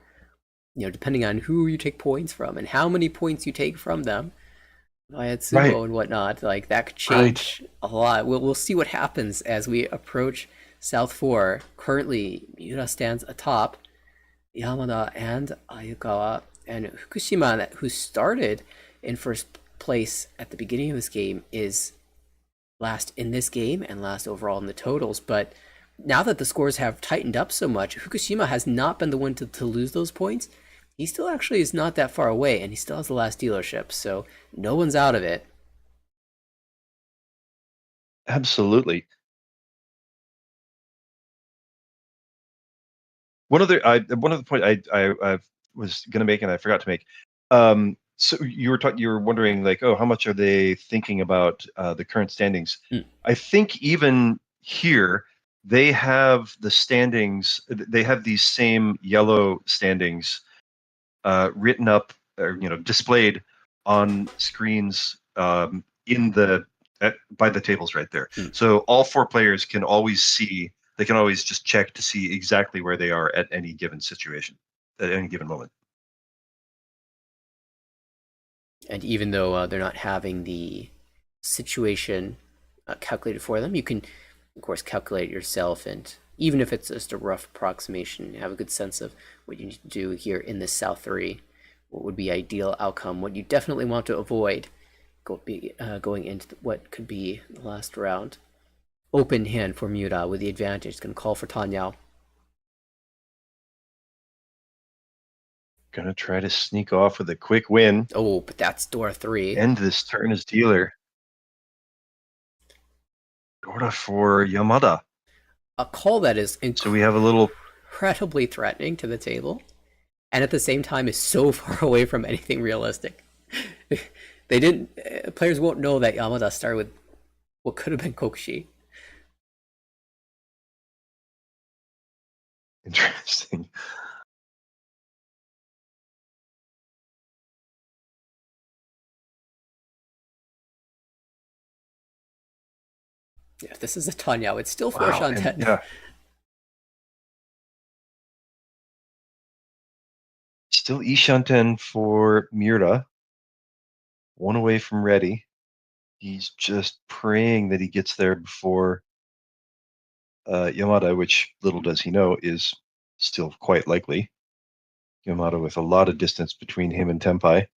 depending on who you take points from and how many points you take from them via Tsubo Right. and whatnot, like that could change a lot. We'll see what happens as we approach South 4. Currently, Miura stands atop Yamada and Ayukawa, and Fukushima, who started in first place at the beginning of this game, is last in this game and last overall in the totals. But now that the scores have tightened up so much, Fukushima has not been the one to lose those points. He still actually is not that far away, and he still has the last dealership, so no one's out of it. Absolutely. One other point I was going to make and I forgot to make. So you were wondering, like, oh, how much are they thinking about the current standings? I think even here they have the standings. They have these same yellow standings written up, or displayed on screens in the by the tables right there. So all 4 players can always see. They can always just check to see exactly where they are at any given situation, at any given moment. And even though they're not having the situation calculated for them, you can, of course, calculate it yourself. And even if it's just a rough approximation, have a good sense of what you need to do here in this South 3, what would be ideal outcome, what you definitely want to avoid going into what could be the last round. Open hand for Miura with the advantage. Going to call for Tanyao. Gonna try to sneak off with a quick win. Oh, but that's door 3. End this turn as dealer. Dorda for Yamada. A call that is So we have a little incredibly threatening to the table, and at the same time is so far away from anything realistic. They didn't. Players won't know that Yamada started with what could have been Kokushi. interesting. Yeah, if this is a Tanyao, it's still 4 Wow, shot and 10. yeah, still Ishanten for Miura. One away from ready. He's just praying that he gets there before Yamada, which little does he know is still quite likely. Yamada with a lot of distance between him and Tenpai.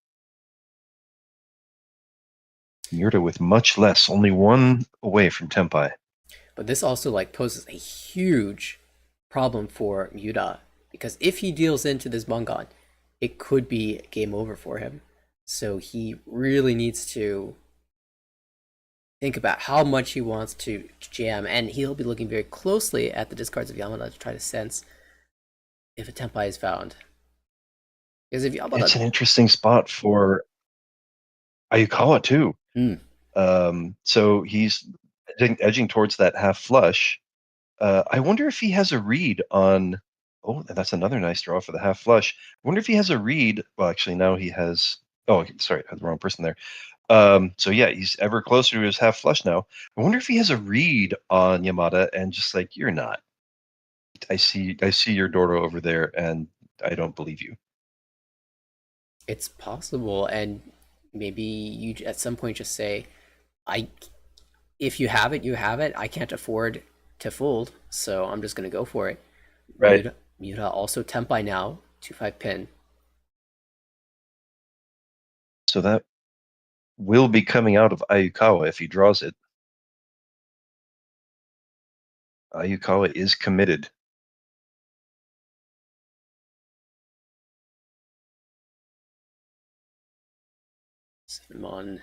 Miura with much less, only one away from Tenpai. But this also like poses a huge problem for Miura, because if he deals into this Bungon, it could be game over for him. So he really needs to think about how much he wants to jam, and he'll be looking very closely at the discards of Yamada to try to sense if a Tenpai is found. Because if Yamada... It's an interesting spot for Ayukawa too. So he's edging towards that half flush. I wonder if he has a read on. Oh, that's another nice draw for the half flush. I wonder if he has a read. Well, actually, now he has. Oh, sorry, I had the wrong person there. So yeah, he's ever closer to his half flush now. I wonder if he has a read on Yamada and just like, you're not. I see your Doro over there, and I don't believe you. It's possible, and maybe you at some point just say, if you have it, you have it. I can't afford to fold, so I'm just gonna go for it. Right. Miura also Tenpai now, 2-5 pin. So that will be coming out of Ayukawa if he draws it. Ayukawa is committed. Mon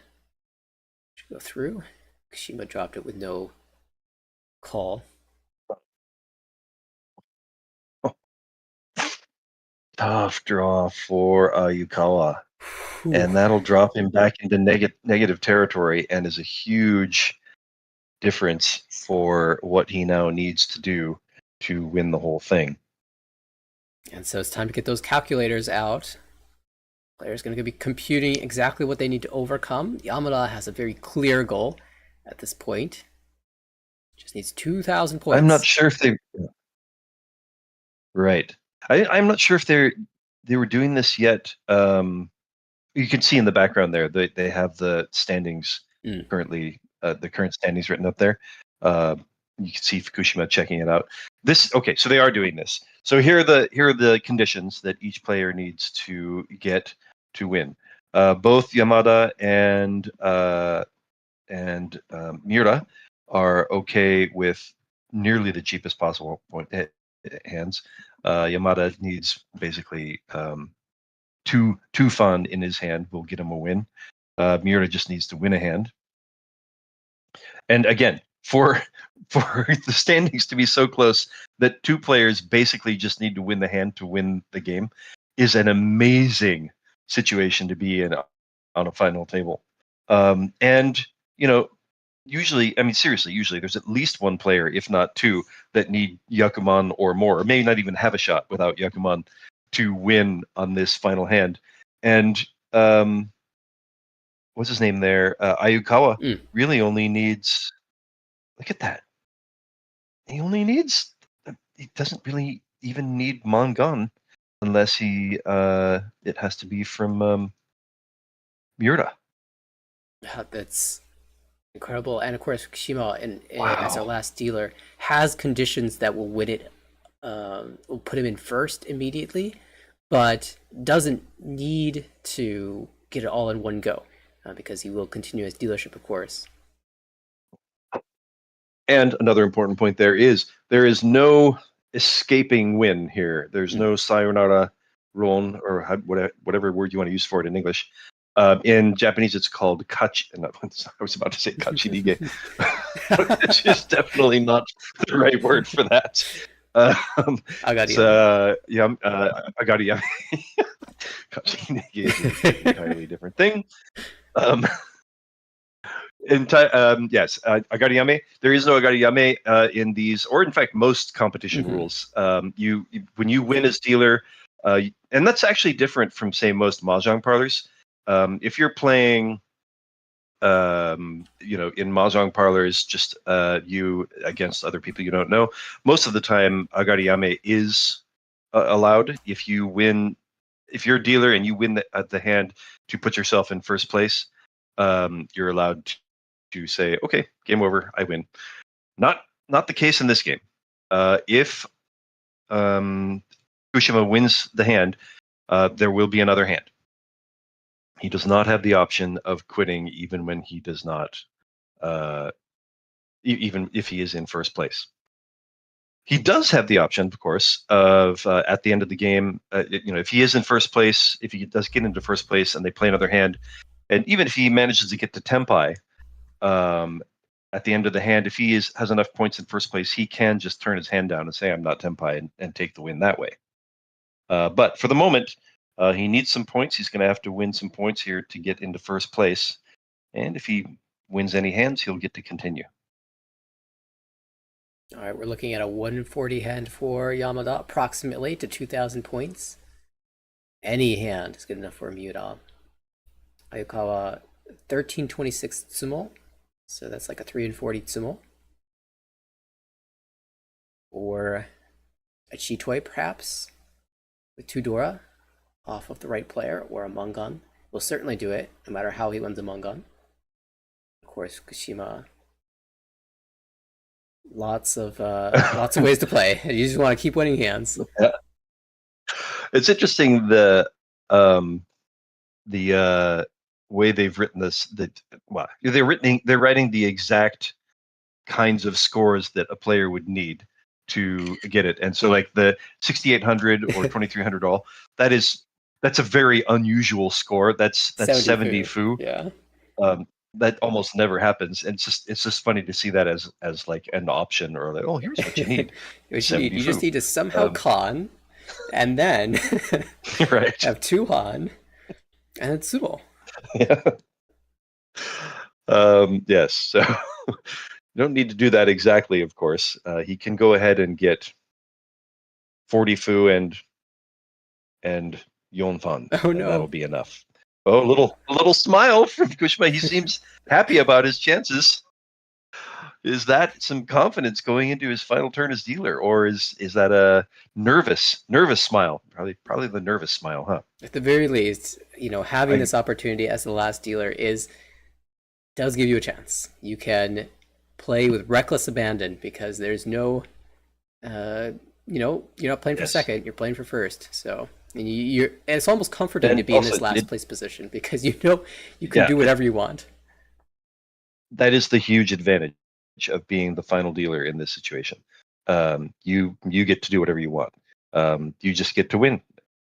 should go through. Kashima dropped it with no call. Tough draw for Ayukawa. And that'll drop him back into negative territory and is a huge difference for what he now needs to do to win the whole thing. And so it's time to get those calculators out. Player's going to be computing exactly what they need to overcome. Yamada has a very clear goal at this point. Just needs 2,000 points. I'm not sure if they... Right. I'm not sure if they were doing this yet. You can see in the background there, they have the standings currently, the current standings written up there. You can see Fukushima checking it out. Okay, so they are doing this. So here are the conditions that each player needs to get to win. Both Yamada and Miura are okay with nearly the cheapest possible hands. Yamada needs basically two fun in his hand will get him a win. Miura just needs to win a hand. And again, for the standings to be so close that two players basically just need to win the hand to win the game is an amazing situation to be in on a final table. And usually, usually there's at least one player, if not two, that need Yakuman or more, or may not even have a shot without Yakuman to win on this final hand. And what's his name there? Ayukawa really only needs, look at that. He doesn't really even need Mongun unless it has to be from Miura. That's incredible. And of course, Fukushima, Wow. as our last dealer, has conditions that will win it, will put him in first immediately, but doesn't need to get it all in one go, because he will continue his dealership, of course. And another important point there is no escaping win here. There's no sayonara ron, or whatever word you want to use for it in English. In Japanese, it's called kachi. I was about to say kachinige, which is definitely not the right word for that. Agari. Agari yame. Kachinige is an entirely different thing. Yes, agari yame. There is no agari yame in these, or in fact, most competition rules. When you win as dealer, and that's actually different from, say, most mahjong parlors. If you're playing, in mahjong parlors, just you against other people you don't know, most of the time agari yame is allowed. If you win, if you're a dealer and you win the hand to put yourself in first place, you're allowed to say, okay, game over, I win. Not the case in this game. If Fukushima wins the hand, there will be another hand. He does not have the option of quitting, even when he does not, even if he is in first place. He does have the option, of course, of at the end of the game, if he is in first place, if he does get into first place and they play another hand, and even if he manages to get to Tenpai, at the end of the hand, if he has enough points in first place, he can just turn his hand down and say, I'm not Tenpai, and take the win that way. But for the moment, he needs some points. He's going to have to win some points here to get into first place. And if he wins any hands, he'll get to continue. All right, we're looking at a 140 hand for Yamada, approximately to 2,000 points. Any hand is good enough for Miura. Ayukawa, 1326 tsumo, so that's like a 340 tsumo. Or a Chitoi, perhaps, with 2 Dora off of the right player, or a Mangan. We'll certainly do it, no matter how he wins a Mangan. Of course, Fukushima. Lots of ways to play. You just want to keep winning hands. Yeah. It's interesting the way they've written this. They're writing the exact kinds of scores that a player would need to get it, and so like the 6,800 or 2,300 all, that's a very unusual score. That's 70 fu. Yeah. That almost never happens, and it's just funny to see that as like an option, or like, oh, here's what you need. You just need to somehow con, and then right, have 2 han, and it's Tsubo. Yeah. Yes. So you don't need to do that exactly. Of course, he can go ahead and get 40 fu and Yonfan. Oh and no, that'll be enough. Oh, a little smile from Fukushima. He seems happy about his chances. Is that some confidence going into his final turn as dealer, or is that a nervous smile? Probably the nervous smile, huh? At the very least, having this opportunity as the last dealer does give you a chance. You can play with reckless abandon because there's no, you're not playing for second, you're playing for first. So and it's almost comforting to be in this last place position because you can do whatever you want. That is the huge advantage of being the final dealer in this situation. You get to do whatever you want. You just get to win.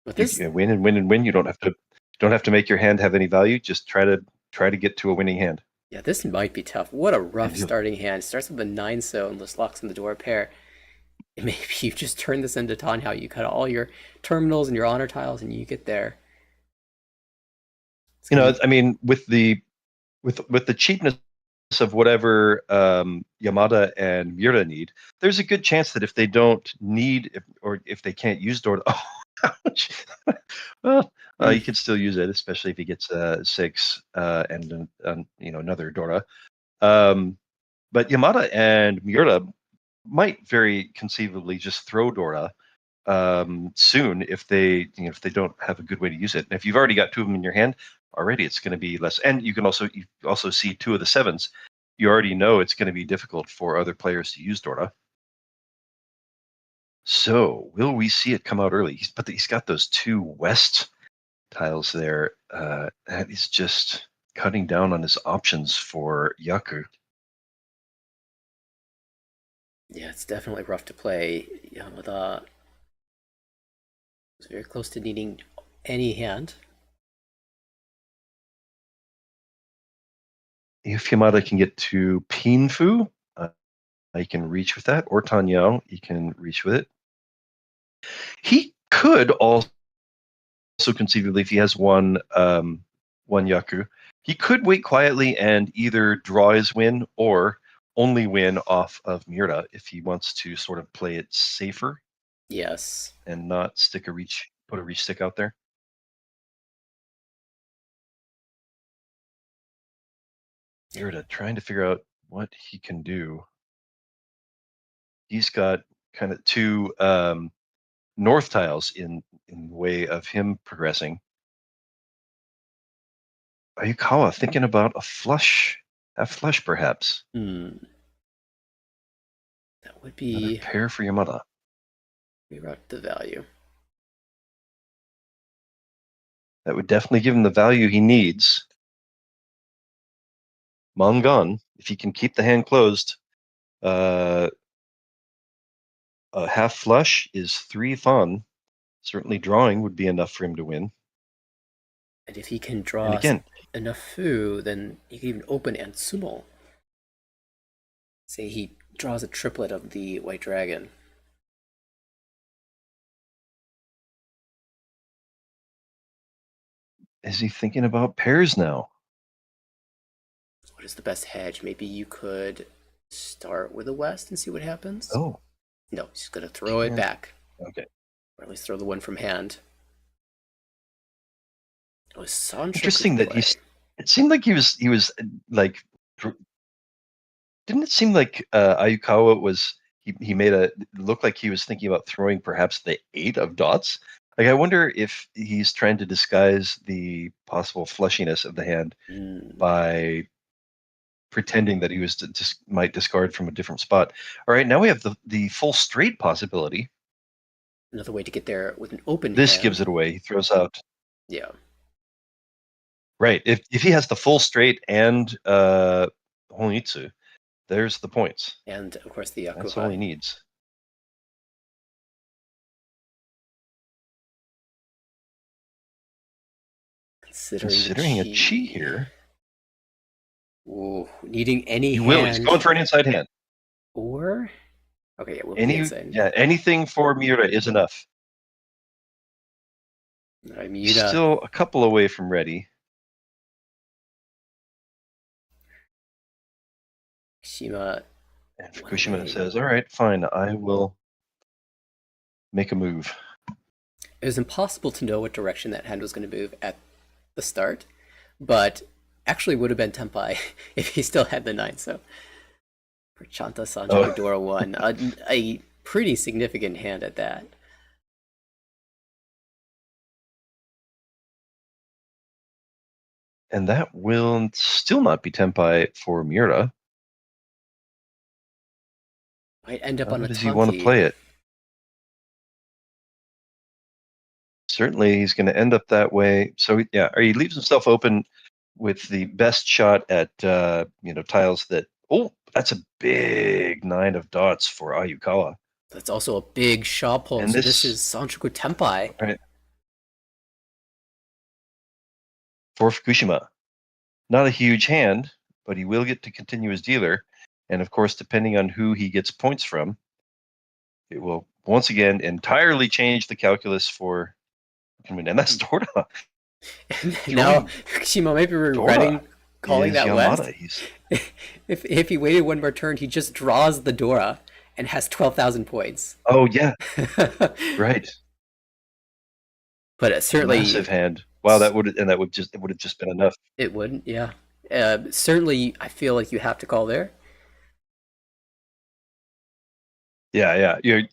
You can win and win and win. You don't have to make your hand have any value. Just try to get to a winning hand. Yeah, this might be tough. What a rough starting hand. It starts with a 9-so and just locks in the door pair. Maybe you just turn this into Tanhao. You cut all your terminals and your honor tiles, and you get there. I mean, with the cheapness of whatever Yamada and Miura need, there's a good chance that if they don't need or if they can't use Dora, you can still use it, especially if he gets 6 and another Dora. But Yamada and Miura might very conceivably just throw Dora soon if they don't have a good way to use it. And if you've already got 2 of them in your hand already, it's going to be less. And you also see 2 of the 7s. You already know it's going to be difficult for other players to use Dora. So will we see it come out early? But he's got those 2 west tiles there. That is just cutting down on his options for Yaku. Yeah, it's definitely rough to play. Yamada was very close to needing any hand. if Yamada can get to Pinfu, he can reach with that, or Tanyao, he can reach with it. He could also conceivably, if he has one Yaku, he could wait quietly and either draw his win or only win off of Miura if he wants to sort of play it safer. Yes. And not put a reach stick out there. Miura trying to figure out what he can do. He's got kind of two north tiles in way of him progressing. Ayukawa thinking about a half flush perhaps. That would Another be pair for Yamada. reroute the value. That would definitely give him the value he needs. Mangan, if he can keep the hand closed, a half flush is 3 fun. Certainly drawing would be enough for him to win. And if he can draw again, enough fu, then he can even open and sumo. Say he draws a triplet of the white dragon. Is he thinking about pairs now? What is the best hedge? Maybe you could start with a west and see what happens. Oh. No, he's going to throw it back. Okay. Or at least throw the one from hand. It was Sancho. Interesting that it seemed like he was like, didn't it seem like Ayukawa was, he made it look like he was thinking about throwing perhaps the 8 of dots? Like, I wonder if he's trying to disguise the possible flushiness of the hand by pretending that he was might discard from a different spot. All right, now we have the full straight possibility. Another way to get there with an open This hand. gives it away. He throws out. Yeah. Right. If he has the full straight and Honitsu, there's the points. And of course the Yakuhai. That's all he needs. Considering a chi here. Ooh, needing any hand. Will. He's going for an inside hand. Or okay, yeah, we'll be inside. Yeah, anything for Miura is enough. Miura. Still a couple away from ready. Fukushima. And Fukushima says, all right, fine, I will make a move. It was impossible to know what direction that hand was going to move at the start, but actually would have been Tenpai if he still had the 9. So for Chanta Sancho Dora 1, a pretty significant hand at that. And that will still not be Tenpai for Miura. Might end up on a How does he want to play it? Certainly, he's going to end up that way. So yeah, he leaves himself open with the best shot at tiles that. Oh, that's a big 9 of dots for Ayukawa. That's also a big Shaw pull. And so this is Sanchoku Tenpai. Right. For Fukushima. Not a huge hand, but he will get to continue his dealer. And of course, depending on who he gets points from, it will once again entirely change the calculus for. And that's Dora. Now Fukushima may be regretting calling that Yamada. West. If he waited one more turn, he just draws the Dora and has 12,000 points. Oh yeah, right. But certainly massive hand. Wow, it would have just been enough. It wouldn't, yeah. Certainly, I feel like you have to call there. Yeah. You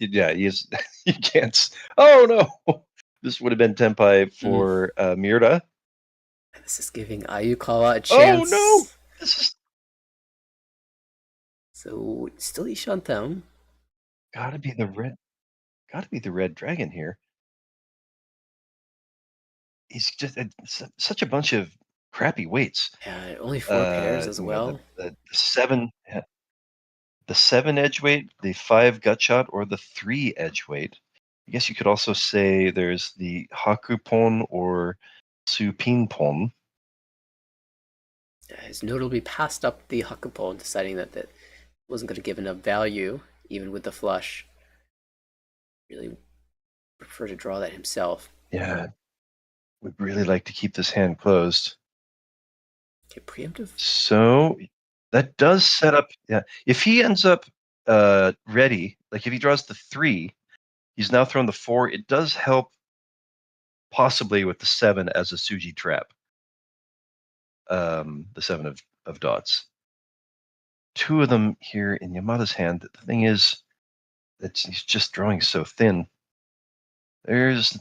can't. Oh no. This would have been Tenpai for Miura. This is giving Ayukawa a chance. Oh no! This is so still Ishantam. Gotta be the red dragon here. He's just such a bunch of crappy weights. Yeah, only 4 pairs as well. The 7, the 7 edge weight, the 5 gut shot, or the 3 edge weight. I guess you could also say there's the Hakupon or Supinpon. has notably passed up the Hakupo, deciding that that wasn't going to give enough value, even with the flush. Really prefer to draw that himself. Yeah, would really like to keep this hand closed. Okay, preemptive. So that does set up. Yeah, if he ends up ready, like if he draws the 3, he's now thrown the 4. It does help possibly with the 7 as a Suji trap. The 7 of dots. 2 of them here in Yamada's hand. The thing is that he's just drawing so thin. There's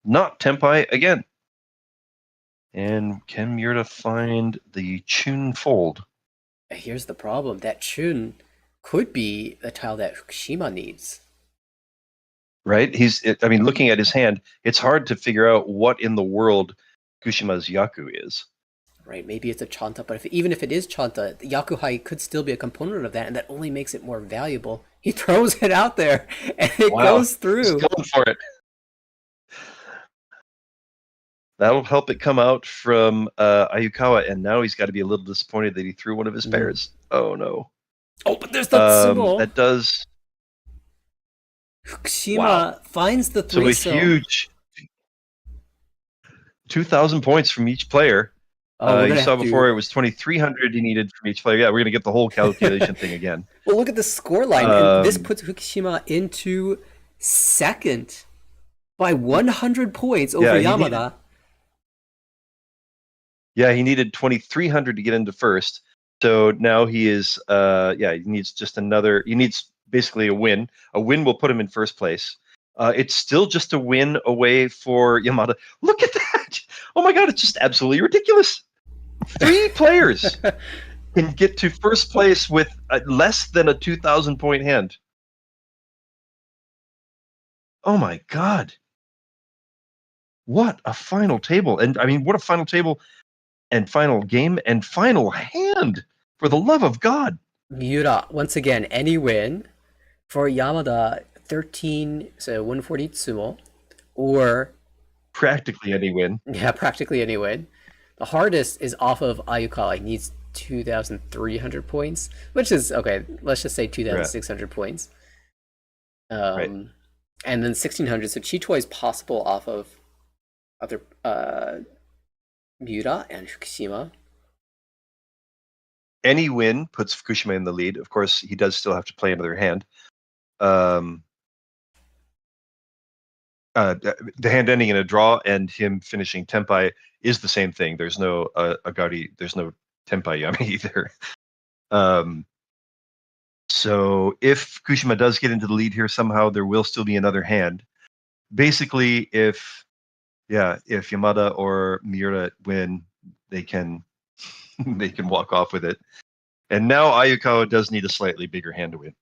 not Tenpai again. And can Miura find the Chun fold? Here's the problem. That Chun could be the tile that Fukushima needs. Right? Looking at his hand, it's hard to figure out what in the world Fukushima's Yaku is. Right, maybe it's a Chanta, but even if it is Chanta, the Yakuhai could still be a component of that, and that only makes it more valuable. He throws it out there, and it goes through. He's going for it. That'll help it come out from Ayukawa, and now he's got to be a little disappointed that he threw one of his pairs. Oh, no. Oh, but there's the symbol. That does... Fukushima finds the 3. So a huge 2,000 points from each player. You saw before it was 2,300 he needed from each player. Yeah, we're going to get the whole calculation thing again. Well, look at the scoreline. And this puts Fukushima into second by 100 points over Yamada. He needed 2,300 to get into first. So now he is, he needs just another, he needs basically a win. A win will put him in first place. It's still just a win away for Yamada. Look at that! Oh my god, it's just absolutely ridiculous. 3 players can get to first place with less than a 2,000 point hand. Oh my god. What a final table. And I mean, what a final table and final game and final hand, for the love of God. Miura, once again, any win for Yamada, 13, so 140 sumo, or practically any win. Yeah, practically any win. The hardest is off of Ayukawa. He needs 2,300 points, which is, okay, let's just say 2,600 points. Right. And then 1,600, so Chito is possible off of other Miura and Fukushima. Any win puts Fukushima in the lead. Of course, he does still have to play another hand. The hand ending in a draw and him finishing Tenpai is the same thing. There's no Agari, there's no Tenpai Yami either. So if Fukushima does get into the lead here somehow, there will still be another hand. Basically, if Yamada or Miura win, they can walk off with it. And now Ayukawa does need a slightly bigger hand to win.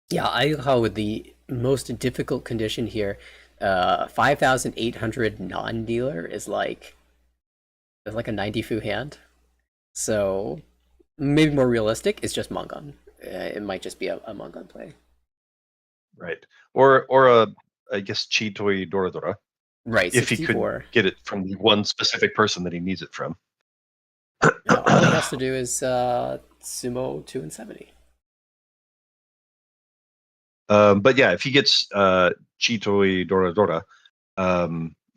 Yeah, Ayukawa with the most difficult condition here. 5,800 non-dealer is like a 90 fu hand. So maybe more realistic is just Mangan. It might just be a Mangan play. Right. Or I guess Chitoi Doradora. Right. If he could get it from the one specific person that he needs it from. All he has to do is sumo 2 and 70. But yeah, if he gets Chitoi Doradora,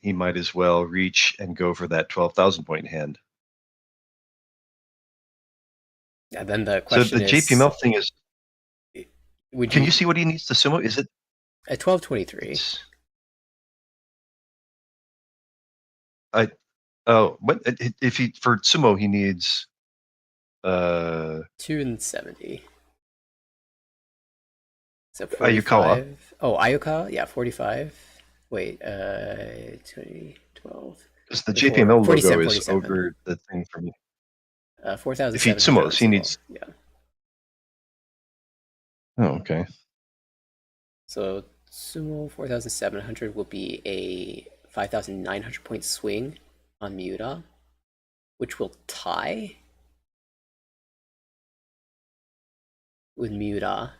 he might as well reach and go for that 12,000 point hand. And then the question is... So the JPML thing is... Can you see what he needs to sumo? Is it... At 1223. What if he for sumo he needs 2 and 70. So 45. Ayukawa. Oh, Ayukawa, yeah, 45. Wait, 2012. Because the JPML logo is over the thing for me. 4,000. If he sumos, he needs. Yeah. Oh, okay. So sumo 4,700 will be a 5,900 point swing on Miura, which will tie with Miura.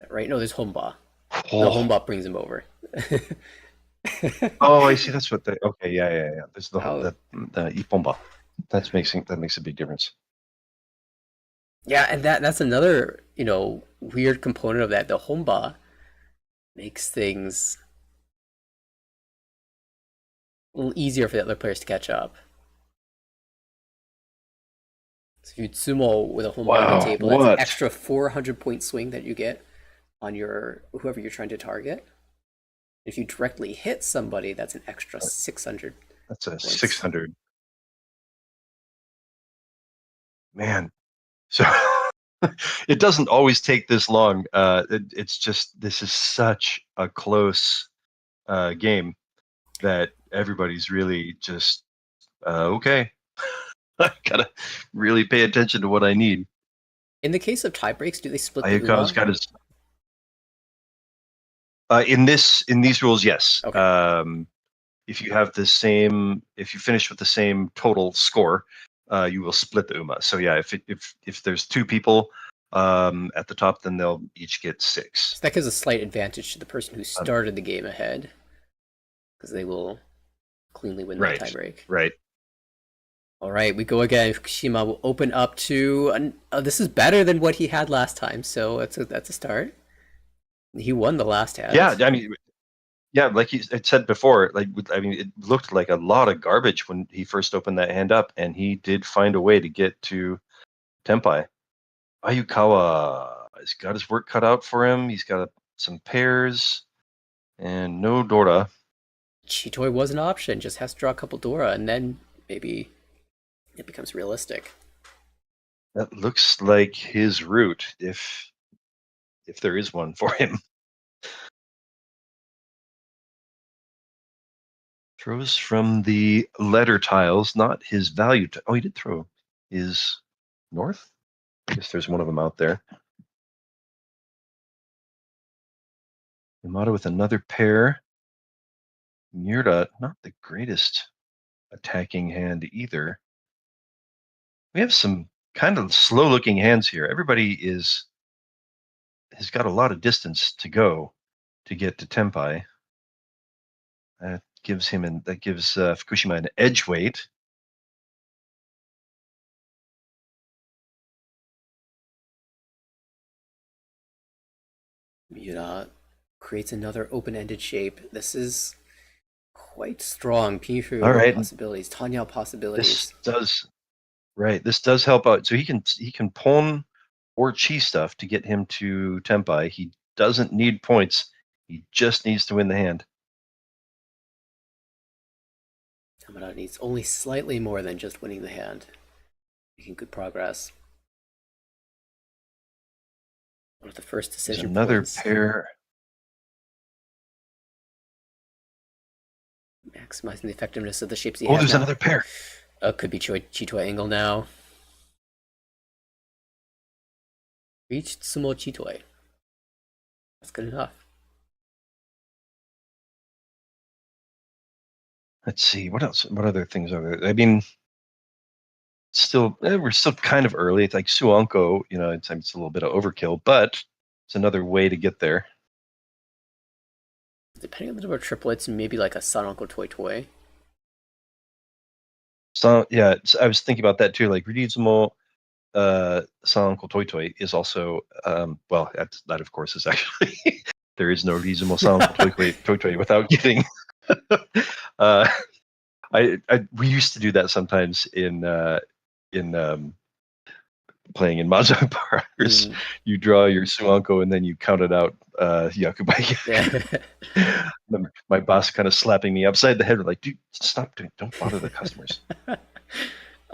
Right? No, there's Honba. The Honba brings him over. Oh, I see. That's what the okay. Yeah. There's Oh, the ipomba. That makes a big difference. yeah, and that's another, weird component of that. The homba makes things a little easier for the other players to catch up. So if you sumo with a homba on the Wow, table, that's an what? extra 400-point swing that you get on your whoever you're trying to target. If you directly hit somebody, that's an extra 600 That's a points. 600. Man, so it doesn't always take this long. It's just this is such a close game that everybody's really just okay. I gotta really pay attention to what I need. In the case of tie breaks, do they split the Ayukawa's uma? got his in these rules, yes. Okay. If you have if you finish with the same total score, you will split the UMA. So yeah, if there's two people at the top, then they'll each get 6. So that gives a slight advantage to the person who Um, started the game ahead, because they will cleanly win that right, tiebreak. right. All right, we go again. Fukushima will open up to. This is better than what he had last time, so that's a start. He won the last hand. Yeah, I mean, yeah, like you had said before, it looked like a lot of garbage when he first opened that hand up, and he did find a way to get to Tenpai. Ayukawa has got his work cut out for him. He's got some pairs and no Dora. Chitoi was an option. Just has to draw a couple Dora, and then maybe it becomes realistic. That looks like his route, if there is one for him. Throws from the letter tiles, not his value. Oh, he did throw his north. I guess there's one of them out there. Yamada with another pair. Miura, not the greatest attacking hand either. We have some kind of slow-looking hands here. Everybody has got a lot of distance to go to get to Tenpai. That gives Fukushima an edge weight. Miura creates another open-ended shape. This is quite strong. All Pinfu right, possibilities, Tanya possibilities. this does help out. So he can pawn or chi stuff to get him to Tenpai. He doesn't need points. He just needs to win the hand. Yamada needs only slightly more than just winning the hand, making good progress. One of the first There's decision another points. pair. Maximizing the effectiveness of the shapes he Oh, has there's now. another pair. Could be Chitoi angle now. Reached Sumo Chitoi. That's good enough. Let's see what else. What other things are there? I mean, we're still kind of early. It's like Suanko, it's a little bit of overkill, but it's another way to get there. Depending on the number of triplets, maybe like a Sanonko Toy Toy. So yeah, I was thinking about that too. Like Ridizumo, Sanko Toy Toy is also well, that of course is actually there is no Ridizumo Sanko Toy Toy without getting. We used to do that sometimes in playing in Mahjong bars. You draw your Suanko and then you count it out Yaku by Yaku. Yeah. My boss kind of slapping me upside the head, like, dude, stop doing, don't bother the customers.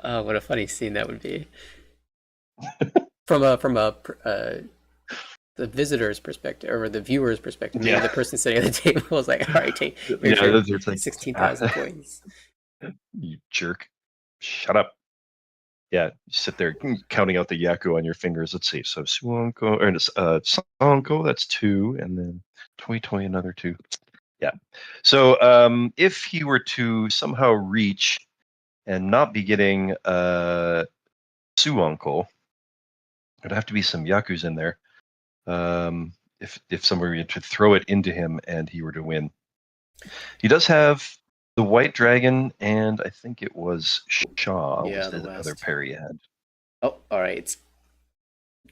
Oh, what a funny scene that would be. From the visitor's perspective or the viewer's perspective, maybe the person sitting at the table was like, "All right, take it's like 16,000 points." You jerk! Shut up. Yeah, you sit there counting out the Yaku on your fingers. Let's see. So Suanko or Sanko, that's 2, and then Toy Toy another 2. Yeah. So if he were to somehow reach and not be getting Suanko, there'd have to be some Yakus in there. If somebody were to throw it into him and he were to win. He does have the White Dragon, and I think it was Shaw was the other pair he had. Oh, all right. It's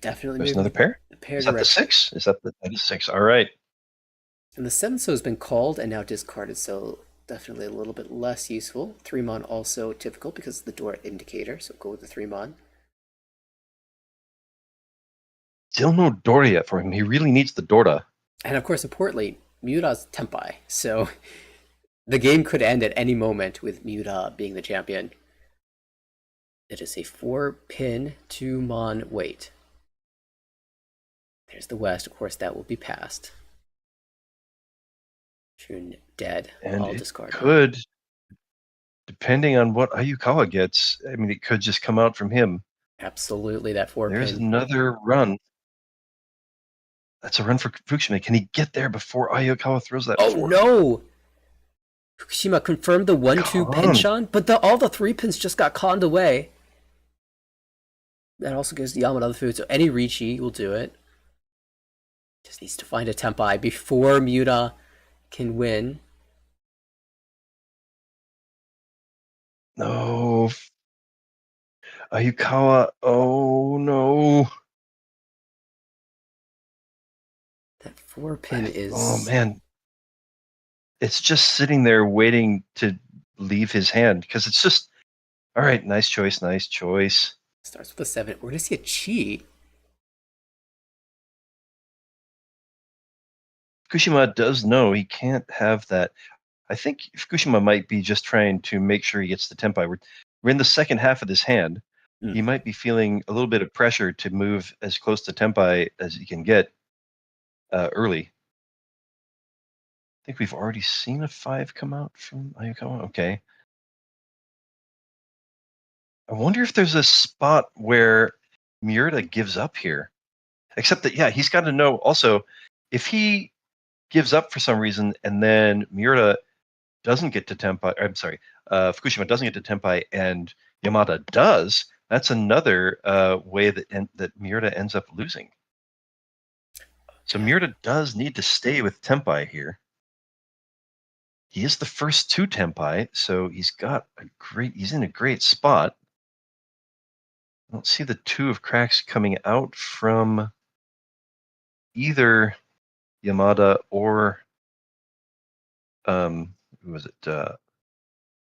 definitely There's moving another pair? the pair Is that the direction. 6? That is 6. All right. And the 7 so has been called and now discarded, so definitely a little bit less useful. 3-mon also typical because of the door indicator, so go with the 3-mon. Still no Dora yet for him. He really needs the Dora. And of course, importantly, Miura's Tenpai, so the game could end at any moment with Miura being the champion. It is a 4-pin, 2-mon wait. There's the West, of course, that will be passed. Shun dead, And all it discarded. could, depending on what Ayukawa gets, I mean, it could just come out from him. Absolutely, that 4-pin. There's another run. That's a run for Fukushima. Can he get there before Ayukawa throws that 4? Oh, no! Fukushima confirmed the 1-2 Penshan, but all the 3 pins just got conned away. That also gives Yamada the food, so any Richi will do it. Just needs to find a Tenpai before Miura can win. No. Ayukawa, oh no. That 4-pin is... Oh man. It's just sitting there waiting to leave his hand because it's just, all right, nice choice, nice choice. Starts with a 7. We're going to see a cheat. Fukushima does know he can't have that. I think Fukushima might be just trying to make sure he gets the Tenpai. We're in the second half of this hand. He might be feeling a little bit of pressure to move as close to Tenpai as he can get early. I think we've already seen a 5 come out from Ayukawa. Okay. I wonder if there's a spot where Miura gives up here. Except that, yeah, he's got to know also, if he gives up for some reason and then Miura doesn't get to Tenpai, I'm sorry, Fukushima doesn't get to Tenpai and Yamada does, that's another way that Miura ends up losing. So Miura does need to stay with Tenpai here. He is the first to Tenpai, so he's in a great spot. I don't see the 2 of cracks coming out from either Yamada or who was it?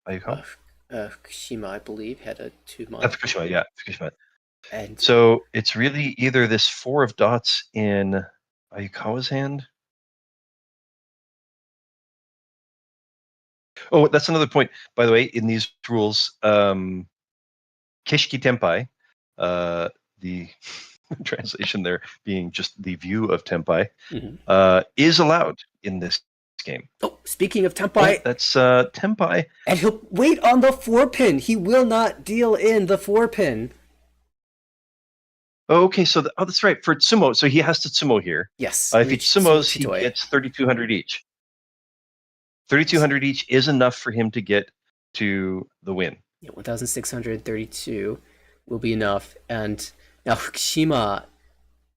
Ayukawa? Fukushima, I believe, had a 2-mon. Fukushima, yeah, Fukushima. And so it's really either this 4 of dots in Ayukawa's hand. Oh, that's another point, by the way, in these rules. Keshiki Tenpai, the translation there being just the view of Tenpai, is allowed in this game. Oh, speaking of Tenpai, that's Tenpai, and he'll wait on the 4-pin. He will not deal in the 4-pin. Oh, okay, so that's right for Tsumo. So he has to Tsumo here. Yes. If he Tsumos, he gets 3,200 each. 3,200 each is enough for him to get to the win. Yeah, 1,632 will be enough. And now Fukushima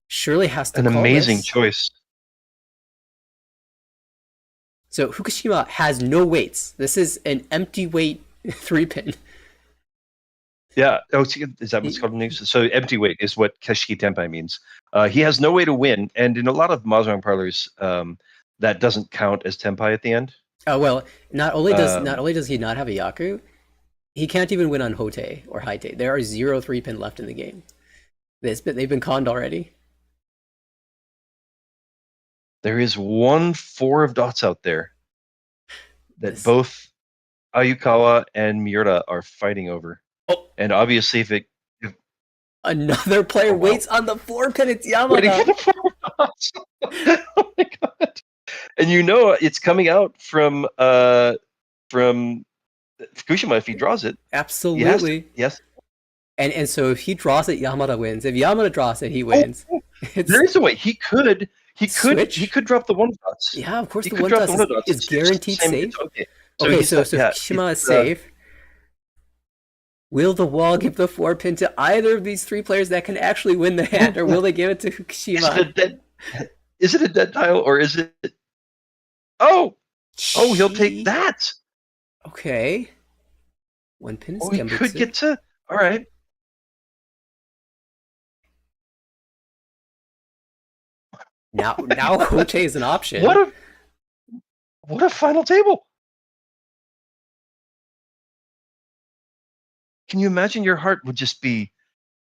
surely has to an call amazing this. Choice. So Fukushima has no weights. This is an empty weight 3-pin. Yeah. Oh, is that what's called in English? So empty weight is what Keshiki Tenpai means. He has no way to win, and in a lot of Mahjong parlors, that doesn't count as Tenpai at the end. Oh well, not only does he not have a Yaku, he can't even win on Hote or Haite. There are 0 3-pin left in the game. They've been conned already. There is 1 4 of dots out there that both Ayukawa and Miura are fighting over. Oh, and obviously, if another player waits on the 4-pin, it's Yamada. Waiting for the 4 dots. Oh my god! And it's coming out from Fukushima if he draws it. Absolutely. Yes. And so if he draws it, Yamada wins. If Yamada draws it, he wins. There is a way. He could drop the 1 dots. Yeah, of course the 1 dots is guaranteed safe. Okay, so Fukushima is safe. Will the wall give the 4-pin to either of these 3 players that can actually win the hand, or will they give it to Fukushima? Is it a dead tile, or is it... Oh! Oh, he'll take that. Okay. One pin is Oh, he could Gembutsu. get to. All right. Now Hote is an option. What a final table. Can you imagine your heart would just be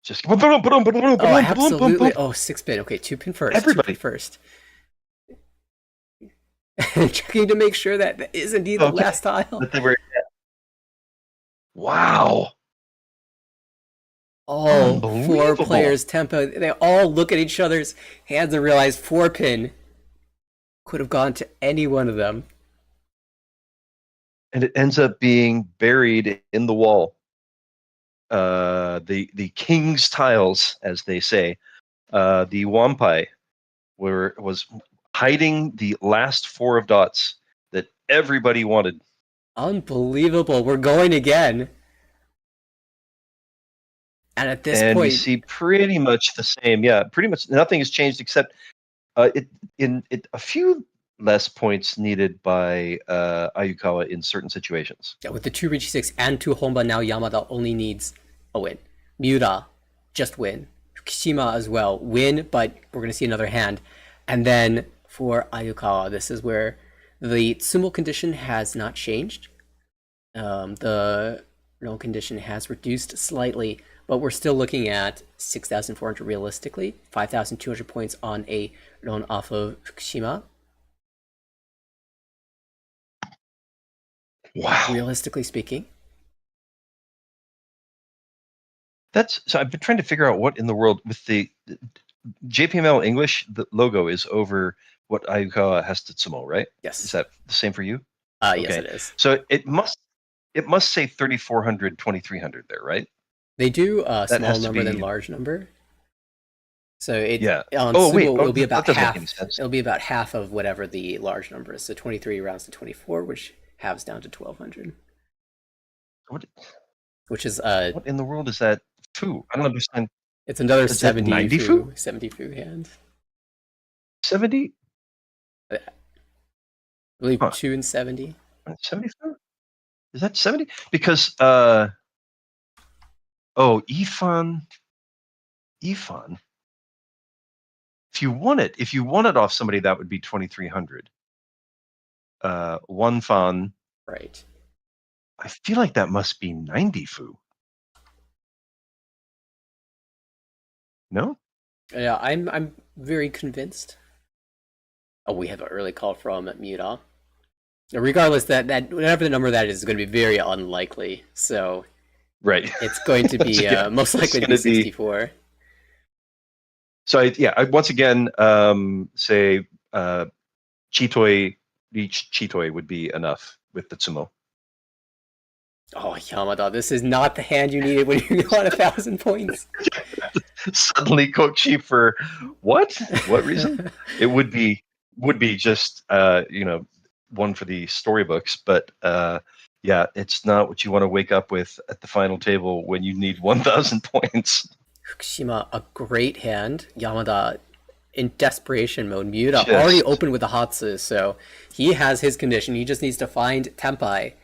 just Oh, absolutely. Oh, 6-pin. Okay, 2-pin first. Everybody. 2-pin first. Checking to make sure that is indeed the last tile. That they were. Wow. All 4 players tempo. They all look at each other's hands and realize 4-pin could have gone to any one of them. And it ends up being buried in the wall. The king's tiles, as they say, the wampai was hiding the last 4 of dots that everybody wanted. Unbelievable. We're going again. And at this point, we see pretty much the same. Yeah, pretty much nothing has changed except a few less points needed by Ayukawa in certain situations. Yeah, with the 2 Rigi 6 and 2 Honba, now Yamada only needs a win. Miura, just win. Fukushima as well, win, but we're going to see another hand. And then for Ayukawa, this is where the Tsumo condition has not changed. The no condition has reduced slightly, but we're still looking at 6,400 realistically, 5,200 points on a run off of Fukushima. Wow. Realistically speaking. So I've been trying to figure out what in the world with the JPML English, the logo is over what Ayukawa has to Tsumo, right? Yes. Is that the same for you? Okay. Yes, it is. So it must say 3,400, 2,300 there, right? They do small number than large number. So it on Sumo it'll be about half. It'll be about half of whatever the large number is. So 23 rounds to 24, which halves down to 1,200. Which is what in the world is that? Fu? I don't understand. It's another 70 fu? 70 fu hand. 70? I believe 2 and 70. 70 fu? Is that 70? Because Ifan. If you won it off somebody, that would be 2,300. One fan. Right. I feel like that must be 90 fu. No? Yeah, I'm very convinced. Oh, we have an early call from Miura. Regardless, that whatever the number that is going to be very unlikely. So, right, it's going to be most likely to be 64. So I once again say Chitoi, each Chitoi would be enough with the Tsumo. Oh, Yamada, this is not the hand you needed when you got 1,000 points. Suddenly Kochi for what? What reason? It would be just one for the storybooks, but yeah, it's not what you want to wake up with at the final table when you need 1,000 points. Fukushima, a great hand. Yamada in desperation mode. Miura already opened with the Hatsu, so he has his condition. He just needs to find Tempai.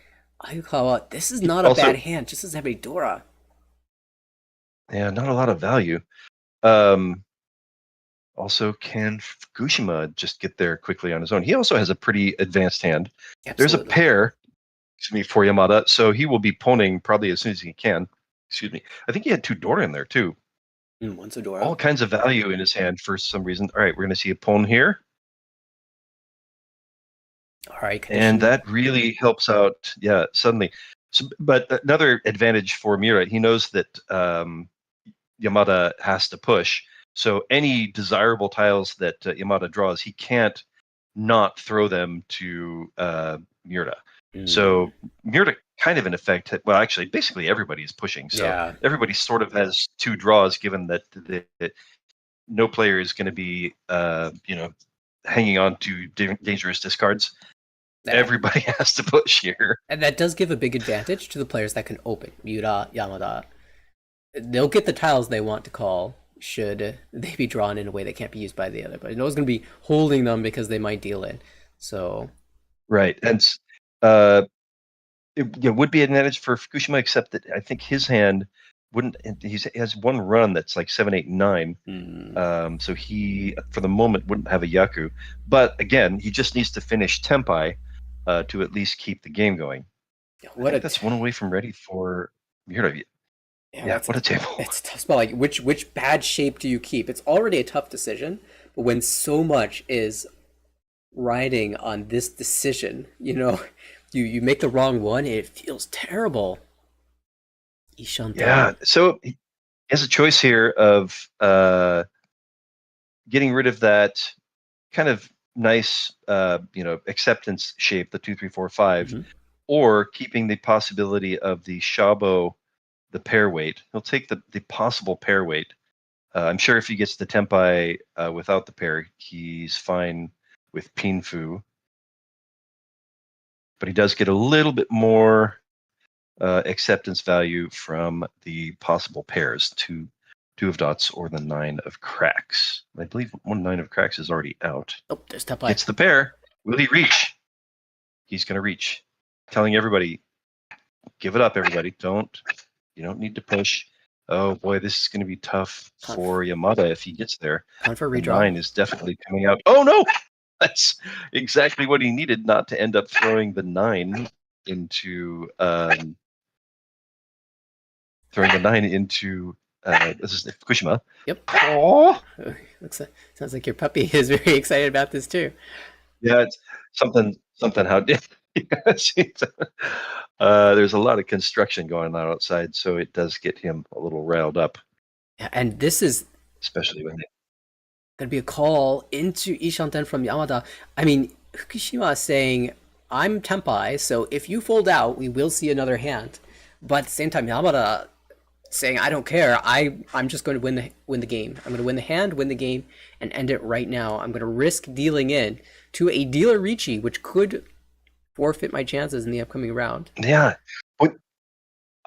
Ayukawa, this is not a bad hand, just as heavy Dora. Yeah, not a lot of value. Also, can Fukushima just get there quickly on his own? He also has a pretty advanced hand. Absolutely. There's a pair, for Yamada, so he will be poning probably as soon as he can. Excuse me. I think he had 2 Dora in there too. One's a Dora. All kinds of value in his hand for some reason. All right, we're going to see a pon here. All right, and that really helps out. Yeah, suddenly. So, but another advantage for Miura, he knows that Yamada has to push. So any desirable tiles that Yamada draws, he can't not throw them to Miura. So Miura kind of in effect, well, actually, basically everybody is pushing. So everybody sort of has 2 draws, given that no player is going to be, hanging on to dangerous discards. Everybody has to push here. And that does give a big advantage to the players that can open. Miura, Yamada. They'll get the tiles they want to call should they be drawn in a way that can't be used by the other. But no one's going to be holding them because they might deal it. So Right, and it would be an advantage for Fukushima, except that I think his hand wouldn't. He has one run that's like 7, 8, 9. So he, for the moment, wouldn't have a Yaku. But again, he just needs to finish Tempai to at least keep the game going. I think that's one away from ready for Miura. Yeah, what a table. It's a tough spot. Like, which bad shape do you keep? It's already a tough decision, but when so much is riding on this decision, you make the wrong one, it feels terrible. Yeah, so he has a choice here of getting rid of that kind of nice, acceptance shape, the 2, 3, 4, 5, or keeping the possibility of the Shabo, the pair weight. He'll take the possible pair weight. I'm sure if he gets the Tempai without the pair, he's fine with Pinfu. But he does get a little bit more acceptance value from the possible pairs, two of dots or the 9 of cracks. I believe 1 9 of cracks is already out. Oh, there's Tempai. It's the pair. Will he reach? He's going to reach. Telling everybody, give it up, everybody. You don't need to push. Oh boy, this is going to be tough for Yamada if he gets there. For the redraw. 9 is definitely coming out. Oh no! That's exactly what he needed, not to end up throwing the 9 into this is Fukushima. Yep. Oh, sounds like your puppy is very excited about this too. Yeah, it's something. How did? There's a lot of construction going on outside, so it does get him a little riled up. Yeah, and this is especially when going to be a call into Ishanten from Yamada. I mean, Fukushima is saying, I'm Tempai, so if you fold out, we will see another hand. But at the same time, Yamada saying, I don't care. I'm just going to win the game. I'm going to win the hand, win the game, and end it right now. I'm going to risk dealing in to a dealer Ricci, which could forfeit my chances in the upcoming round. Yeah.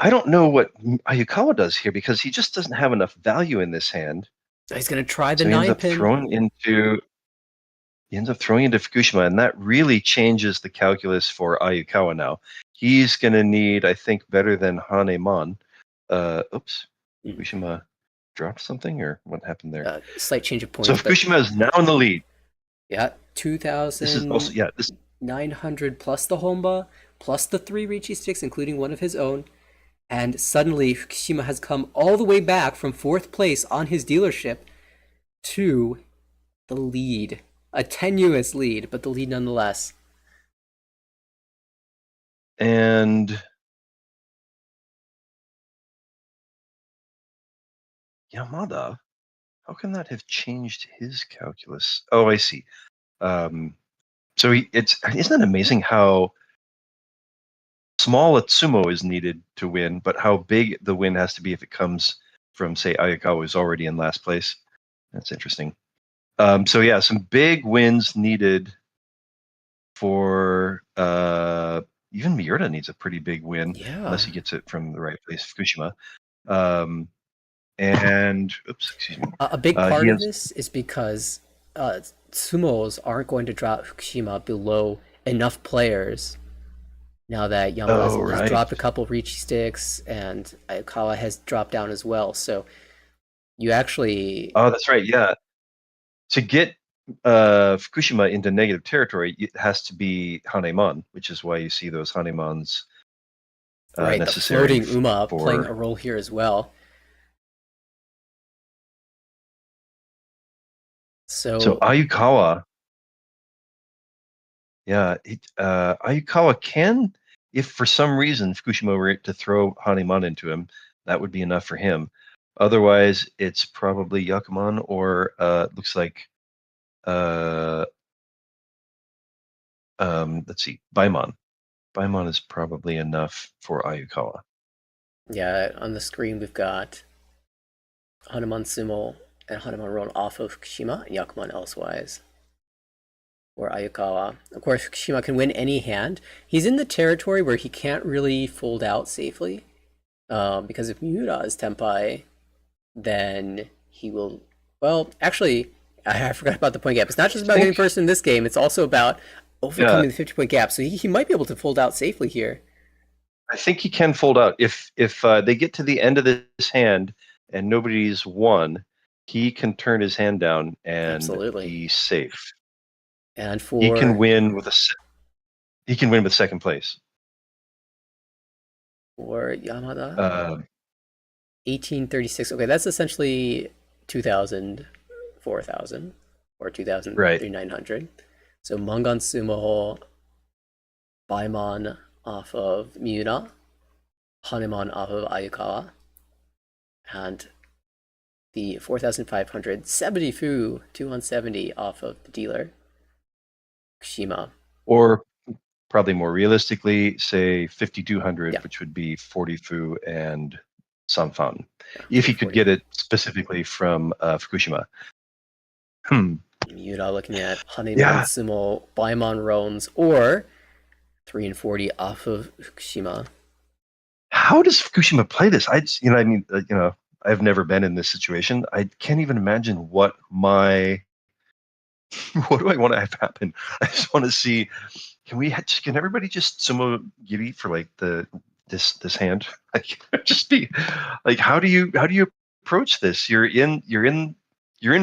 I don't know what Ayukawa does here, because he just doesn't have enough value in this hand. So he's going to try the 9 pin. He ends up throwing into Fukushima, and that really changes the calculus for Ayukawa now. He's going to need, I think, better than Hanemon. Fukushima dropped something, or what happened there? Slight change of points. So Fukushima is now in the lead. Yeah, 2,000. This is also 900 plus the Honba, plus the 3 Ricci sticks, including one of his own. And suddenly Fukushima has come all the way back from 4th place on his dealership to the lead. A tenuous lead, but the lead nonetheless. And Yamada, how can that have changed his calculus? Oh, I see. So isn't it amazing how small a sumo is needed to win, but how big the win has to be if it comes from, say, Ayukawa, who's already in last place? That's interesting. So yeah, some big wins needed for even Miura needs a pretty big win, unless he gets it from the right place, Fukushima. And excuse me. A big part of this is because sumos aren't going to drop Fukushima below enough players. Now that Yamada has dropped a couple Ricci sticks, and Ayukawa has dropped down as well, so you actually... Oh, that's right, yeah. To get Fukushima into negative territory, it has to be Hanemon, which is why you see those Hanemons necessary. The floating Uma playing a role here as well. So Ayukawa, Ayukawa can, if for some reason Fukushima were to throw Hanemon into him, that would be enough for him. Otherwise, it's probably Yakuman, or looks like let's see, Baimon. Baimon is probably enough for Ayukawa. Yeah, on the screen we've got Hanemon Sumo and Hanemon Roll off of Fukushima, and Yakuman elsewise. Or Ayukawa. Of course, Fukushima can win any hand. He's in the territory where he can't really fold out safely. Because if Miura is Tempai, then he will... Well, actually, I forgot about the point gap. It's not just about getting first in this game. It's also about overcoming the 50-point gap. So he might be able to fold out safely here. I think he can fold out. If they get to the end of this hand and nobody's won, he can turn his hand down and Absolutely. be safe. And He can for win with second place. Yamada, 1836. Okay, that's essentially 2,000, 4,000, or 2,000, Right. 3,900. So Mangan Sumo, Baimon off of Miura, Hanemon off of Ayukawa, and the 4,500 70 Fu 2 on 70 off of the dealer, Fukushima. Or probably more realistically, say 5,200, Yeah. which would be 40 Fu and San Fountain. Yeah, If he could 40. get it specifically from Fukushima. Miura looking at Hanemon Yeah. Sumo, Baimon Rones, or 3 and 40 off of Fukushima. How does Fukushima play this? I've never been in this situation. I can't even imagine what do I want to have happen? I just want to see. Can everybody just sumo giri for like this hand? Like, just be like, how do you approach this? You're in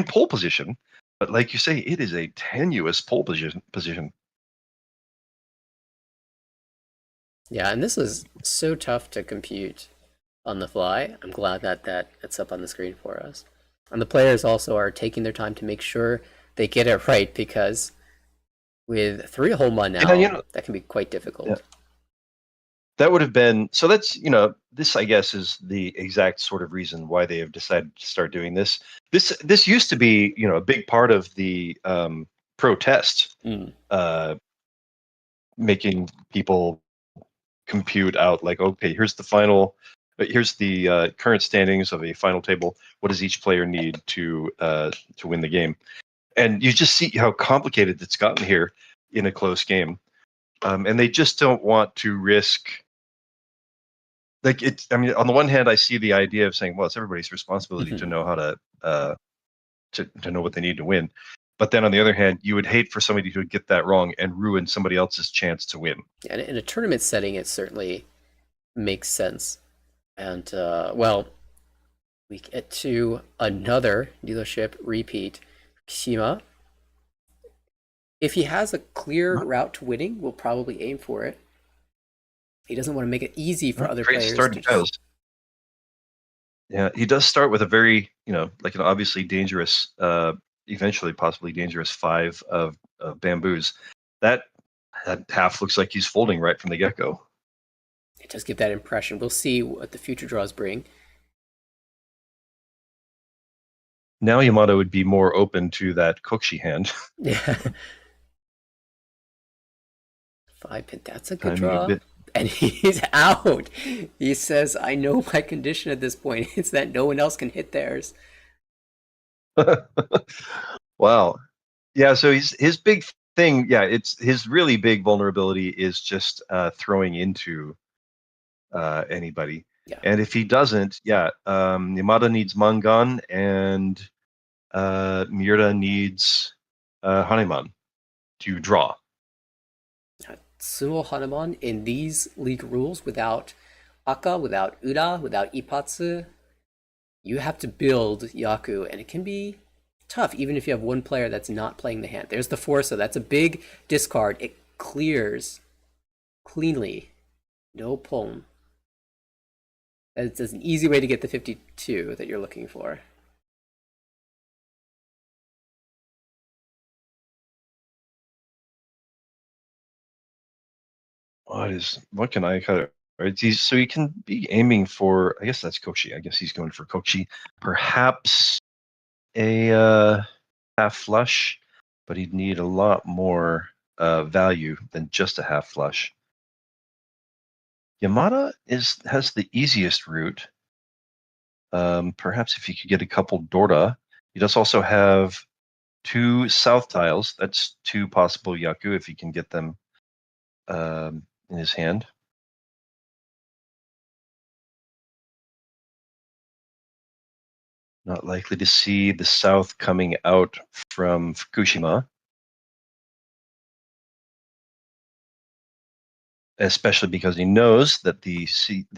pole position, but like you say, it is a tenuous pole position. Yeah, and this is so tough to compute on the fly. I'm glad that it's up on the screen for us. And the players also are taking their time to make sure they get it right, because with 3 Holma now, Yeah, that can be quite difficult. Yeah. That would have been so. That's this, I guess, is the exact sort of reason why they have decided to start doing this. This used to be a big part of the protest, making people compute out like, okay, here's the current standings of a final table. What does each player need to win the game? And you just see how complicated it's gotten here in a close game, and they just don't want to risk. Like on the one hand, I see the idea of saying, well, it's everybody's responsibility to know how to know what they need to win. But then on the other hand, you would hate for somebody to get that wrong and ruin somebody else's chance to win. And in a tournament setting, it certainly makes sense. And well, we get to another dealership repeat. Kishima, if he has a clear route to winning, we'll probably aim for it. He doesn't want to make it easy for other Great players start to he does. Yeah, he does start with a very, like an obviously dangerous, eventually possibly dangerous 5 of bamboos. That half looks like he's folding right from the get-go. It does give that impression. We'll see what the future draws bring. Now Yamada would be more open to that Kokshi hand. Yeah. 5 pin, that's a good Timing a draw. bit. And he's out. He says, I know my condition at this point. It's that no one else can hit theirs. Wow. Yeah, so his big thing, yeah, it's his really big vulnerability is just throwing into anybody. Yeah. And if he doesn't, Yamada needs Mangan and Miura needs Haneman to draw. Sumo Hanemon in these league rules, without Aka, without Ura, without Ipatsu, you have to build Yaku, and it can be tough, even if you have one player that's not playing the hand. There's the Forza, that's a big discard. It clears cleanly. No Pon. That's an easy way to get the 52 that you're looking for. What can I cut it? Right, so he can be aiming for. I guess that's Kochi. I guess he's going for Kochi. Perhaps a half flush, but he'd need a lot more value than just a half flush. Yamada has the easiest route. Perhaps if he could get a couple Dorda. He does also have 2 south tiles. That's 2 possible Yaku if he can get them in his hand. Not likely to see the south coming out from Fukushima. especially because he knows that the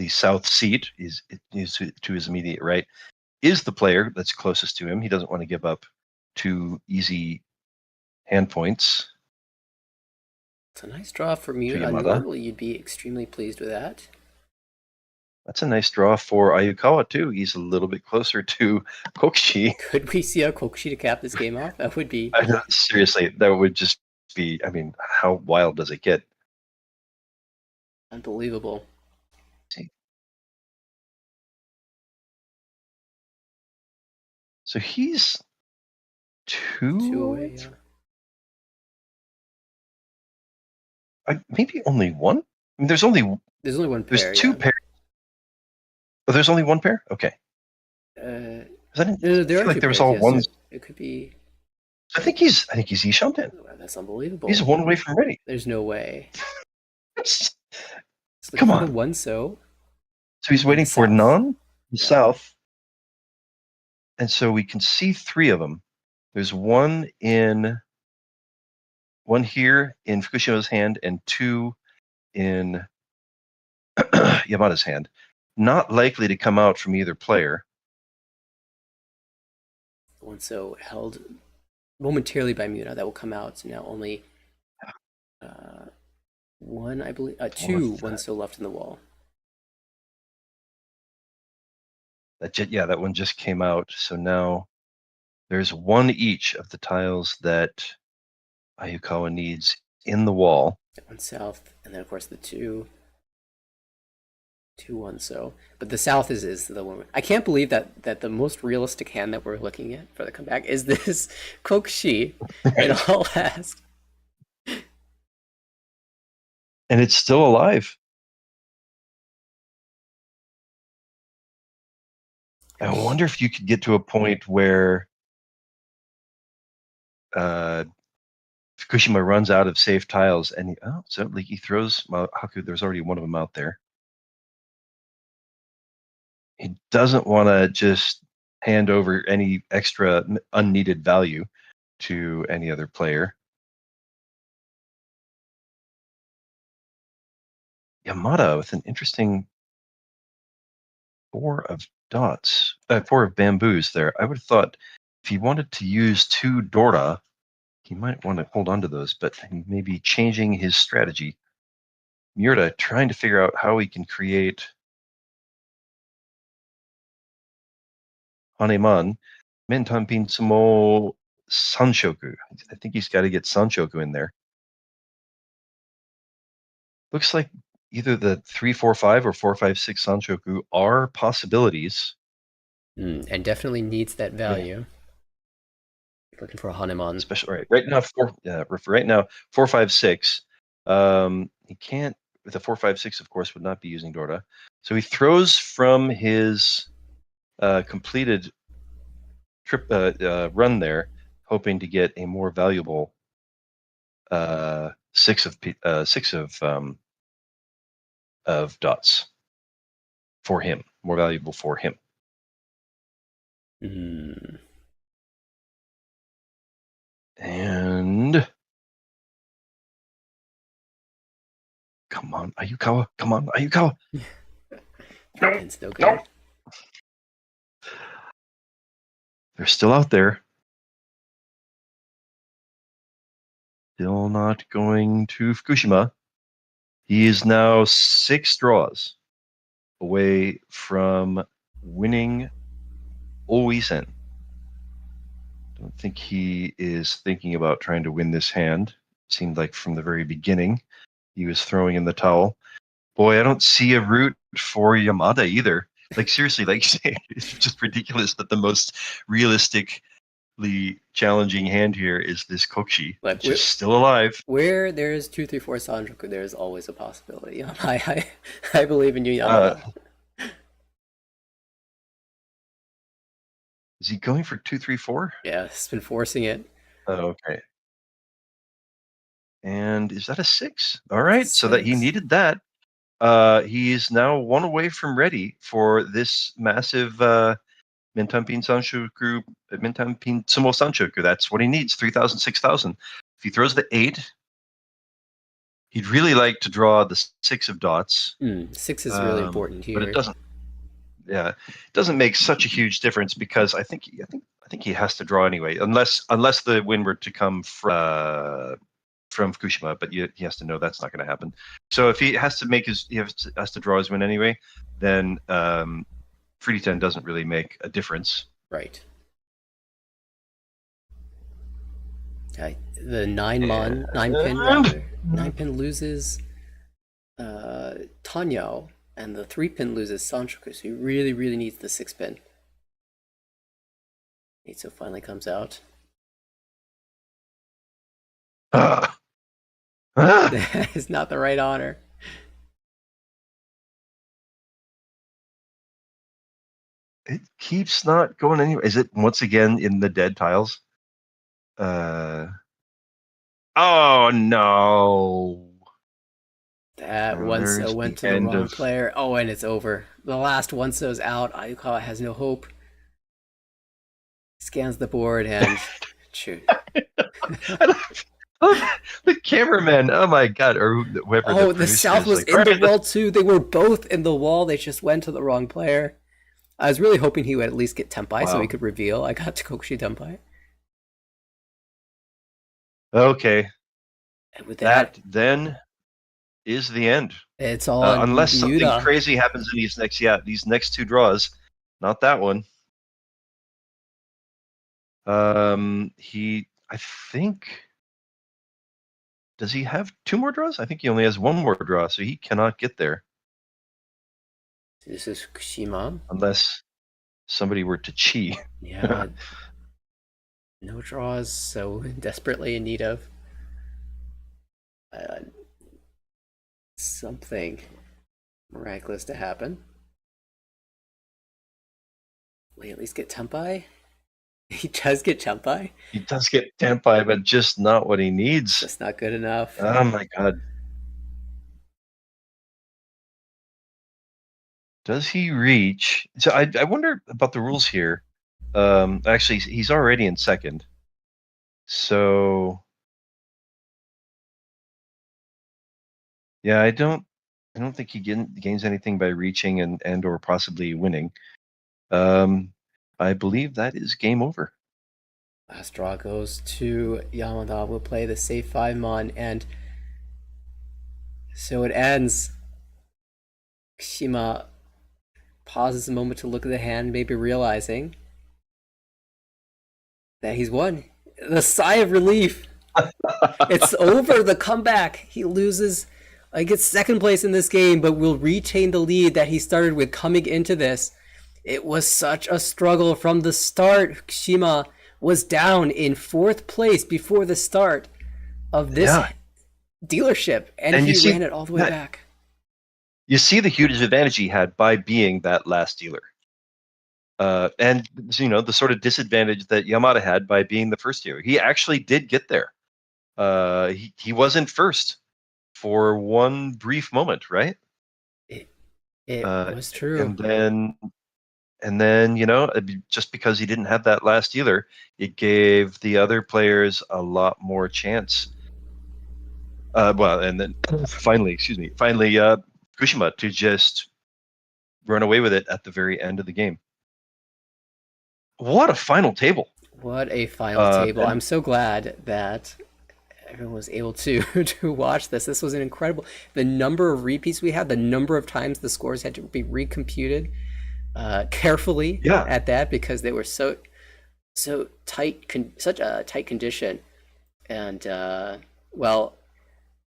south seat is to his immediate right is the player that's closest to him. He doesn't want to give up 2 easy hand points. It's a nice draw for Miura. Yamada. Normally, you'd be extremely pleased with that. That's a nice draw for Ayukawa too. He's a little bit closer to Kokushi. Could we see a Kokushi to cap this game off? That would be... Seriously, that would just be, I mean, how wild does it get? Unbelievable. So he's 2 away, yeah. Maybe only 1? I mean, there's only 1 pair. There's 2 pairs. Oh, there's only 1 pair? Okay. No, there are there was all ones. It could be... I think he's Ishanten. Wow, that's unbelievable. He's 1 away from ready. There's no way. Come on. One so he's waiting for Non, the south. And so we can see 3 of them. There's one here in Fukushima's hand and 2 in Yamada's hand. Not likely to come out from either player. One so held momentarily by Miura. That will come out. So now only 1, I believe. 2 one so left in the wall. That one just came out. So now there's 1 each of the tiles that Ayukawa needs in the wall. 1 south, and then of course the 2 1 so. But the south is the one. I can't believe that the most realistic hand that we're looking at for the comeback is this Kokushi in all ask. And it's still alive. I wonder if you could get to a point where Fukushima runs out of safe tiles, and he throws Haku. There's already one of them out there. He doesn't want to just hand over any extra unneeded value to any other player. Yamada with an interesting 4 of dots, 4 of bamboos there. I would have thought if he wanted to use 2 Dora, he might want to hold on to those, but he may be changing his strategy. Miura trying to figure out how he can create Haneman, Mentanpin Sumo Sanshoku. I think he's got to get Sanshoku in there. Looks like either the 3-4-5 or 4-5-6 Sanshoku are possibilities. And definitely needs that value. Yeah. Looking for a Haneman. Especially right now 4-5-6. He can't with a 4-5-6, of course, would not be using Dora. So he throws from his completed trip run there, hoping to get a more valuable 6 of dots for him, more valuable for him. And come on, Ayukawa! Come on, Ayukawa! No. They're still out there. Still not going to Fukushima. He is now 6 draws away from winning OUI. Don't think he is thinking about trying to win this hand. It seemed like from the very beginning he was throwing in the towel. Boy, I don't see a route for Yamada either. Like seriously, like you say, it's just ridiculous that the most realistically challenging hand here is this Kokushi, which is still alive. Where there's 2-3-4 Sanjoku, there's always a possibility. I believe in you, Yamada. Is he going for 2-3-4? Yeah, he's been forcing it. Oh, okay. And is that a 6? All right, 6. So that he needed that. He is now 1 away from ready for this massive Mentanpin Sanshoku, Mentanpin Sumo Sanshoku. That's what he needs, 3,000, 6,000. If he throws the 8, He'd really like to draw the 6 of dots. 6 is really important here. But it doesn't. Yeah, it doesn't make such a huge difference because I think he has to draw anyway, unless the win were to come from Fukushima. But he has to know that's not going to happen. So if he has to draw his win anyway, then 3d10 doesn't really make a difference. Right. Okay. The 9 pin loses Tanyo, and the 3 pin loses Sanchoku. So he really, really needs the 6 pin. So finally comes out. That is not the right honor. It keeps not going anywhere. Is it once again in the dead tiles? Oh no! That one-so went to the wrong player. Oh, and it's over. The last one-so's out. Ayukawa has no hope. Scans the board and shoot. The cameraman, oh my god, or whoever. Oh, the South was in the wall too. They were both in the wall. They just went to the wrong player. I was really hoping he would at least get Tenpai so he could reveal. I got Takokushi Tenpai. Okay. And with that then is the end. It's all unless something crazy happens in these next 2 draws. Not that one. I think. Does he have 2 more draws? I think he only has 1 more draw, so he cannot get there. This is Fukushima. Unless somebody were to chi. Yeah. No draws, so desperately in need of something miraculous to happen. Will he at least get Tenpai? He does get Tenpai? He does get Tenpai, but just not what he needs. That's not good enough. Oh my god. Does he reach? So I wonder about the rules here. Actually, he's already in second. So yeah, I don't think he gains anything by reaching and or possibly winning. I believe that is game over. Last draw goes to Yamada. We'll play the safe 5 mon, and so it ends. Fukushima pauses a moment to look at the hand, maybe realizing that he's won. The sigh of relief. It's over. The comeback. He loses. He gets second place in this game, but will retain the lead that he started with coming into this. It was such a struggle from the start. Fukushima was down in 4th place before the start of this dealership, and he ran it all the way back. You see the huge advantage he had by being that last dealer. And the sort of disadvantage that Yamada had by being the first dealer. He actually did get there. He wasn't first for one brief moment, right? It was true. And then, just because he didn't have that last dealer, it gave the other players a lot more chance. And then finally, Fukushima to just run away with it at the very end of the game. What a final table! What a final table! I'm so glad that everyone was able to watch this. This was an incredible. The number of repeats we had, the number of times the scores had to be recomputed carefully at that, because they were so tight, such a tight condition. And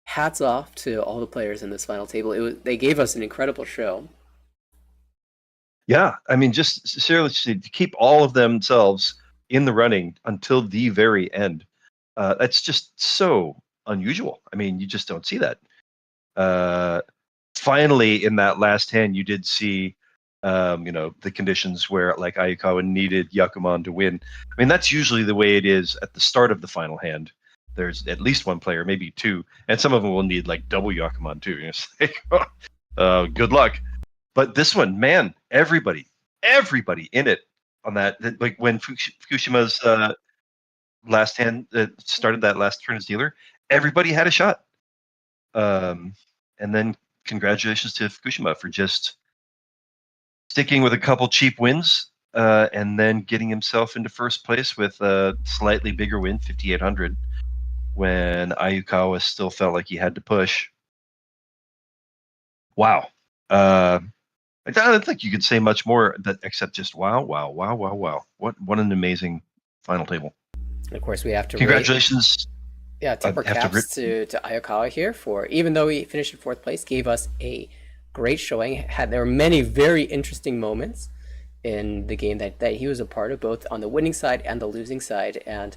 hats off to all the players in this final table. They gave us an incredible show. Yeah, I mean, just seriously, to keep all of themselves in the running until the very end, that's just so unusual. I mean, you just don't see that. Finally, in that last hand, you did see, the conditions where, like, Ayukawa needed Yakuman to win. I mean, that's usually the way it is at the start of the final hand. There's at least 1 player, maybe 2, and some of them will need like double Yakuman too. It's like, good luck. But this one, man, everybody in it on that. Like when Fukushima's last hand started that last turn as dealer, everybody had a shot. And then congratulations to Fukushima for just sticking with a couple cheap wins, and then getting himself into first place with a slightly bigger win, 5,800, when Ayukawa still felt like he had to push. Wow. I don't think you could say much more except just wow, wow, wow, wow, wow. What an amazing final table. And of course, we have to Congratulations. tip our caps to Ayukawa here for, even though he finished in fourth place, gave us a great showing. There were many very interesting moments in the game that he was a part of, both on the winning side and the losing side, and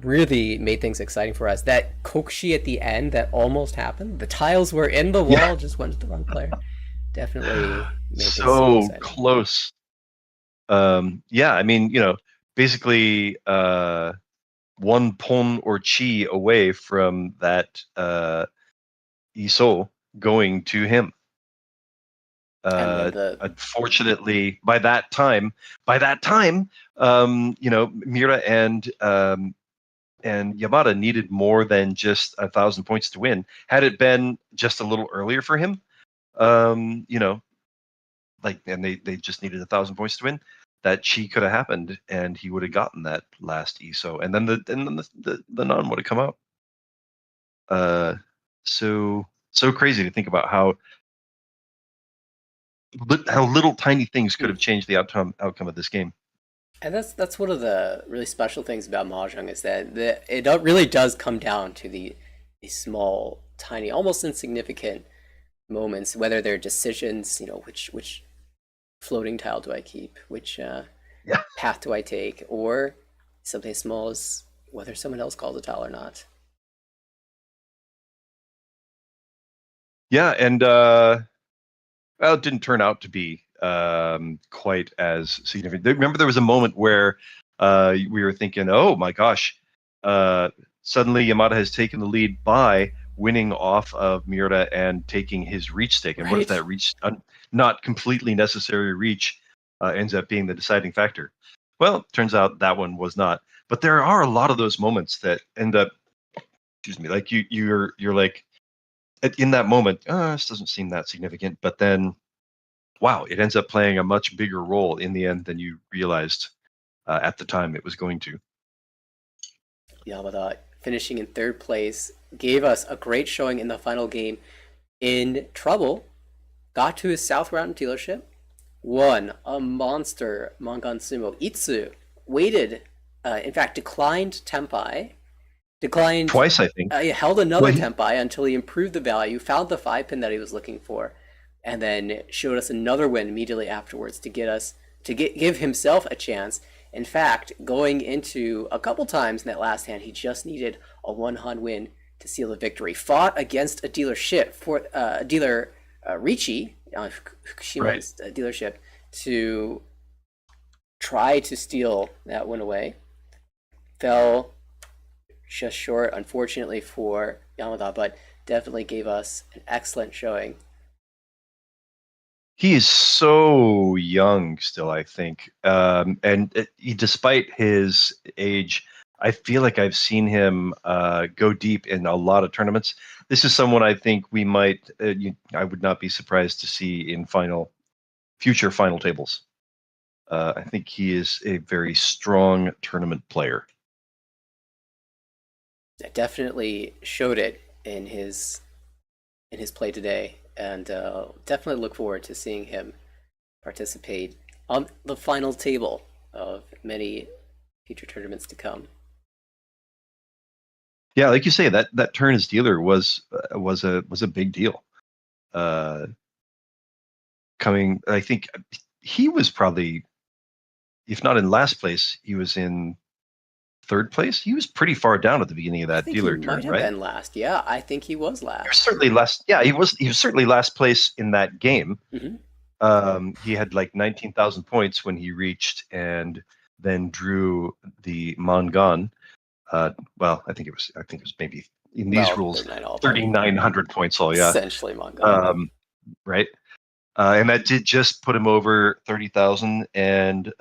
really made things exciting for us. That kokushi at the end that almost happened, the tiles were in the wall, just went to the wrong player. Definitely made things so exciting. Close. Yeah, I mean, basically one pon or chi away from that Iso going to him. Unfortunately, by that time, Miura and Yamada needed more than just 1,000 points to win. Had it been just a little earlier for him, and they just needed 1,000 points to win, that chi could have happened, and he would have gotten that last ESO, and then the non would have come out. So crazy to think about how little tiny things could have changed the outcome of this game. And that's one of the really special things about Mahjong, is that it really does come down to the small, tiny, almost insignificant moments, whether they're decisions, which floating tile do I keep, which path do I take, or something as small as whether someone else calls a tile or not. Yeah, and it didn't turn out to be quite as significant. Remember, there was a moment where we were thinking, oh my gosh, suddenly Yamada has taken the lead by winning off of Miura and taking his reach stake. And what if that reach, not completely necessary reach, ends up being the deciding factor? Well, turns out that one was not. But there are a lot of those moments that end up, like you're like, in that moment, this doesn't seem that significant, but then, wow, it ends up playing a much bigger role in the end than you realized at the time it was going to. Yamada finishing in third place gave us a great showing in the final game. In trouble, got to his South Round dealership, won a monster Mangan Sumo. Itsu waited, in fact, declined Tempai. Declined twice, I think. He held another Tempai until he improved the value, found the 5-pin that he was looking for, and then showed us another win immediately afterwards to give himself a chance. In fact, going into a couple times in that last hand, he just needed a 1-hand win to seal the victory. Fought against a dealership for dealer Richi, Fukushima's dealership, to try to steal that win away. Fell just short, unfortunately, for Yamada, but definitely gave us an excellent showing. He is so young still, I think. Despite his age, I feel like I've seen him go deep in a lot of tournaments. This is someone I think we might, I would not be surprised to see in future final tables. I think he is a very strong tournament player. Definitely showed it in his play today, and definitely look forward to seeing him participate on the final table of many future tournaments to come. Yeah, like you say, that turn as dealer was a big deal. Coming, I think he was probably, if not in last place, he was in third place. He was pretty far down at the beginning of that dealer turn, right? Might have been last. Yeah, I think he was last. He was certainly last. Yeah, he was certainly last place in that game. Mm-hmm. He had like 19,000 points when he reached, and then drew the Mangan. Well, I think it was maybe in these rules 3,900 points all. Yeah, essentially Mangan. Right. And that did just put him over 30,000 and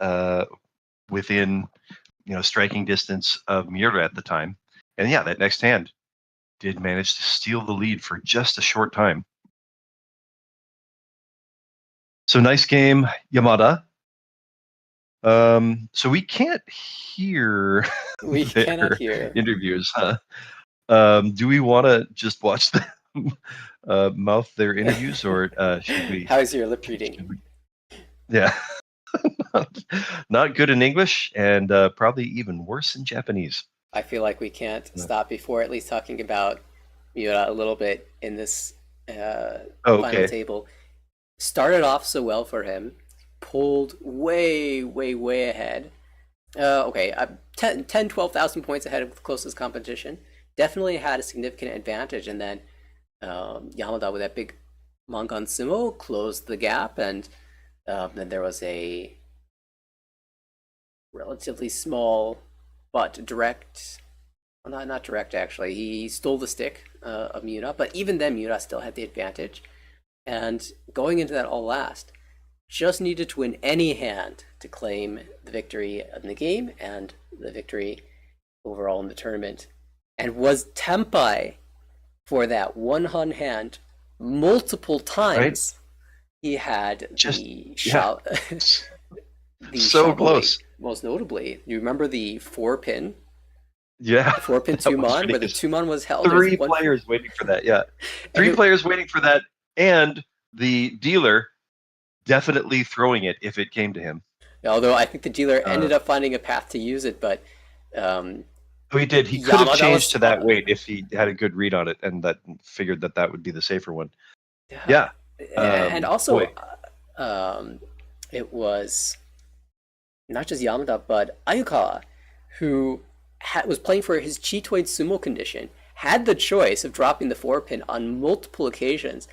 within striking distance of Miura at the time. And yeah, that next hand, did manage to steal the lead for just a short time. So nice game, Yamada. So we can't hear We their cannot hear. interviews, huh? Do we want to just watch them mouth their interviews, or should we? How's your lip reading? Yeah, not good in English, and probably even worse in Japanese. I feel like we can't stop before at least talking about Miura a little bit in this final table. Started off so well for him, pulled way, way, way ahead. 10, 12,000 points ahead of the closest competition. Definitely had a significant advantage, and then Yamada with that big Mangan Sumo closed the gap, and then there was a relatively small but direct, well, not direct actually, he stole the stick of Miura, but even then Miura still had the advantage. And going into that all last, just needed to win any hand to claim the victory in the game and the victory overall in the tournament. And was Tempai for that one hand multiple times. Right? He had the shot. So close. Most notably, you remember the 4-pin? Yeah. The 4-pin Tumon, where the Tumon was held. Three players waiting for that, yeah. Three players waiting for that, and the dealer definitely throwing it if it came to him. Although I think the dealer ended up finding a path to use it, but he did. He could have changed to that weight if he had a good read on it and that figured that would be the safer one. Yeah. And also, it was not just Yamada, but Ayukawa, who was playing for his Chitoid Sumo condition, had the choice of dropping the 4-pin on multiple occasions,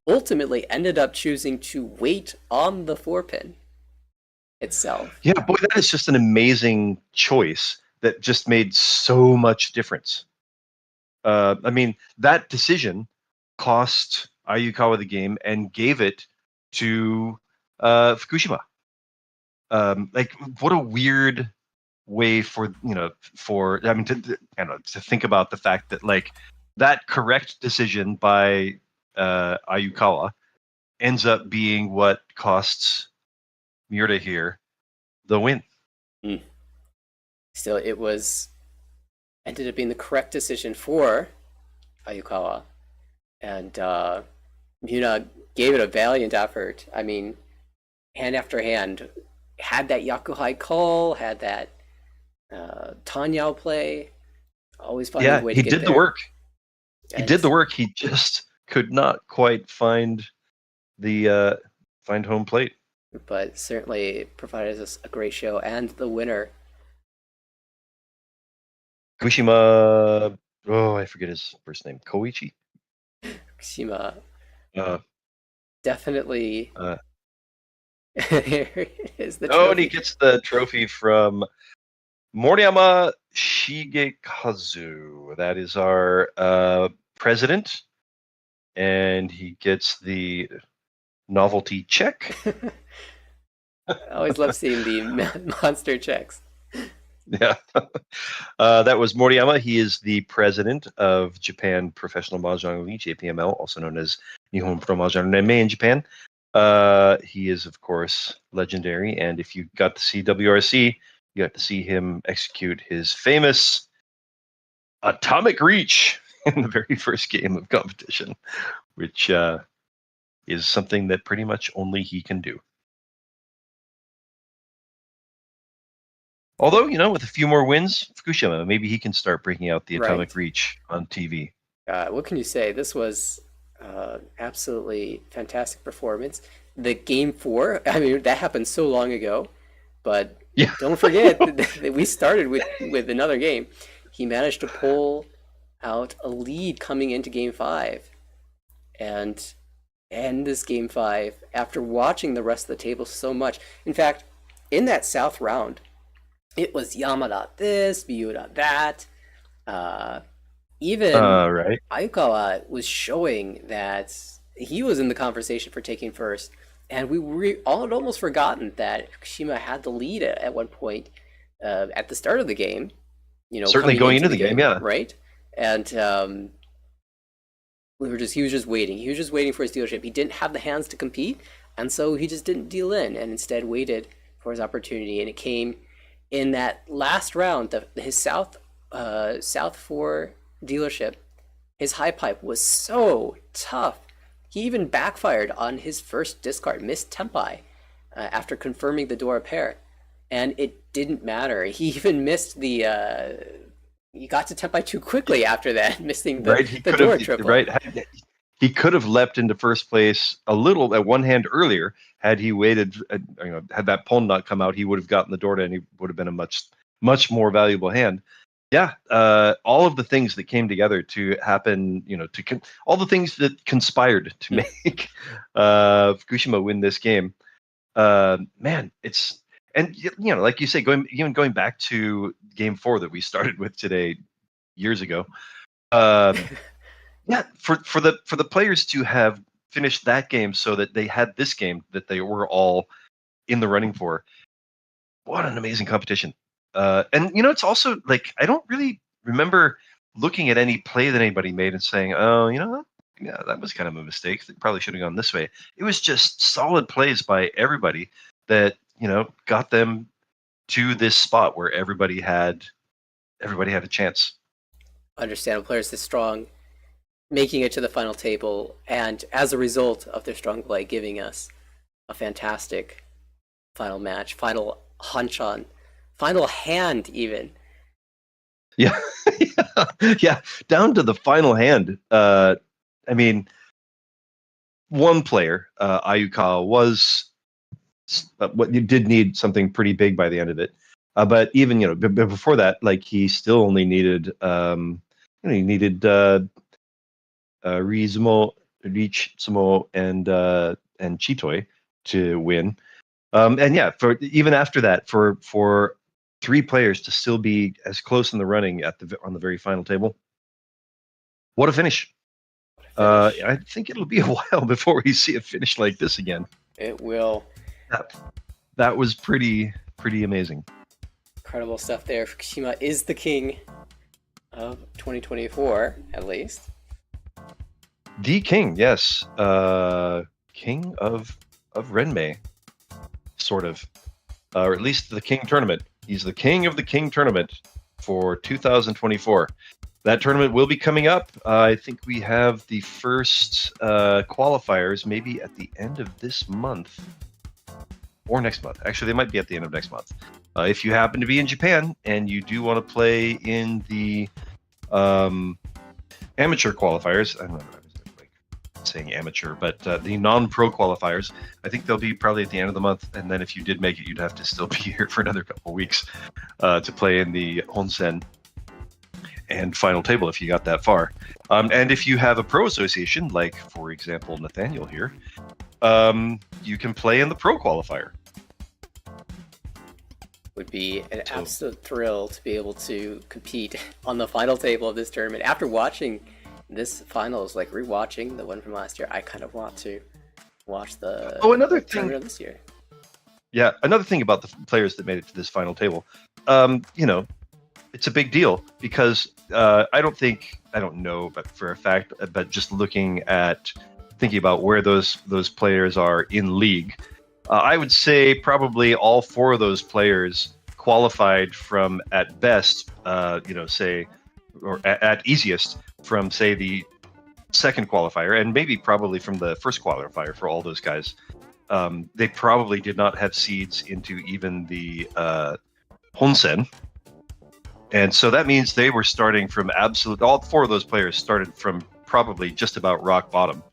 ultimately ended up choosing to wait on the 4-pin itself. Yeah, boy, that is just an amazing choice that just made so much difference. I mean, that decision cost Ayukawa the game and gave it to Fukushima. Like, what a weird way to think about the fact that, like, that correct decision by Ayukawa ends up being what costs Miura here the win. Still, it ended up being the correct decision for Ayukawa, and Miura gave it a valiant effort. I mean, hand after hand, had that Yakuhai call, had that Tanyao play, always finding a way to get there. He did the work. He did the work. He just could not quite find home plate. But certainly provided us a great show, and the winner, Fukushima. Oh, I forget his first name. Koichi. Fukushima. Definitely. Here is the trophy. And he gets the trophy from Moriyama Shigekazu. That is our president, and he gets the novelty check. I always love seeing the monster checks. Yeah. That was Moriyama. He is the president of Japan Professional Mahjong League, JPML, also known as Nihon Pro Mahjong Renmei in Japan. He is, of course, legendary, and if you got to see WRC, you got to see him execute his famous atomic reach in the very first game of competition, which is something that pretty much only he can do. Although, with a few more wins, Fukushima, maybe he can start breaking out the atomic reach on TV. What can you say? This was absolutely fantastic performance. The game 4, I mean, that happened so long ago, but don't forget that we started with another game. He managed to pull out a lead coming into game 5 and end this game 5 after watching the rest of the table so much. In fact, in that south round, it was Yamada this, Miura that. Even Ayukawa was showing that he was in the conversation for taking first, and we all almost forgotten that Fukushima had the lead at one point at the start of the game. Certainly going into the game, yeah. Right? And he was just waiting. He was just waiting for his dealership. He didn't have the hands to compete, and so he just didn't deal in, and instead waited for his opportunity. And it came in that last round. His South 4 dealership, his high pipe was so tough. He even backfired on his first discard, missed Tempai, after confirming the door pair, and it didn't matter. He even missed the. He got to Tempai too quickly after that, missing the door triple. Right. He could have leapt into first place a little at one hand earlier had he waited. Had that pawn not come out, he would have gotten the door and he would have been a much more valuable hand. Yeah, all of the things that came together to happen, all the things that conspired to make Fukushima win this game. Man, and like you say, going back to Game 4 that we started with today, years ago. Yeah, for the players to have finished that game so that they had this game that they were all in the running for. What an amazing competition. And it's also like I don't really remember looking at any play that anybody made and saying, oh, yeah, that was kind of a mistake. They probably should have gone this way. It was just solid plays by everybody that got them to this spot where everybody had a chance. Understandable players this strong, making it to the final table, and as a result of their strong play, giving us a fantastic final match, final hunch-on, final hand even. Yeah, yeah, down to the final hand. I mean, one player, Ayukawa, was what you did need something pretty big by the end of it. But even before that, like he still only needed Rizumo, Richtsumo, and Chitoi to win. And yeah, for even after that, for 3 players to still be as close in the running on the very final table. What a finish! I think it'll be a while before we see a finish like this again. It will. That was pretty amazing. Incredible stuff there. Fukushima is the king of 2024, at least. The king, yes. King of Renmei, sort of. Or at least the king tournament. He's the king of the king tournament for 2024. That tournament will be coming up. I think we have the first qualifiers maybe at the end of this month. Or next month. Actually, they might be at the end of next month. If you happen to be in Japan and you do want to play in the amateur qualifiers, I don't know, I was saying amateur, but the non-pro qualifiers, I think they'll be probably at the end of the month. And then if you did make it, you'd have to still be here for another couple of weeks to play in the Honsen and final table if you got that far. And if you have a pro association, like, for example, Nathanael here, you can play in the pro qualifier. Would be an absolute thrill to be able to compete on the final table of this tournament. After watching this finals, like rewatching the one from last year, I kind of want to watch the another thing this year. Yeah, another thing about the players that made it to this final table, it's a big deal because I don't know, but for a fact, but just thinking about where those players are in league, I would say probably all 4 of those players qualified from at best, say, or at easiest from say the second qualifier, and maybe probably from the first qualifier for all those guys. They probably did not have seeds into even the Honsen. And so that means they were starting from all 4 of those players started from probably just about rock bottom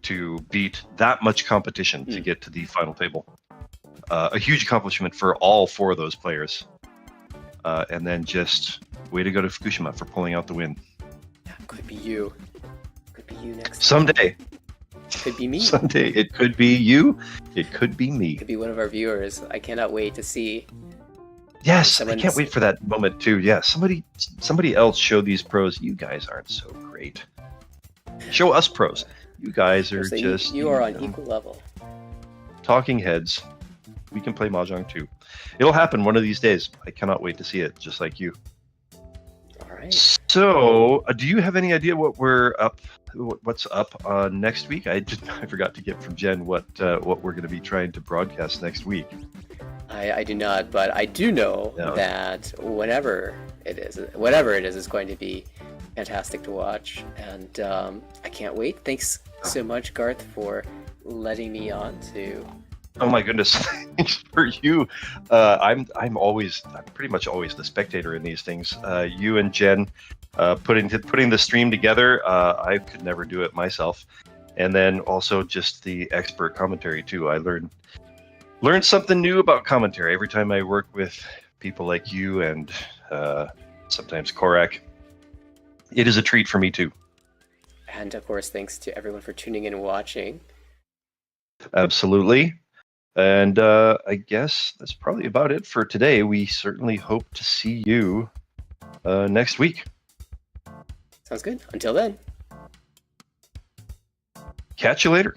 to beat that much competition to get to the final table. A huge accomplishment for all 4 of those players. And then just way to go to Fukushima for pulling out the win. Yeah, could be you. Could be you next someday. Could be me. Someday it could be you. It could be me. Could be one of our viewers. I cannot wait to see. Yes, I can't wait for that moment too. Yeah, somebody else show these pros. You guys aren't so great. Show us pros. You guys are just... You are on equal level. Talking heads. We can play Mahjong too. It'll happen one of these days. I cannot wait to see it, just like you. All right. So, do you have any idea what's up next week? I forgot to get from Jen what we're going to be trying to broadcast next week. I do not, but I do know that whatever it is going to be fantastic to watch, and I can't wait. Thanks so much, Garth, for letting me on to. Oh my goodness! Thanks for you. I'm pretty much always the spectator in these things. You and Jen putting the stream together. I could never do it myself, and then also just the expert commentary too. I learned something new about commentary every time I work with people like you and sometimes Korak. It is a treat for me too. And of course, thanks to everyone for tuning in and watching. Absolutely. And I guess that's probably about it for today. We certainly hope to see you next week. Sounds good. Until then. Catch you later.